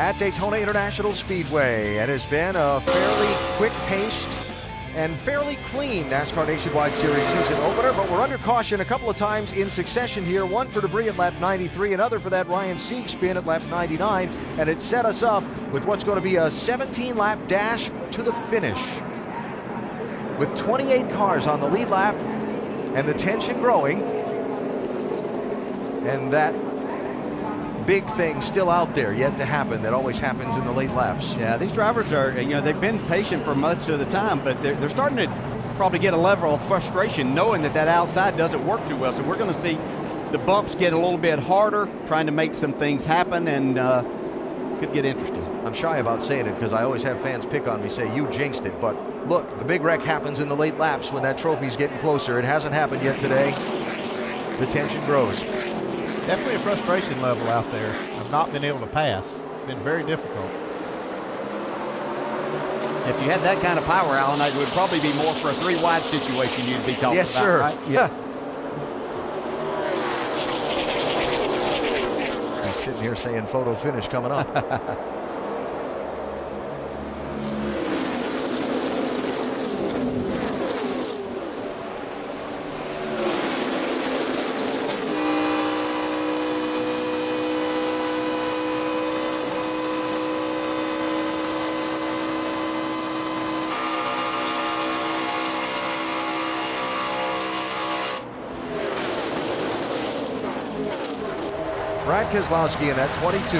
at Daytona International Speedway. It has been a fairly quick-paced and fairly clean NASCAR Nationwide Series season opener, but we're under caution a couple of times in succession here. One for debris at lap 93, another for that Ryan Sieg spin at lap 99, and it set us up with what's going to be a 17-lap dash to the finish. With 28 cars on the lead lap and the tension growing, and that big thing still out there yet to happen that always happens in the late laps. Yeah, these drivers are, they've been patient for much of the time, but they're starting to probably get a level of frustration knowing that outside doesn't work too well. So we're going to see the bumps get a little bit harder, trying to make some things happen, and could get interesting. I'm shy about saying it because I always have fans pick on me, say you jinxed it, but look, the big wreck happens in the late laps when that trophy's getting closer. It hasn't happened yet today. The tension grows. Definitely a frustration level out there of not being able to pass. It's been very difficult. If you had that kind of power, Alan, it would probably be more for a 3-wide situation you'd be talking yes, about, sir. Right? Yeah. He's sitting here saying photo finish coming up. Brad Keselowski in that 22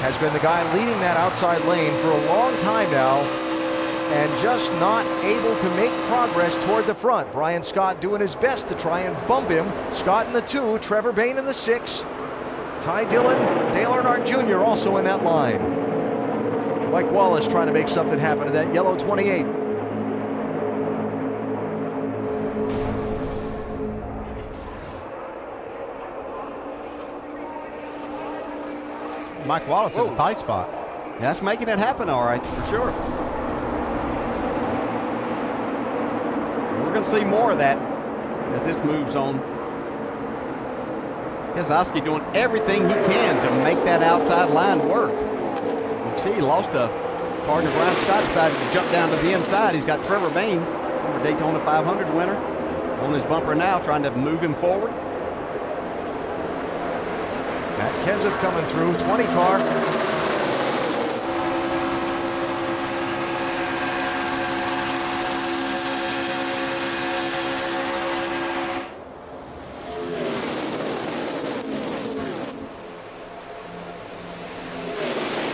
has been the guy leading that outside lane for a long time now and just not able to make progress toward the front. Brian Scott doing his best to try and bump him. Scott in the 2, Trevor Bayne in the 6, Ty Dillon, Dale Earnhardt Jr. also in that line. Mike Wallace trying to make something happen to that yellow 28. Mike Wallace in the tight spot. That's making it happen all right, for sure. We're going to see more of that as this moves on. Keselowski doing everything he can to make that outside line work. You can see he lost a partner. Brian Scott decided to jump down to the inside. He's got Trevor Bayne, former Daytona 500 winner, on his bumper now, trying to move him forward. Matt Kenseth coming through, 20 car. You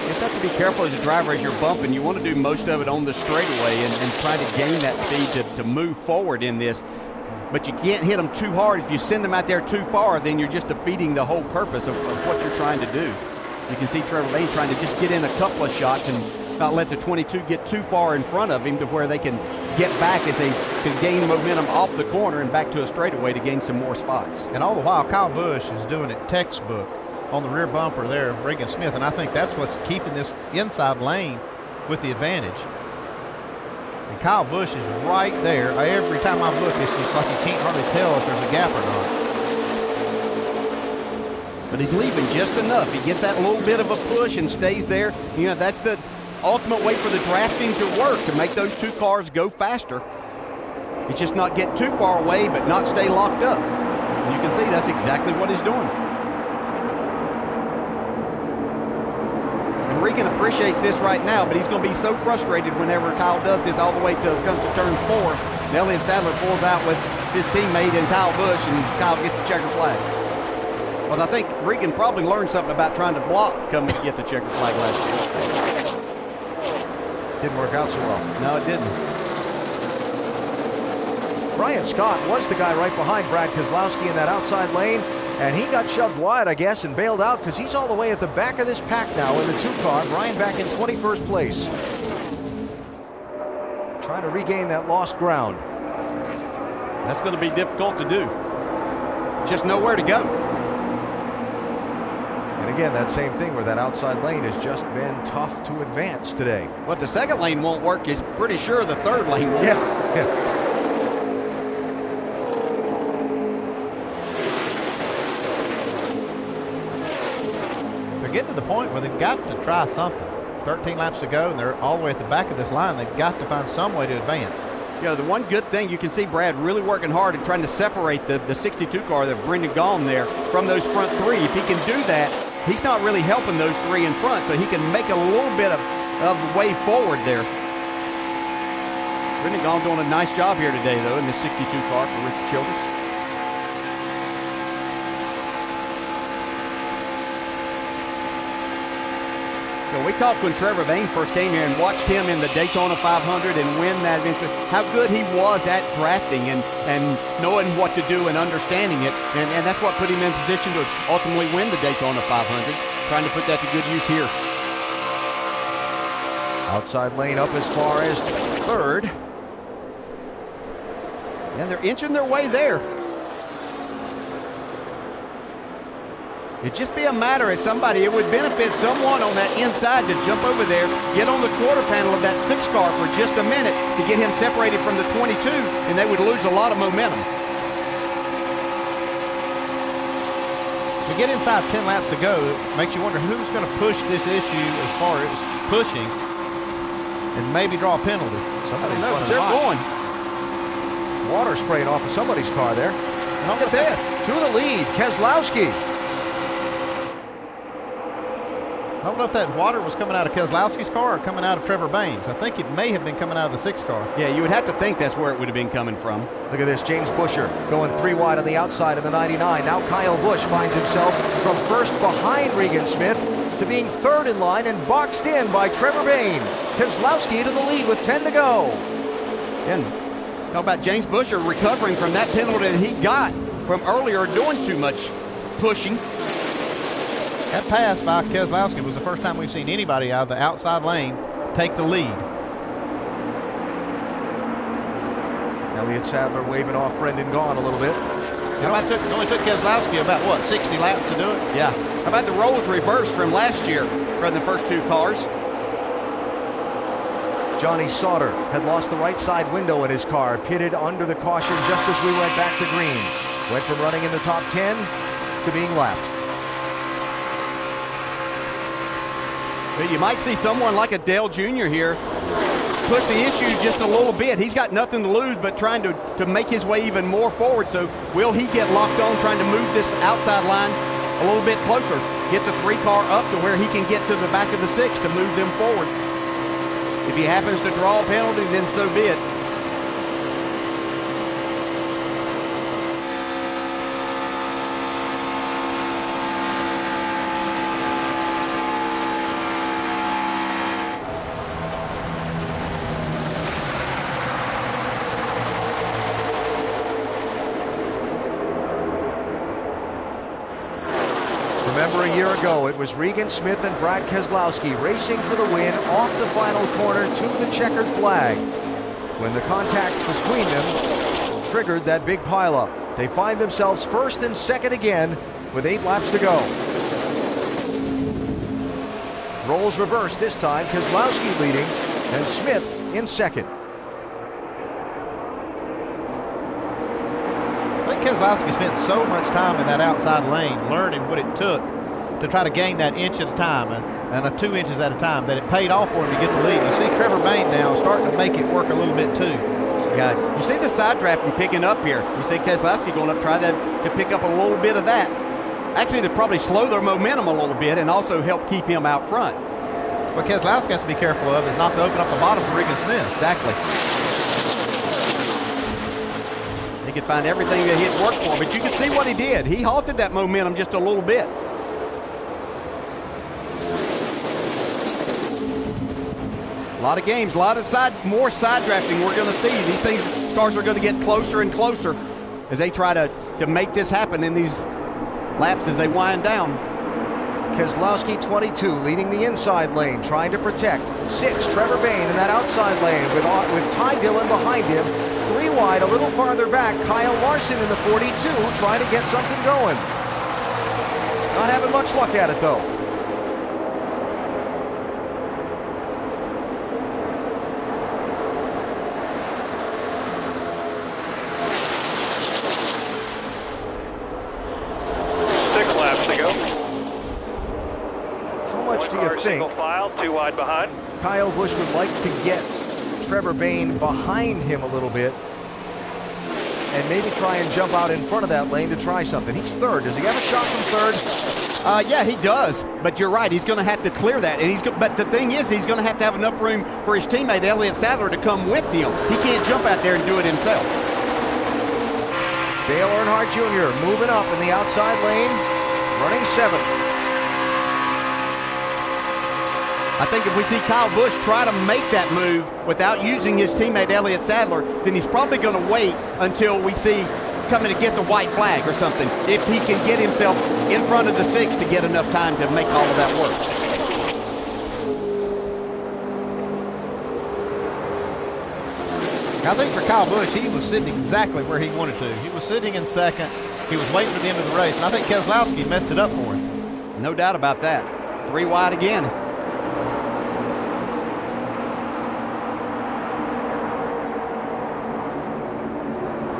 just have to be careful as a driver as you're bumping. You want to do most of it on the straightaway and try to gain that speed to move forward in this. But you can't hit them too hard. If you send them out there too far, then you're just defeating the whole purpose of what you're trying to do. You can see Trevor Bayne trying to just get in a couple of shots and not let the 22 get too far in front of him to where they can get back as they can gain momentum off the corner and back to a straightaway to gain some more spots. And all the while, Kyle Busch is doing it textbook on the rear bumper there of Regan Smith, and I think that's what's keeping this inside lane with the advantage. And Kyle Busch is right there. Every time I look, it's just like you can't hardly tell if there's a gap or not. But he's leaving just enough. He gets that little bit of a push and stays there. You know, that's the ultimate way for the drafting to work, to make those two cars go faster. It's just not get too far away, but not stay locked up. And you can see that's exactly what he's doing. Regan appreciates this right now, but he's going to be so frustrated whenever Kyle does this all the way till it comes to turn 4. And Elliott Sadler pulls out with his teammate and Kyle Busch, and Kyle gets the checker flag. Because I think Regan probably learned something about trying to block coming to get the checker flag last year. Didn't work out so well. No, it didn't. Brian Scott was the guy right behind Brad Keselowski in that outside lane. And he got shoved wide, I guess, and bailed out because he's all the way at the back of this pack now in the 2 car. Brian back in 21st place. Trying to regain that lost ground. That's going to be difficult to do. Just nowhere to go. And again, that same thing where that outside lane has just been tough to advance today. But the second lane won't work. He's pretty sure the third lane won't. Yeah. getting to the point where they've got to try something. 13 laps to go, and they're all the way at the back of this line. They've got to find some way to advance. Yeah, the one good thing, you can see Brad really working hard at trying to separate the 62 car that Brendan Gaughan there from those front three. If he can do that, he's not really helping those three in front, so he can make a little bit of way forward there. Brendan Gaughan doing a nice job here today, though, in the 62 car for Richard Childress. We talked when Trevor Bayne first came here and watched him in the Daytona 500 and win that eventually, how good he was at drafting and knowing what to do and understanding it. And that's what put him in position to ultimately win the Daytona 500, trying to put that to good use here. Outside lane up as far as third. And they're inching their way there. It'd just be a matter of somebody, it would benefit someone on that inside to jump over there, get on the quarter panel of that 6 car for just a minute to get him separated from the 22, and they would lose a lot of momentum. To get inside 10 laps to go, it makes you wonder who's going to push this issue as far as pushing and maybe draw a penalty. Somebody's they're going. Water spraying off of somebody's car there. Look at this. To the lead, Keselowski. I don't know if that water was coming out of Keselowski's car or coming out of Trevor Bayne's. I think it may have been coming out of the 6 car. Yeah, you would have to think that's where it would have been coming from. Look at this, James Buescher going 3 wide on the outside of the 99. Now Kyle Busch finds himself from first behind Regan Smith to being third in line and boxed in by Trevor Bayne. Keselowski to the lead with 10 to go. And talk about James Buescher recovering from that penalty that he got from earlier doing too much pushing. That pass by Keselowski was the first time we've seen anybody out of the outside lane take the lead. Elliott Sadler waving off Brendan Gaughan a little bit. It only took Keselowski about, what, 60 laps to do it? Yeah. How about the roles reversed from last year for the first 2 cars? Johnny Sauter had lost the right side window in his car, pitted under the caution just as we went back to green. Went from running in the top 10 to being lapped. But you might see someone like a Dale Jr. here push the issue just a little bit. He's got nothing to lose but trying to make his way even more forward. So will he get locked on trying to move this outside line a little bit closer? Get the 3 car up to where he can get to the back of the 6 to move them forward. If he happens to draw a penalty, then so be it. Remember a year ago, it was Regan Smith and Brad Keselowski racing for the win off the final corner to the checkered flag. When the contact between them triggered that big pileup, they find themselves first and second again with 8 laps to go. Roles reversed this time, Keselowski leading and Smith in second. I think Keselowski spent so much time in that outside lane learning what it took to try to gain that inch at a time and 2 inches at a time that it paid off for him to get the lead. You see Trevor Bayne now starting to make it work a little bit too. Yeah, you see the side drafting picking up here. You see Keselowski going up trying to pick up a little bit of that. Actually, to probably slow their momentum a little bit and also help keep him out front. What Keselowski has to be careful of is not to open up the bottom for Regan Smith. Exactly. He could find everything that he'd worked for, but you can see what he did. He halted that momentum just a little bit. A lot of games, a lot of more side drafting we're going to see. These cars are going to get closer and closer as they try to make this happen in these laps as they wind down. Keselowski 22 leading the inside lane, trying to protect. 6, Trevor Bayne in that outside lane with Ty Dillon behind him. 3 wide, a little farther back, Kyle Larson in the 42 trying to get something going. Not having much luck at it though. too wide behind. Kyle Busch would like to get Trevor Bayne behind him a little bit and maybe try and jump out in front of that lane to try something. He's third. Does he have a shot from third? Yeah, he does. But you're right. He's going to have to clear that. And but the thing is, he's going to have enough room for his teammate Elliott Sadler to come with him. He can't jump out there and do it himself. Dale Earnhardt Jr. moving up in the outside lane, running 7th. I think if we see Kyle Busch try to make that move without using his teammate Elliott Sadler, then he's probably going to wait until we see coming to get the white flag or something, if he can get himself in front of the 6 to get enough time to make all of that work. I think for Kyle Busch, he was sitting exactly where he wanted to. He was sitting in second. He was waiting for the end of the race, and I think Keselowski messed it up for him. No doubt about that. 3 wide again.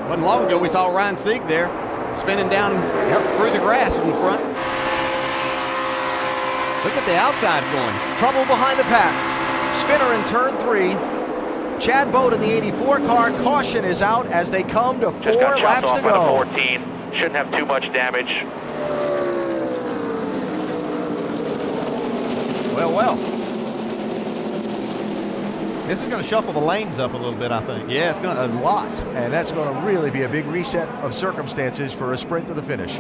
Wasn't long ago we saw Ryan Sieg there spinning down through the grass in the front. Look at the outside going. Trouble behind the pack. Spinner in turn 3. Chad Boat in the 84 car. Caution is out as they come to 4 laps to go. 14. Shouldn't have too much damage. Well. This is going to shuffle the lanes up a little bit, I think. Yeah, it's going to a lot. And that's going to really be a big reset of circumstances for a sprint to the finish.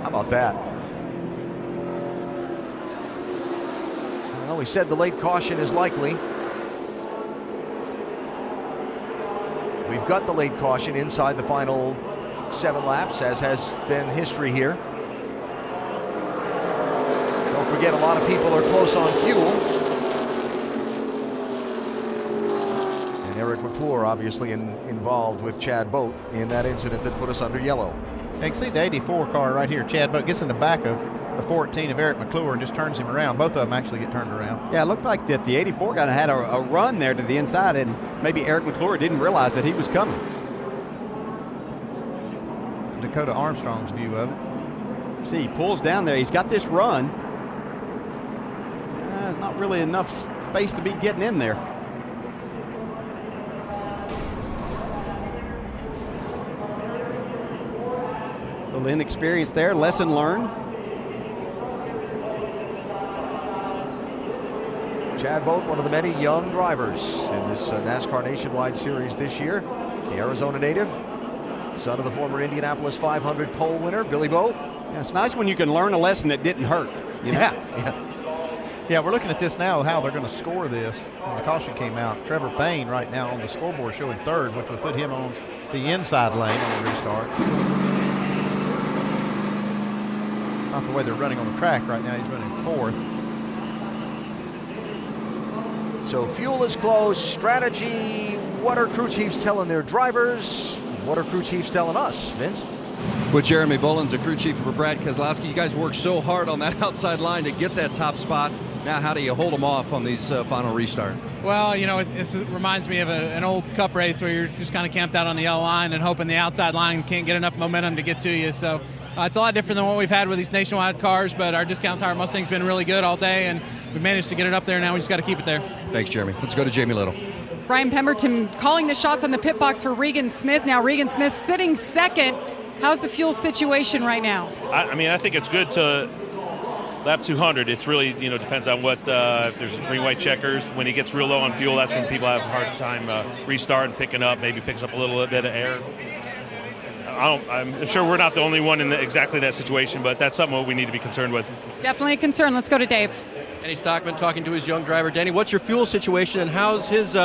How about that? Well, we said the late caution is likely. We've got the late caution inside the final 7 laps, as has been history here. Don't forget, a lot of people are close on fuel. And Eric McClure obviously involved with Chad Boat in that incident that put us under yellow. You can see the 84 car right here. Chad Boat gets in the back of the 14 of Eric McClure and just turns him around. Both of them actually get turned around. Yeah, it looked like that the 84 guy had a run there to the inside, and maybe Eric McClure didn't realize that he was coming. Dakota Armstrong's view of it. See, he pulls down there. He's got this run. There's not really enough space to be getting in there. A little inexperience there, lesson learned. Chad Boat, one of the many young drivers in this NASCAR Nationwide Series this year. The Arizona native, son of the former Indianapolis 500 pole winner, Billy Boat. Yeah, it's nice when you can learn a lesson that didn't hurt. You know? Yeah, we're looking at this now, how they're going to score this when the caution came out. Trevor Bayne right now on the scoreboard showing 3rd, which would put him on the inside lane on the restart. Not the way they're running on the track right now. He's running 4th. So fuel is close. Strategy. What are crew chiefs telling their drivers? What are crew chiefs telling us, Vince? With Jeremy Bullins, the crew chief for Brad Keselowski, you guys worked so hard on that outside line to get that top spot. Now, how do you hold them off on these final restart? Well, you know, it reminds me of an old cup race where you're just kind of camped out on the yellow line and hoping the outside line can't get enough momentum to get to you. So it's a lot different than what we've had with these nationwide cars, but our discount tire Mustang's been really good all day, and we managed to get it up there. Now we just got to keep it there. Thanks, Jeremy. Let's go to Jamie Little. Brian Pemberton calling the shots on the pit box for Regan Smith. Now Regan Smith sitting 2nd. How's the fuel situation right now? I mean, I think it's good to lap 200. It's really, depends on what, if there's green, white checkers. When he gets real low on fuel, that's when people have a hard time restarting, picking up, maybe picks up a little bit of air. I'm sure we're not the only one in exactly that situation, but that's something we need to be concerned with. Definitely a concern. Let's go to Dave. Denny Stockman talking to his young driver. Denny, what's your fuel situation, and how's his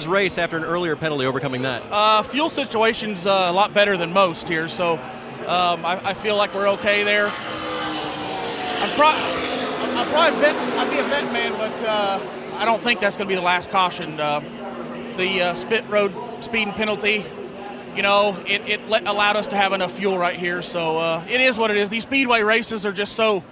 race after an earlier penalty, overcoming that? Fuel situation's a lot better than most here, so I feel like we're okay there. I'd be a vet man, but I don't think that's going to be the last caution. The spit road speeding penalty, it allowed us to have enough fuel right here, so it is what it is. These speedway races are just so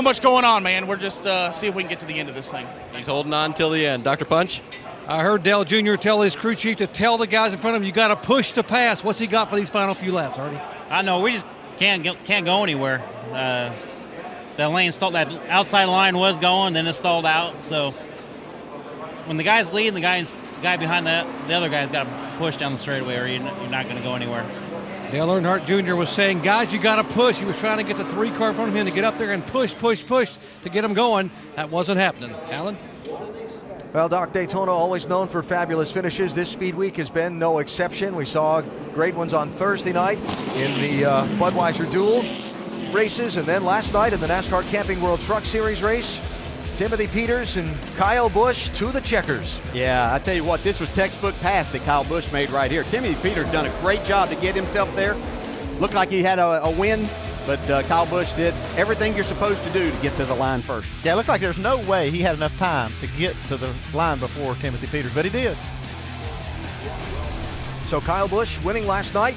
much going on, man. We're just see if we can get to the end of this thing. He's holding on till the end. Dr. Punch? I heard Dale Jr. tell his crew chief to tell the guys in front of him, you got to push to pass. What's he got for these final few laps, Artie? I know, we just can't go anywhere. the lane stalled. That outside line was going, then it stalled out. So when the guy's leading, the guy behind the other guy's got to push down the straightaway, or you're not going to go anywhere. Dale Earnhardt Jr. was saying, guys, you got to push. He was trying to get the 3 car in front of him to get up there and push to get him going. That wasn't happening. Alan? Well, Doc, Daytona always known for fabulous finishes. This speed week has been no exception. We saw great ones on Thursday night in the Budweiser Duel races, and then last night in the NASCAR Camping World Truck Series race, Timothy Peters and Kyle Busch to the checkers. Yeah, I tell you what, this was textbook pass that Kyle Busch made right here. Timothy Peters done a great job to get himself there. Looked like he had a win, but Kyle Busch did everything you're supposed to do to get to the line first. Yeah, it looked like there's no way he had enough time to get to the line before Timothy Peters, but he did. So Kyle Busch winning last night,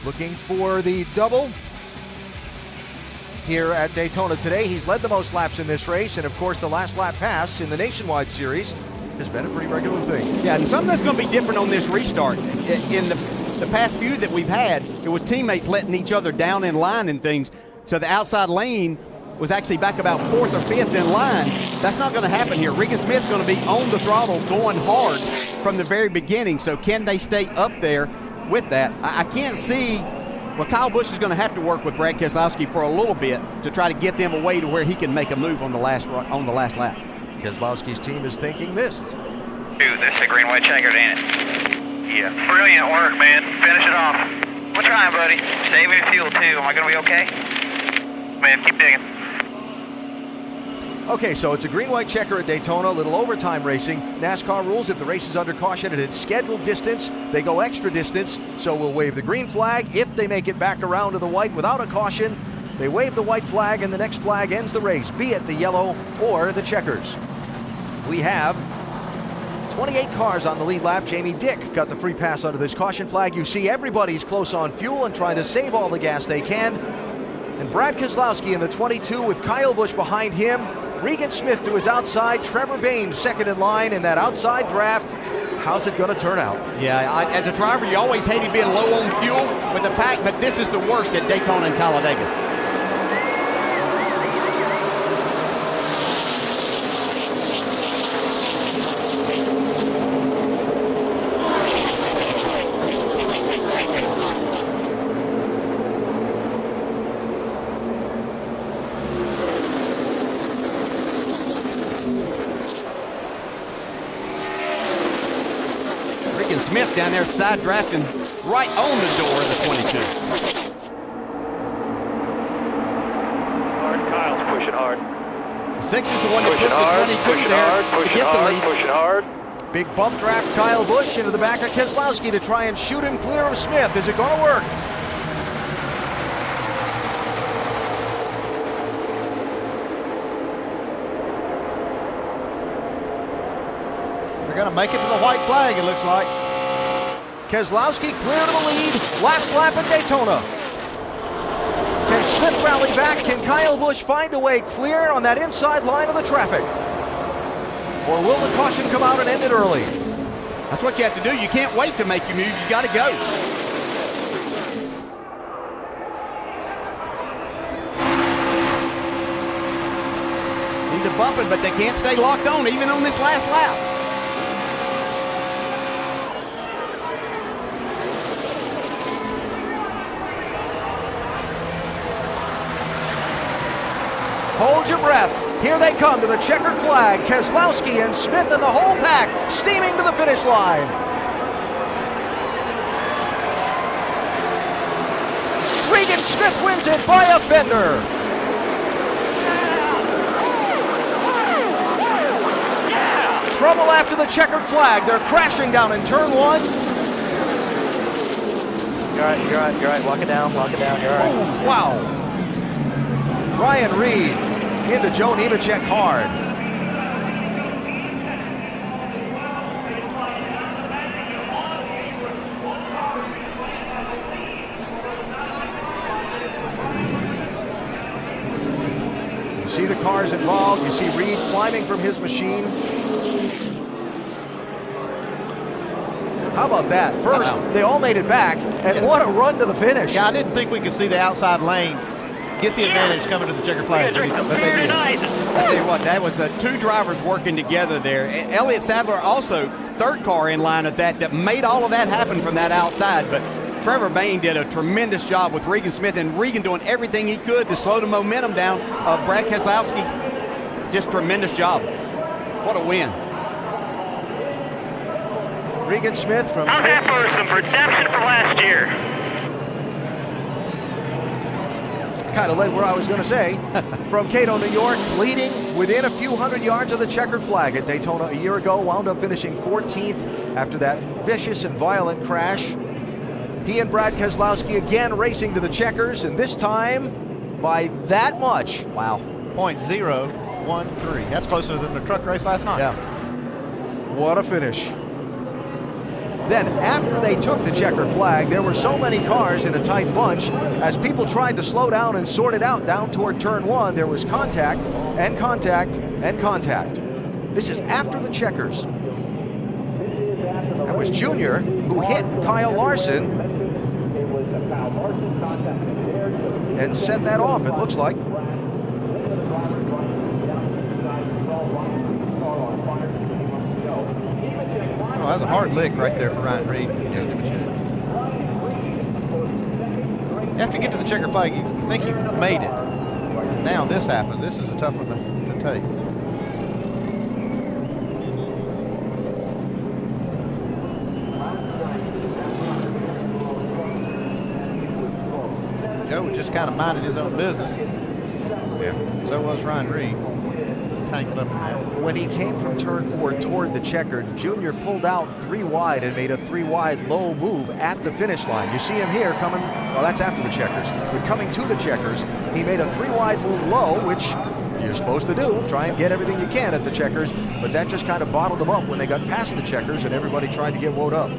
looking for the double here at Daytona today. He's led the most laps in this race, and of course the last lap pass in the Nationwide Series has been a pretty regular thing. Yeah, and something that's going to be different on this restart. In the past few that we've had, it was teammates letting each other down in line and things, so the outside lane was actually back about 4th or 5th in line. That's not going to happen here. Regan Smith's going to be on the throttle going hard from the very beginning, so can they stay up there with that? I can't see. Well, Kyle Busch is going to have to work with Brad Keselowski for a little bit to try to get them away to where he can make a move on the last lap. Keselowski's team is thinking this. Dude, this is a green white checkered, ain't it? Yeah. Brilliant work, man. Finish it off. We're trying, buddy. Saving fuel, too. Am I going to be okay? Man, keep digging. Okay, so it's a green-white checker at Daytona, a little overtime racing. NASCAR rules, if the race is under caution at its scheduled distance, they go extra distance, so we'll wave the green flag. If they make it back around to the white without a caution, they wave the white flag and the next flag ends the race, be it the yellow or the checkers. We have 28 cars on the lead lap. Jamie Dick got the free pass under this caution flag. You see everybody's close on fuel and trying to save all the gas they can. And Brad Keselowski in the 22 with Kyle Busch behind him. Regan Smith to his outside, Trevor Baynes second in line in that outside draft. How's it going to turn out? Yeah, as a driver, you always hated being low on fuel with the pack, but this is the worst at Daytona and Talladega. Smith down there side drafting right on the door of the 22. Hard, Kyle's pushing hard. 6 is the one that pushed the 22 there to get the lead. Pushing hard. Big bump draft Kyle Busch into the back of Keselowski to try and shoot him clear of Smith. Is it going to work? They're going to make it to the white flag, it looks like. Keselowski clear to the lead. Last lap at Daytona. Can Smith rally back? Can Kyle Busch find a way clear on that inside line of the traffic? Or will the caution come out and end it early? That's what you have to do. You can't wait to make your move. You got to go. See the bumping, but they can't stay locked on even on this last lap. Hold your breath. Here they come to the checkered flag. Keselowski and Smith and the whole pack steaming to the finish line. Regan Smith wins it by a fender. Trouble after the checkered flag. They're crashing down in turn 1. You're right. Walk it down, you're all right. Oh, wow. Ryan Reed into Joe Nemechek hard. You see the cars involved. You see Reed climbing from his machine. How about that? First, they all made it back, and what a run to the finish. Yeah, I didn't think we could see the outside lane get the advantage coming to the checker flag. But they did. I tell you what, that was two drivers working together there. Elliott Sadler also third car in line at that made all of that happen from that outside. But Trevor Bain did a tremendous job with Regan Smith, and Regan doing everything he could to slow the momentum down of Brad Keselowski. Just tremendous job. What a win. Regan Smith from... How's that for some redemption for last year? Kind of led where I was going to say. From Cato, New York, leading within a few hundred yards of the checkered flag at Daytona a year ago, wound up finishing 14th after that vicious and violent crash. He and Brad Keselowski again racing to the checkers, and this time by that much. Wow. 0.013. That's closer than the truck race last night. Yeah. What a finish. Then, after they took the checkered flag, there were so many cars in a tight bunch. As people tried to slow down and sort it out down toward turn one, there was contact and contact and contact. This is after the checkers. That was Junior who hit Kyle Larson and set that off, it looks like. Oh, that was a hard lick right there for Ryan Reed. After you get to the checker flag, you think you've made it. And now this happens. This is a tough one to take. Joe just kind of minded his own business. Yeah. So was Ryan Reed. Tangled up in that. When he came from turn four toward the checkered, Junior pulled out 3 wide and made a 3 wide low move at the finish line. You see him here coming, well, that's after the checkers, but coming to the checkers, he made a 3 wide move low, which you're supposed to do, try and get everything you can at the checkers, but that just kind of bottled them up when they got past the checkers and everybody tried to get woed up.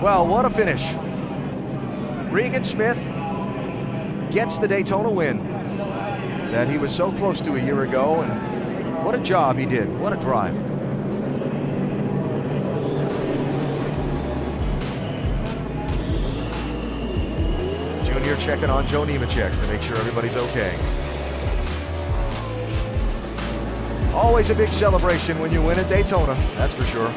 Well, what a finish. Regan Smith gets the Daytona win that he was so close to a year ago, and what a job he did. What a drive. Junior checking on Joe Nemechek to make sure everybody's okay. Always a big celebration when you win at Daytona, that's for sure.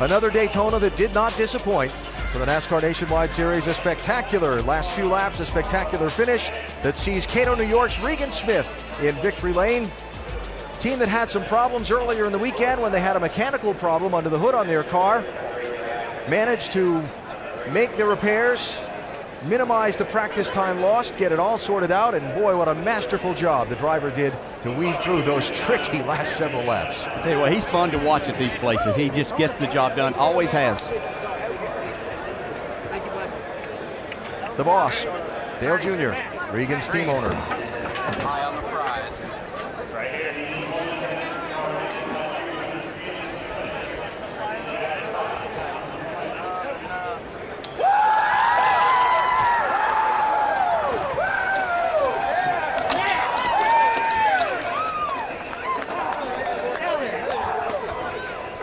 Another Daytona that did not disappoint for the NASCAR Nationwide Series. A spectacular last few laps, a spectacular finish that sees Cato, New York's Regan Smith in victory lane. Team that had some problems earlier in the weekend when they had a mechanical problem under the hood on their car, managed to make the repairs, minimize the practice time lost, get it all sorted out, and boy, what a masterful job the driver did to weave through those tricky last several laps. I tell you what, he's fun to watch at these places. He just gets the job done, always has. The boss, Dale Jr., Regan's team owner. High on the prize. Right here.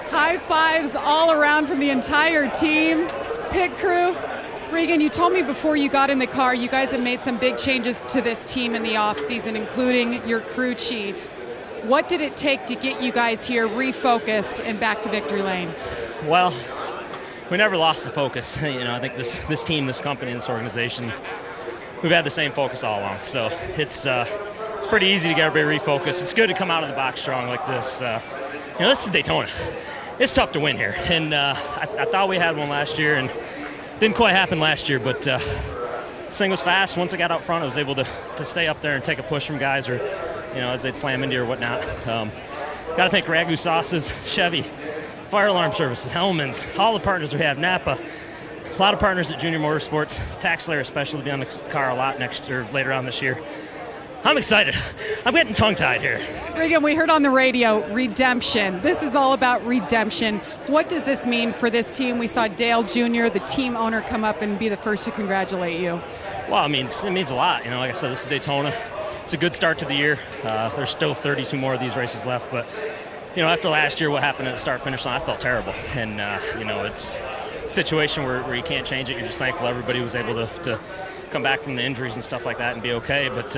High fives all around from the entire team, pit crew. Regan, you told me before you got in the car, you guys have made some big changes to this team in the offseason, including your crew chief. What did it take to get you guys here refocused and back to victory lane? Well, we never lost the focus. You know, I think this team, this company, this organization, we've had the same focus all along. So it's pretty easy to get everybody refocused. It's good to come out of the box strong like this. You know, this is Daytona. It's tough to win here, and I thought we had one last year, and didn't quite happen last year, but this thing was fast. Once I got out front, I was able to stay up there and take a push from guys, or you know, as they'd slam into or whatnot. Got to thank Ragu Sauces, Chevy, Fire Alarm Services, Hellman's, all the partners we have, Napa, a lot of partners at Junior Motorsports, TaxSlayer especially to be on the car a lot later on this year. I'm excited. I'm getting tongue-tied here. Regan, we heard on the radio, redemption. This is all about redemption. What does this mean for this team? We saw Dale Jr., the team owner, come up and be the first to congratulate you. Well, it means a lot. You know, like I said, this is Daytona. It's a good start to the year. There's still 32 more of these races left, but you know, after last year, what happened at the start-finish line, I felt terrible. And you know, it's a situation where you can't change it. You're just thankful everybody was able to come back from the injuries and stuff like that and be okay. But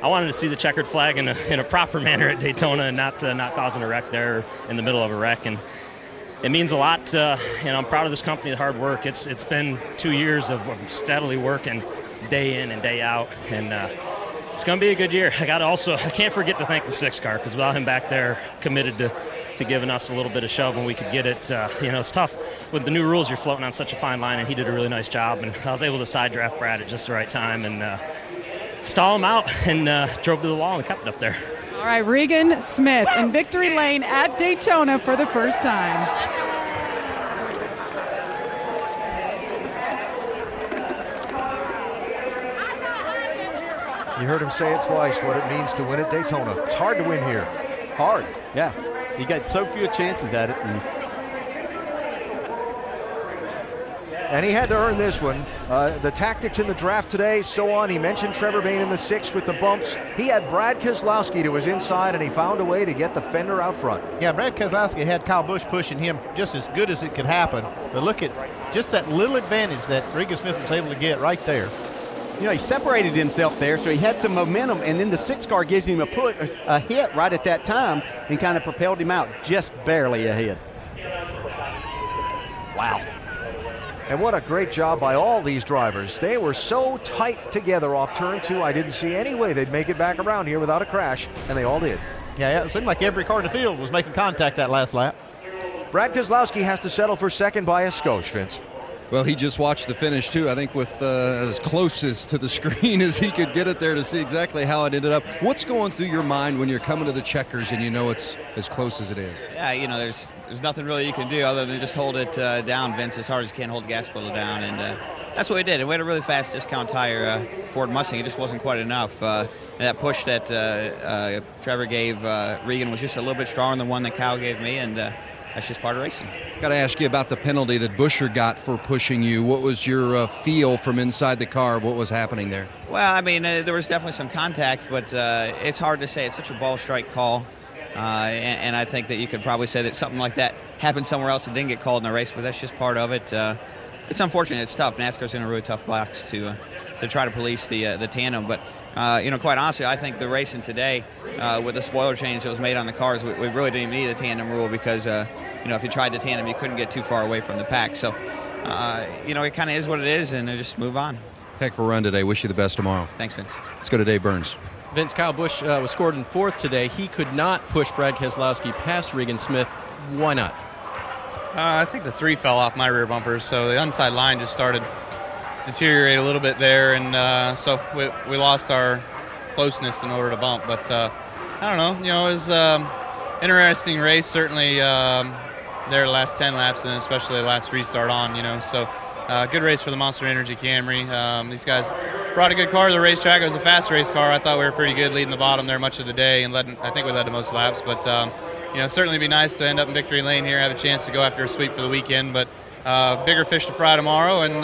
I wanted to see the checkered flag in a proper manner at Daytona and not causing a wreck there in the middle of a wreck. And it means a lot. You know, I'm proud of this company, the hard work. It's been 2 years of steadily working day in and day out, and it's going to be a good year. I can't forget to thank the 6 car, because without him back there committed to giving us a little bit of shove when we could get it, you know, it's tough. With the new rules, you're floating on such a fine line, and he did a really nice job. And I was able to side draft Brad at just the right time and stall him out, and drove to the wall and kept it up there. All right, Regan Smith in victory lane at Daytona for the first time. You heard him say it twice, what it means to win at Daytona. It's hard to win here. Hard, yeah. You got so few chances at it. And he had to earn this one. The tactics in the draft today, so on. He mentioned Trevor Bayne in the 6 with the bumps. He had Brad Keselowski to his inside, and he found a way to get the fender out front. Yeah, Brad Keselowski had Kyle Busch pushing him just as good as it could happen. But look at just that little advantage that Regan Smith was able to get right there. You know, he separated himself there, so he had some momentum, and then the 6 car gives him a hit right at that time and kind of propelled him out just barely ahead. Wow. And what a great job by all these drivers. They were so tight together off turn 2. I didn't see any way they'd make it back around here without a crash, and they all did. Yeah, it seemed like every car in the field was making contact that last lap. Brad Keselowski has to settle for second by a skosh, Vince. Well, he just watched the finish, too, I think with as closest to the screen as he could get it there to see exactly how it ended up. What's going through your mind when you're coming to the checkers and you know it's as close as it is? Yeah, you know, there's nothing really you can do other than just hold it down, Vince, as hard as you can, hold the gas pedal down. And that's what we did. And we had a really fast discount tire Ford Mustang. It just wasn't quite enough. And that push that Trevor gave Regan was just a little bit stronger than the one that Kyle gave me, and that's just part of racing. Got to ask you about the penalty that Buescher got for pushing you. What was your feel from inside the car? What was happening there? Well, I mean, there was definitely some contact, but it's hard to say. It's such a ball strike call. And I think that you could probably say that something like that happened somewhere else and didn't get called in the race, but that's just part of it. It's unfortunate. It's tough. NASCAR's in a really tough box to try to police the tandem. But, you know, quite honestly, I think the racing today with the spoiler change that was made on the cars, we really didn't need a tandem rule because if you tried to tandem, you couldn't get too far away from the pack. So, it kind of is what it is, and just move on. Heck of a run today. Wish you the best tomorrow. Thanks, Vince. Let's go to Dave Burns. Vince, Kyle Busch was scored in 4th today. He could not push Brad Keselowski past Regan Smith. Why not? I think the 3 fell off my rear bumper, so the inside line just started to deteriorate a little bit there, and so we lost our closeness in order to bump. But I don't know. It was interesting race, certainly there the last 10 laps, and especially the last restart on. So good race for the Monster Energy Camry. These guys brought a good car to the racetrack. It was a fast race car. I thought we were pretty good leading the bottom there much of the day, and I think we led the most laps. But certainly be nice to end up in victory lane here, have a chance to go after a sweep for the weekend. But bigger fish to fry tomorrow, and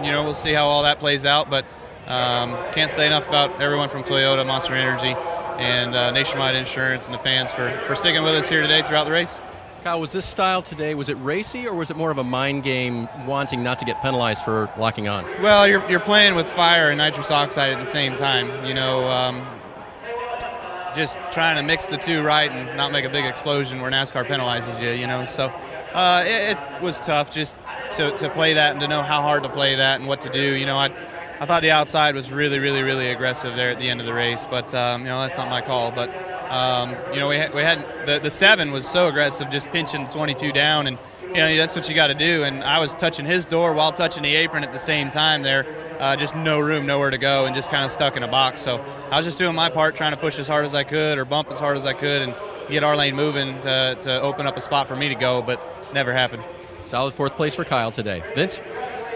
we'll see how all that plays out. But can't say enough about everyone from Toyota, Monster Energy, and Nationwide Insurance, and the fans for sticking with us here today throughout the race. Kyle, was this style today, was it racy, or was it more of a mind game wanting not to get penalized for locking on? Well, you're playing with fire and nitrous oxide at the same time. Just trying to mix the two right and not make a big explosion where NASCAR penalizes you. So it was tough just to play that and to know how hard to play that and what to do. I thought the outside was really, really, really aggressive there at the end of the race, but that's not my call. But we had the 7 was so aggressive, just pinching 22 down, and that's what you got to do. And I was touching his door while touching the apron at the same time there. Just no room, nowhere to go, and just kind of stuck in a box. So I was just doing my part, trying to push as hard as I could or bump as hard as I could and get our lane moving to open up a spot for me to go, but never happened. Solid 4th place for Kyle today. Vince?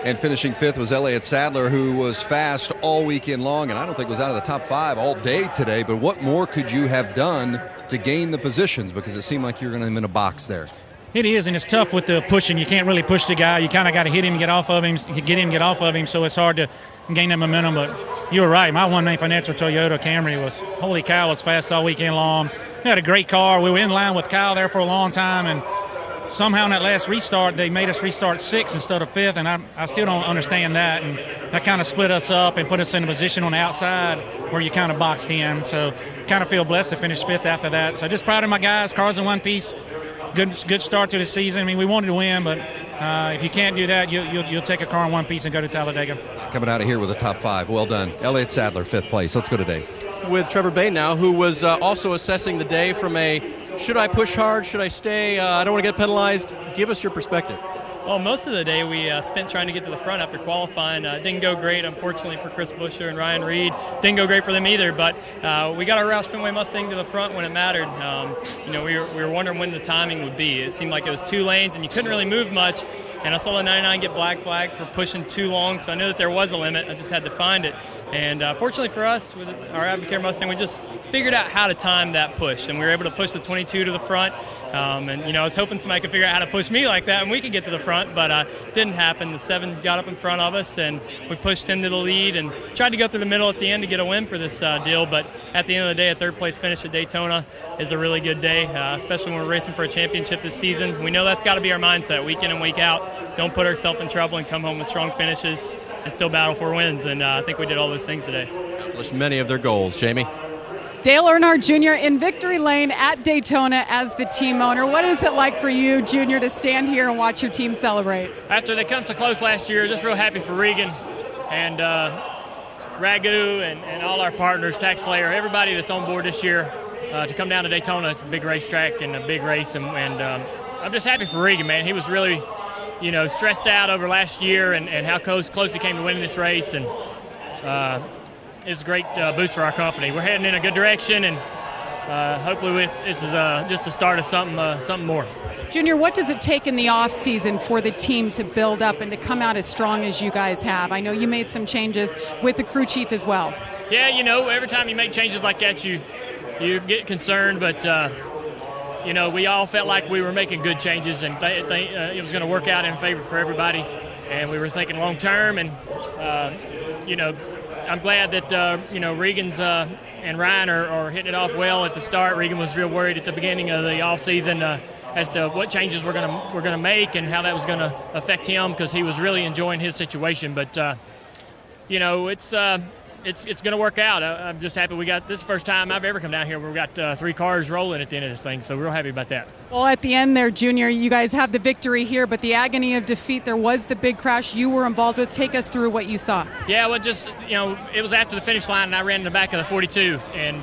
And finishing 5th was Elliott Sadler, who was fast all weekend long, and I don't think was out of the top 5 all day today. But what more could you have done to gain the positions? Because it seemed like you were going to be in a box there. It is, and it's tough with the pushing. You can't really push the guy. You kind of got to hit him, get off of him, get off of him, so it's hard to gain that momentum. But you were right. My one main financial Toyota Camry was, holy cow, was fast all weekend long. We had a great car. We were in line with Kyle there for a long time, and somehow in that last restart, they made us restart 6th instead of 5th, and I still don't understand that. And that kind of split us up and put us in a position on the outside where you kind of boxed in. So kind of feel blessed to finish 5th after that. So just proud of my guys. Car's in one piece. Good start to the season. I mean, we wanted to win, but if you can't do that, you'll take a car in one piece and go to Talladega. Coming out of here with a top 5. Well done. Elliott Sadler, 5th place. Let's go to Dave. With Trevor Bay now, who was also assessing the day from a, should I push hard, should I stay, I don't want to get penalized. Give us your perspective. Well, most of the day we spent trying to get to the front after qualifying. Didn't go great, unfortunately, for Chris Buescher and Ryan Reed. Didn't go great for them either, but we got our Roush Fenway Mustang to the front when it mattered. We were wondering when the timing would be. It seemed like it was 2 lanes, and you couldn't really move much. And I saw the 99 get black flagged for pushing too long, so I knew that there was a limit. I just had to find it. And fortunately for us, with our Advocare Mustang, we just figured out how to time that push, and we were able to push the 22 to the front. I was hoping somebody could figure out how to push me like that, and we could get to the front, but it didn't happen. The 7 got up in front of us, and we pushed him to the lead and tried to go through the middle at the end to get a win for this deal. But at the end of the day, a 3rd place finish at Daytona is a really good day, especially when we're racing for a championship this season. We know that's got to be our mindset, week in and week out. Don't put ourselves in trouble and come home with strong finishes and still battle for wins, and I think we did all those things today. Accomplished many of their goals. Jamie? Dale Earnhardt Jr. in victory lane at Daytona as the team owner. What is it like for you, Junior, to stand here and watch your team celebrate? After they come so close last year, just real happy for Regan and Ragu and all our partners, Tax Slayer, everybody that's on board this year to come down to Daytona. It's a big racetrack and a big race, and I'm just happy for Regan, man. He was really, stressed out over last year and how close he came to winning this race, and it's a great boost for our company. We're heading in a good direction, and hopefully this is just the start of something more. Junior, what does it take in the off season for the team to build up and to come out as strong as you guys have? I know you made some changes with the crew chief as well. Yeah, every time you make changes like that, you get concerned, but we all felt like we were making good changes, and it was going to work out in favor for everybody, and we were thinking long term, and I'm glad that Regan's and Ryan are hitting it off well at the start. Regan was real worried at the beginning of the off season as to what changes we're gonna make and how that was going to affect him, because he was really enjoying his situation. But it's it's going to work out. I'm just happy we got this is the first time I've ever come down here where we got 3 cars rolling at the end of this thing, so we're real happy about that. Well, at the end there, Junior, you guys have the victory here, but the agony of defeat, there was the big crash you were involved with. Take us through what you saw. Yeah, well, just, it was after the finish line, and I ran in the back of the 42, and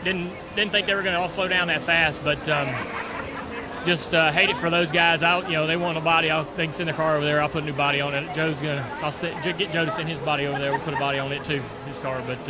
didn't think they were going to all slow down that fast, but just hate it for those guys out. They want a body. They can send their car over there. I'll put a new body on it. I'll get Joe to send his body over there. We'll put a body on it too, his car. But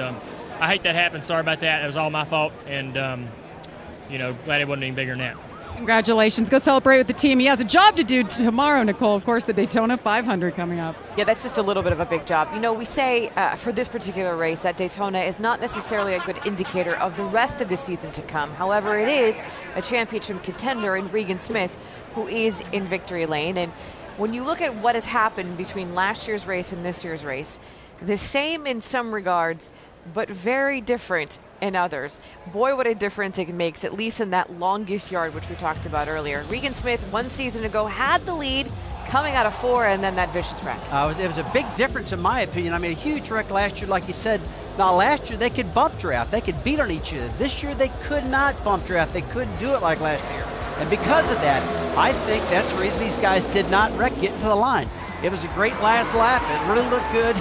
I hate that happened. Sorry about that. It was all my fault, and glad it wasn't any bigger than that. Congratulations. Go celebrate with the team. He has a job to do tomorrow, Nicole. Of course, the Daytona 500 coming up. Yeah, that's just a little bit of a big job. We say for this particular race that Daytona is not necessarily a good indicator of the rest of the season to come. However, it is a championship contender in Regan Smith, who is in victory lane. And when you look at what has happened between last year's race and this year's race, the same in some regards, but very different in others. Boy, what a difference it makes, at least in that longest yard, which we talked about earlier. Regan Smith, 1 season ago, had the lead coming out of 4, and then that vicious wreck. It was a big difference in my opinion. I mean, a huge wreck last year, like you said. Now, last year they could bump draft. They could beat on each other. This year they could not bump draft. They couldn't do it like last year. And because of that, I think that's the reason these guys did not wreck getting to the line. It was a great last lap. It really looked good.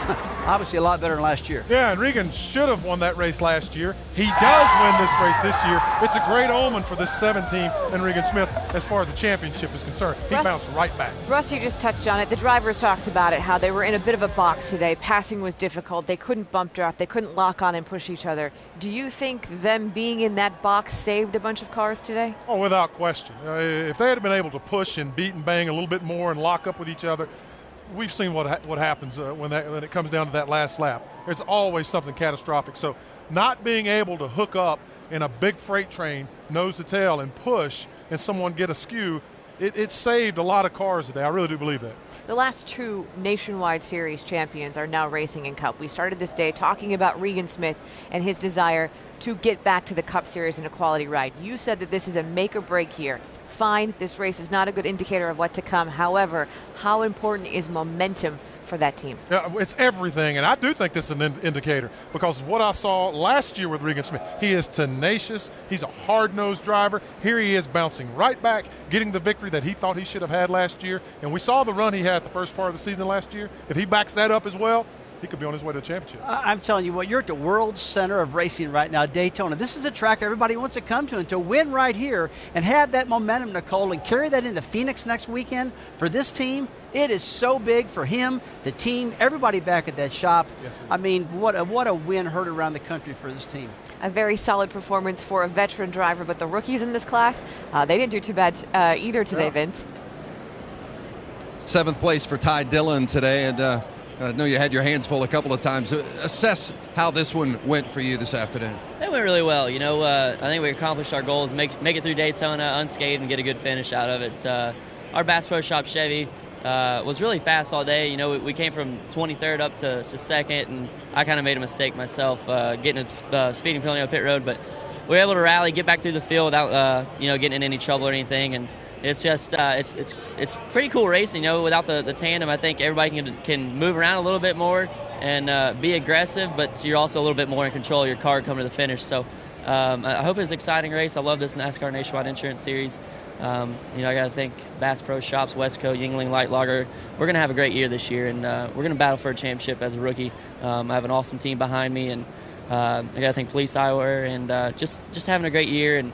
Obviously a lot better than last year. Yeah, and Regan should have won that race last year. He does win this race this year. It's a great omen for this 7 team and Regan Smith as far as the championship is concerned. He bounced right back. Russ, you just touched on it. The drivers talked about it, how they were in a bit of a box today. Passing was difficult. They couldn't bump draft. They couldn't lock on and push each other. Do you think them being in that box saved a bunch of cars today? Oh, without question. If they had been able to push and beat and bang a little bit more and lock up with each other, we've seen what happens when it comes down to that last lap. There's always something catastrophic. So not being able to hook up in a big freight train, nose to tail, and push and someone get askew, it saved a lot of cars today. I really do believe that. The last 2 Nationwide Series champions are now racing in Cup. We started this day talking about Regan Smith and his desire to get back to the Cup Series in a quality ride. You said that this is a make or break year. Fine, this race is not a good indicator of what to come. However, how important is momentum for that team? Yeah, it's everything, and I do think this is an indicator because what I saw last year with Regan Smith, he is tenacious. He's a hard-nosed driver. Here he is bouncing right back, getting the victory that he thought he should have had last year. And we saw the run he had the first part of the season last year. If he backs that up as well, he could be on his way to the championship. I'm telling you what, you're at the world center of racing right now, Daytona. This is a track everybody wants to come to, and to win right here and have that momentum, Nicole, and carry that into Phoenix next weekend for this team, it is so big for him, the team, everybody back at that shop. Yes, I mean, what a win heard around the country for this team. A very solid performance for a veteran driver, but the rookies in this class, they didn't do too bad either today, Vince. 7th place for Ty Dillon today, and I know you had your hands full a couple of times. Assess how this one went for you this afternoon. It went really well. I think we accomplished our goals, make it through Daytona unscathed and get a good finish out of it. Our Bass Pro Shop Chevy was really fast all day. We came from 23rd up to 2nd, and I kind of made a mistake myself getting a speeding penalty on pit road, but we were able to rally, get back through the field without getting in any trouble or anything. And it's just it's pretty cool racing, without the tandem. I think everybody can move around a little bit more and be aggressive, but you're also a little bit more in control of your car coming to the finish. So I hope it's an exciting race. I love this NASCAR Nationwide Insurance Series. I got to thank Bass Pro Shops, Westco, Yuengling Light Lager. We're going to have a great year this year, and we're going to battle for a championship as a rookie. I have an awesome team behind me, and I got to thank Police Iowa, and just having a great year, and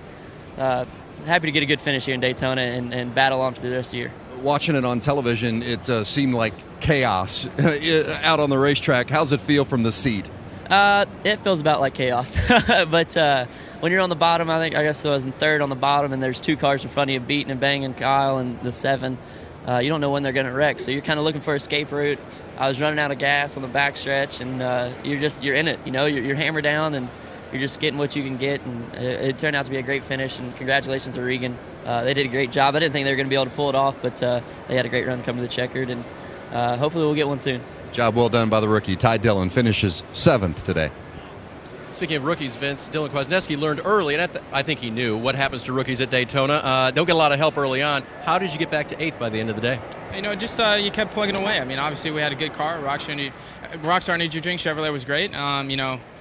happy to get a good finish here in Daytona and battle on for the rest of the year. Watching it on television, it seemed like chaos out on the racetrack. How's it feel from the seat? It feels about like chaos, but when you're on the bottom, I guess I was in 3rd on the bottom, and there's 2 cars in front of you beating and banging Kyle and the 7. You don't know when they're going to wreck, so you're kind of looking for an escape route. I was running out of gas on the backstretch, and you're in it. You're hammered down, and you're just getting what you can get, and it turned out to be a great finish, and congratulations to Regan. They did a great job. I didn't think they were going to be able to pull it off, but they had a great run coming to the checkered, and hopefully we'll get one soon. Job well done by the rookie. Ty Dillon finishes 7th today. Speaking of rookies, Vince, Dylan Kwasniewski learned early, and I think he knew what happens to rookies at Daytona. Don't get a lot of help early on. How did you get back to 8th by the end of the day? Just you kept plugging away. I mean, obviously we had a good car. We're actually Rockstar Energy Drink Chevrolet was great.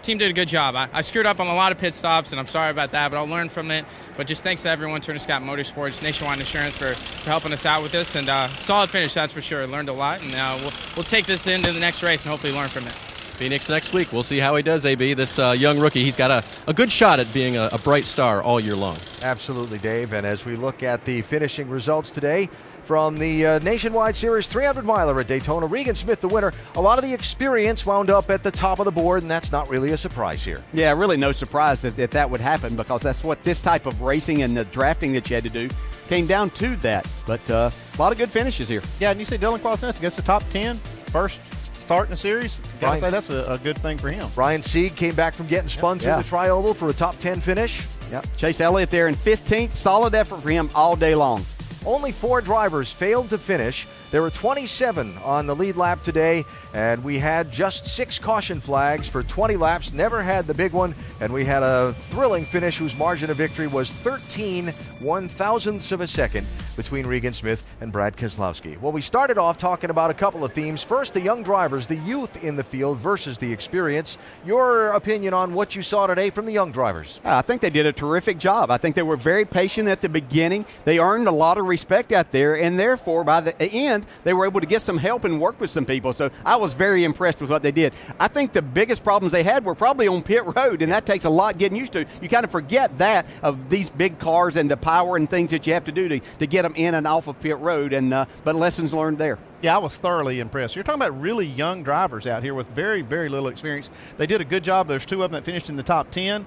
Team did a good job. I screwed up on a lot of pit stops, and I'm sorry about that, but I'll learn from it. But just thanks to everyone, Turner Scott Motorsports, Nationwide Insurance for helping us out with this. And solid finish, that's for sure. Learned a lot, and we'll take this into the next race and hopefully learn from it. Phoenix next week. We'll see how he does, AB. This young rookie, he's got a good shot at being a bright star all year long. Absolutely, Dave. And as we look at the finishing results today from the Nationwide Series 300-miler at Daytona, Regan Smith the winner. A lot of the experience wound up at the top of the board, and that's not really a surprise here. Yeah, really no surprise that would happen, because that's what this type of racing and the drafting that you had to do came down to that. But a lot of good finishes here. Yeah, and you see Dylan Kwasniewski gets the top 10, first start in the series. Gotta say that's a good thing for him. Ryan Sieg came back from getting spun through the tri-oval for a top 10 finish. Yep. Chase Elliott there in 15th. Solid effort for him all day long. Only 4 drivers failed to finish. There were 27 on the lead lap today, and we had just 6 caution flags for 20 laps. Never had the big one, and we had a thrilling finish whose margin of victory was 13 one-thousandths of a second between Regan Smith and Brad Keselowski. Well, we started off talking about a couple of themes. First, the young drivers, the youth in the field versus the experience. Your opinion on what you saw today from the young drivers? I think they did a terrific job. I think they were very patient at the beginning. They earned a lot of respect out there, and therefore, by the end, they were able to get some help and work with some people. So I was very impressed with what they did. I think the biggest problems they had were probably on pit road, and that takes a lot getting used to. You kind of forget that of these big cars and the power and things that you have to do to get them in and off of pit road, and but lessons learned there. Yeah, I was thoroughly impressed. You're talking about really young drivers out here with very, very little experience. They did a good job. There's 2 of them that finished in the top 10.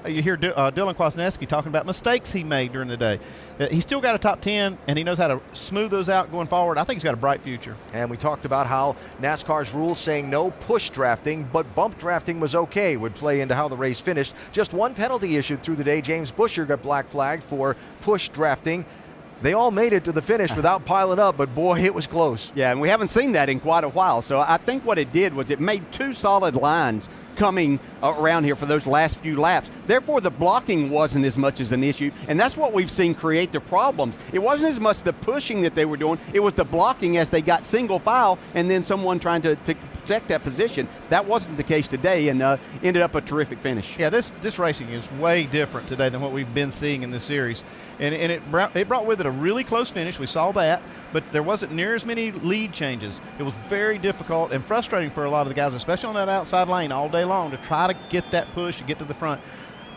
You hear Dylan Kwasniewski talking about mistakes he made during the day. He's still got a top 10, and he knows how to smooth those out going forward. I think he's got a bright future. And we talked about how NASCAR's rules saying no push drafting, but bump drafting was okay, would play into how the race finished. Just 1 penalty issued through the day. James Buescher got black flagged for push drafting. They all made it to the finish without piling up, but boy, it was close. Yeah, and we haven't seen that in quite a while. So I think what it did was it made 2 solid lines coming around here for those last few laps. Therefore, the blocking wasn't as much as an issue, and that's what we've seen create the problems. It wasn't as much the pushing that they were doing, it was the blocking as they got single file and then someone trying to protect that position. That wasn't the case today, and ended up a terrific finish. Yeah, this racing is way different today than what we've been seeing in this series, and it brought with it a really close finish. We saw that, but there wasn't near as many lead changes. It was very difficult and frustrating for a lot of the guys, especially on that outside lane all day long, to try to get that push to get to the front.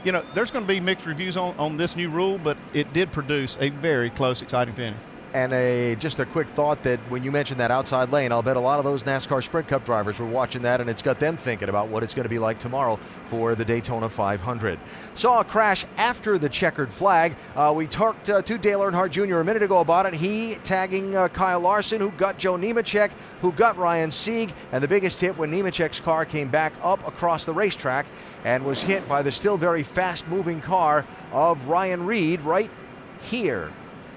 You know, there's going to be mixed reviews on this new rule, but it did produce a very close, exciting finish. And just a quick thought that when you mentioned that outside lane, I'll bet a lot of those NASCAR Sprint Cup drivers were watching that, and it's got them thinking about what it's going to be like tomorrow for the Daytona 500. Saw a crash after the checkered flag. We talked to Dale Earnhardt Jr. a minute ago about it. He tagging Kyle Larson, who got Joe Nemechek, who got Ryan Sieg, and the biggest hit when Nemechek's car came back up across the racetrack and was hit by the still very fast-moving car of Ryan Reed right here.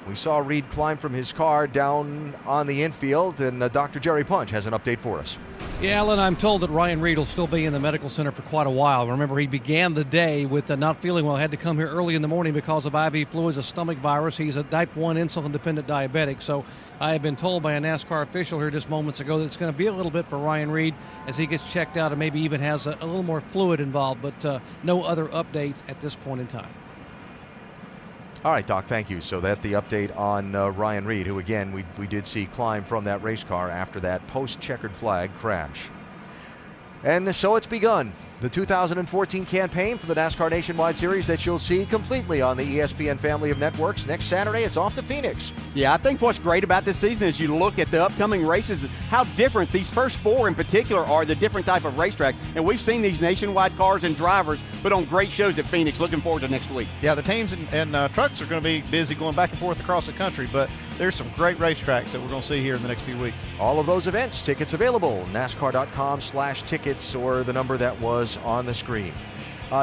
We saw Reed climb from his car down on the infield, and Dr. Jerry Punch has an update for us. Yeah, Alan, I'm told that Ryan Reed will still be in the medical center for quite a while. Remember, he began the day with not feeling well, had to come here early in the morning because of IV flu, a stomach virus. He's a type 1 insulin-dependent diabetic. So I have been told by a NASCAR official here just moments ago that it's going to be a little bit for Ryan Reed as he gets checked out and maybe even has a little more fluid involved, but no other updates at this point in time. All right, Doc, thank you. So that's the update on Ryan Reed, who, again, we did see climb from that race car after that post-checkered flag crash. And so it's begun, the 2014 campaign for the NASCAR Nationwide Series that you'll see completely on the ESPN family of networks. Next Saturday, it's off to Phoenix. Yeah, I think what's great about this season is you look at the upcoming races, how different these first 4 in particular are, the different type of racetracks. And we've seen these nationwide cars and drivers put on great shows at Phoenix. Looking forward to next week. Yeah, the teams and trucks are going to be busy going back and forth across the country, but there's some great racetracks that we're going to see here in the next few weeks. All of those events, tickets available, NASCAR.com/tickets or the number that was on the screen.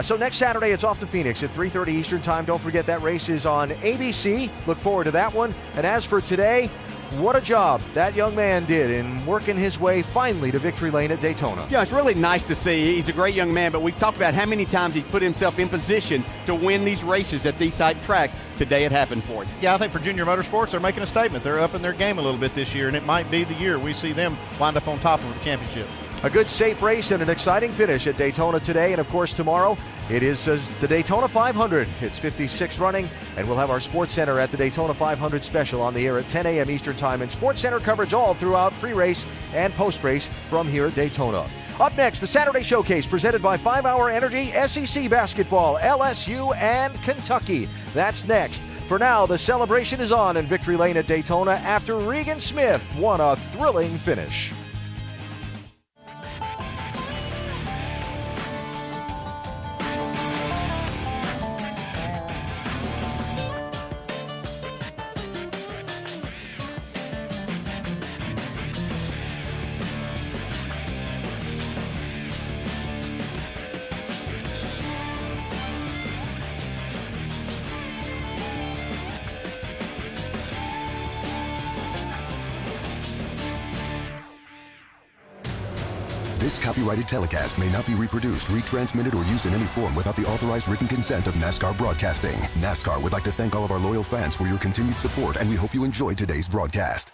So next Saturday, it's off to Phoenix at 3:30 Eastern Time. Don't forget that race is on ABC. Look forward to that one. And as for today, what a job that young man did in working his way finally to victory lane at Daytona. Yeah, it's really nice to see. He's a great young man, but we've talked about how many times he put himself in position to win these races at these type tracks. Today it happened for him. Yeah, I think for Junior Motorsports, they're making a statement. They're upping their game a little bit this year, and it might be the year we see them wind up on top of the championship. A good, safe race and an exciting finish at Daytona today. And, of course, tomorrow it is the Daytona 500. It's 56 running, and we'll have our Sports Center at the Daytona 500 special on the air at 10 a.m. Eastern Time. And Sports Center coverage all throughout pre-race and post-race from here at Daytona. Up next, the Saturday Showcase presented by 5 Hour Energy, SEC Basketball, LSU, and Kentucky. That's next. For now, the celebration is on in Victory Lane at Daytona after Regan Smith won a thrilling finish. This copyrighted telecast may not be reproduced, retransmitted, or used in any form without the authorized written consent of NASCAR Broadcasting. NASCAR would like to thank all of our loyal fans for your continued support, and we hope you enjoyed today's broadcast.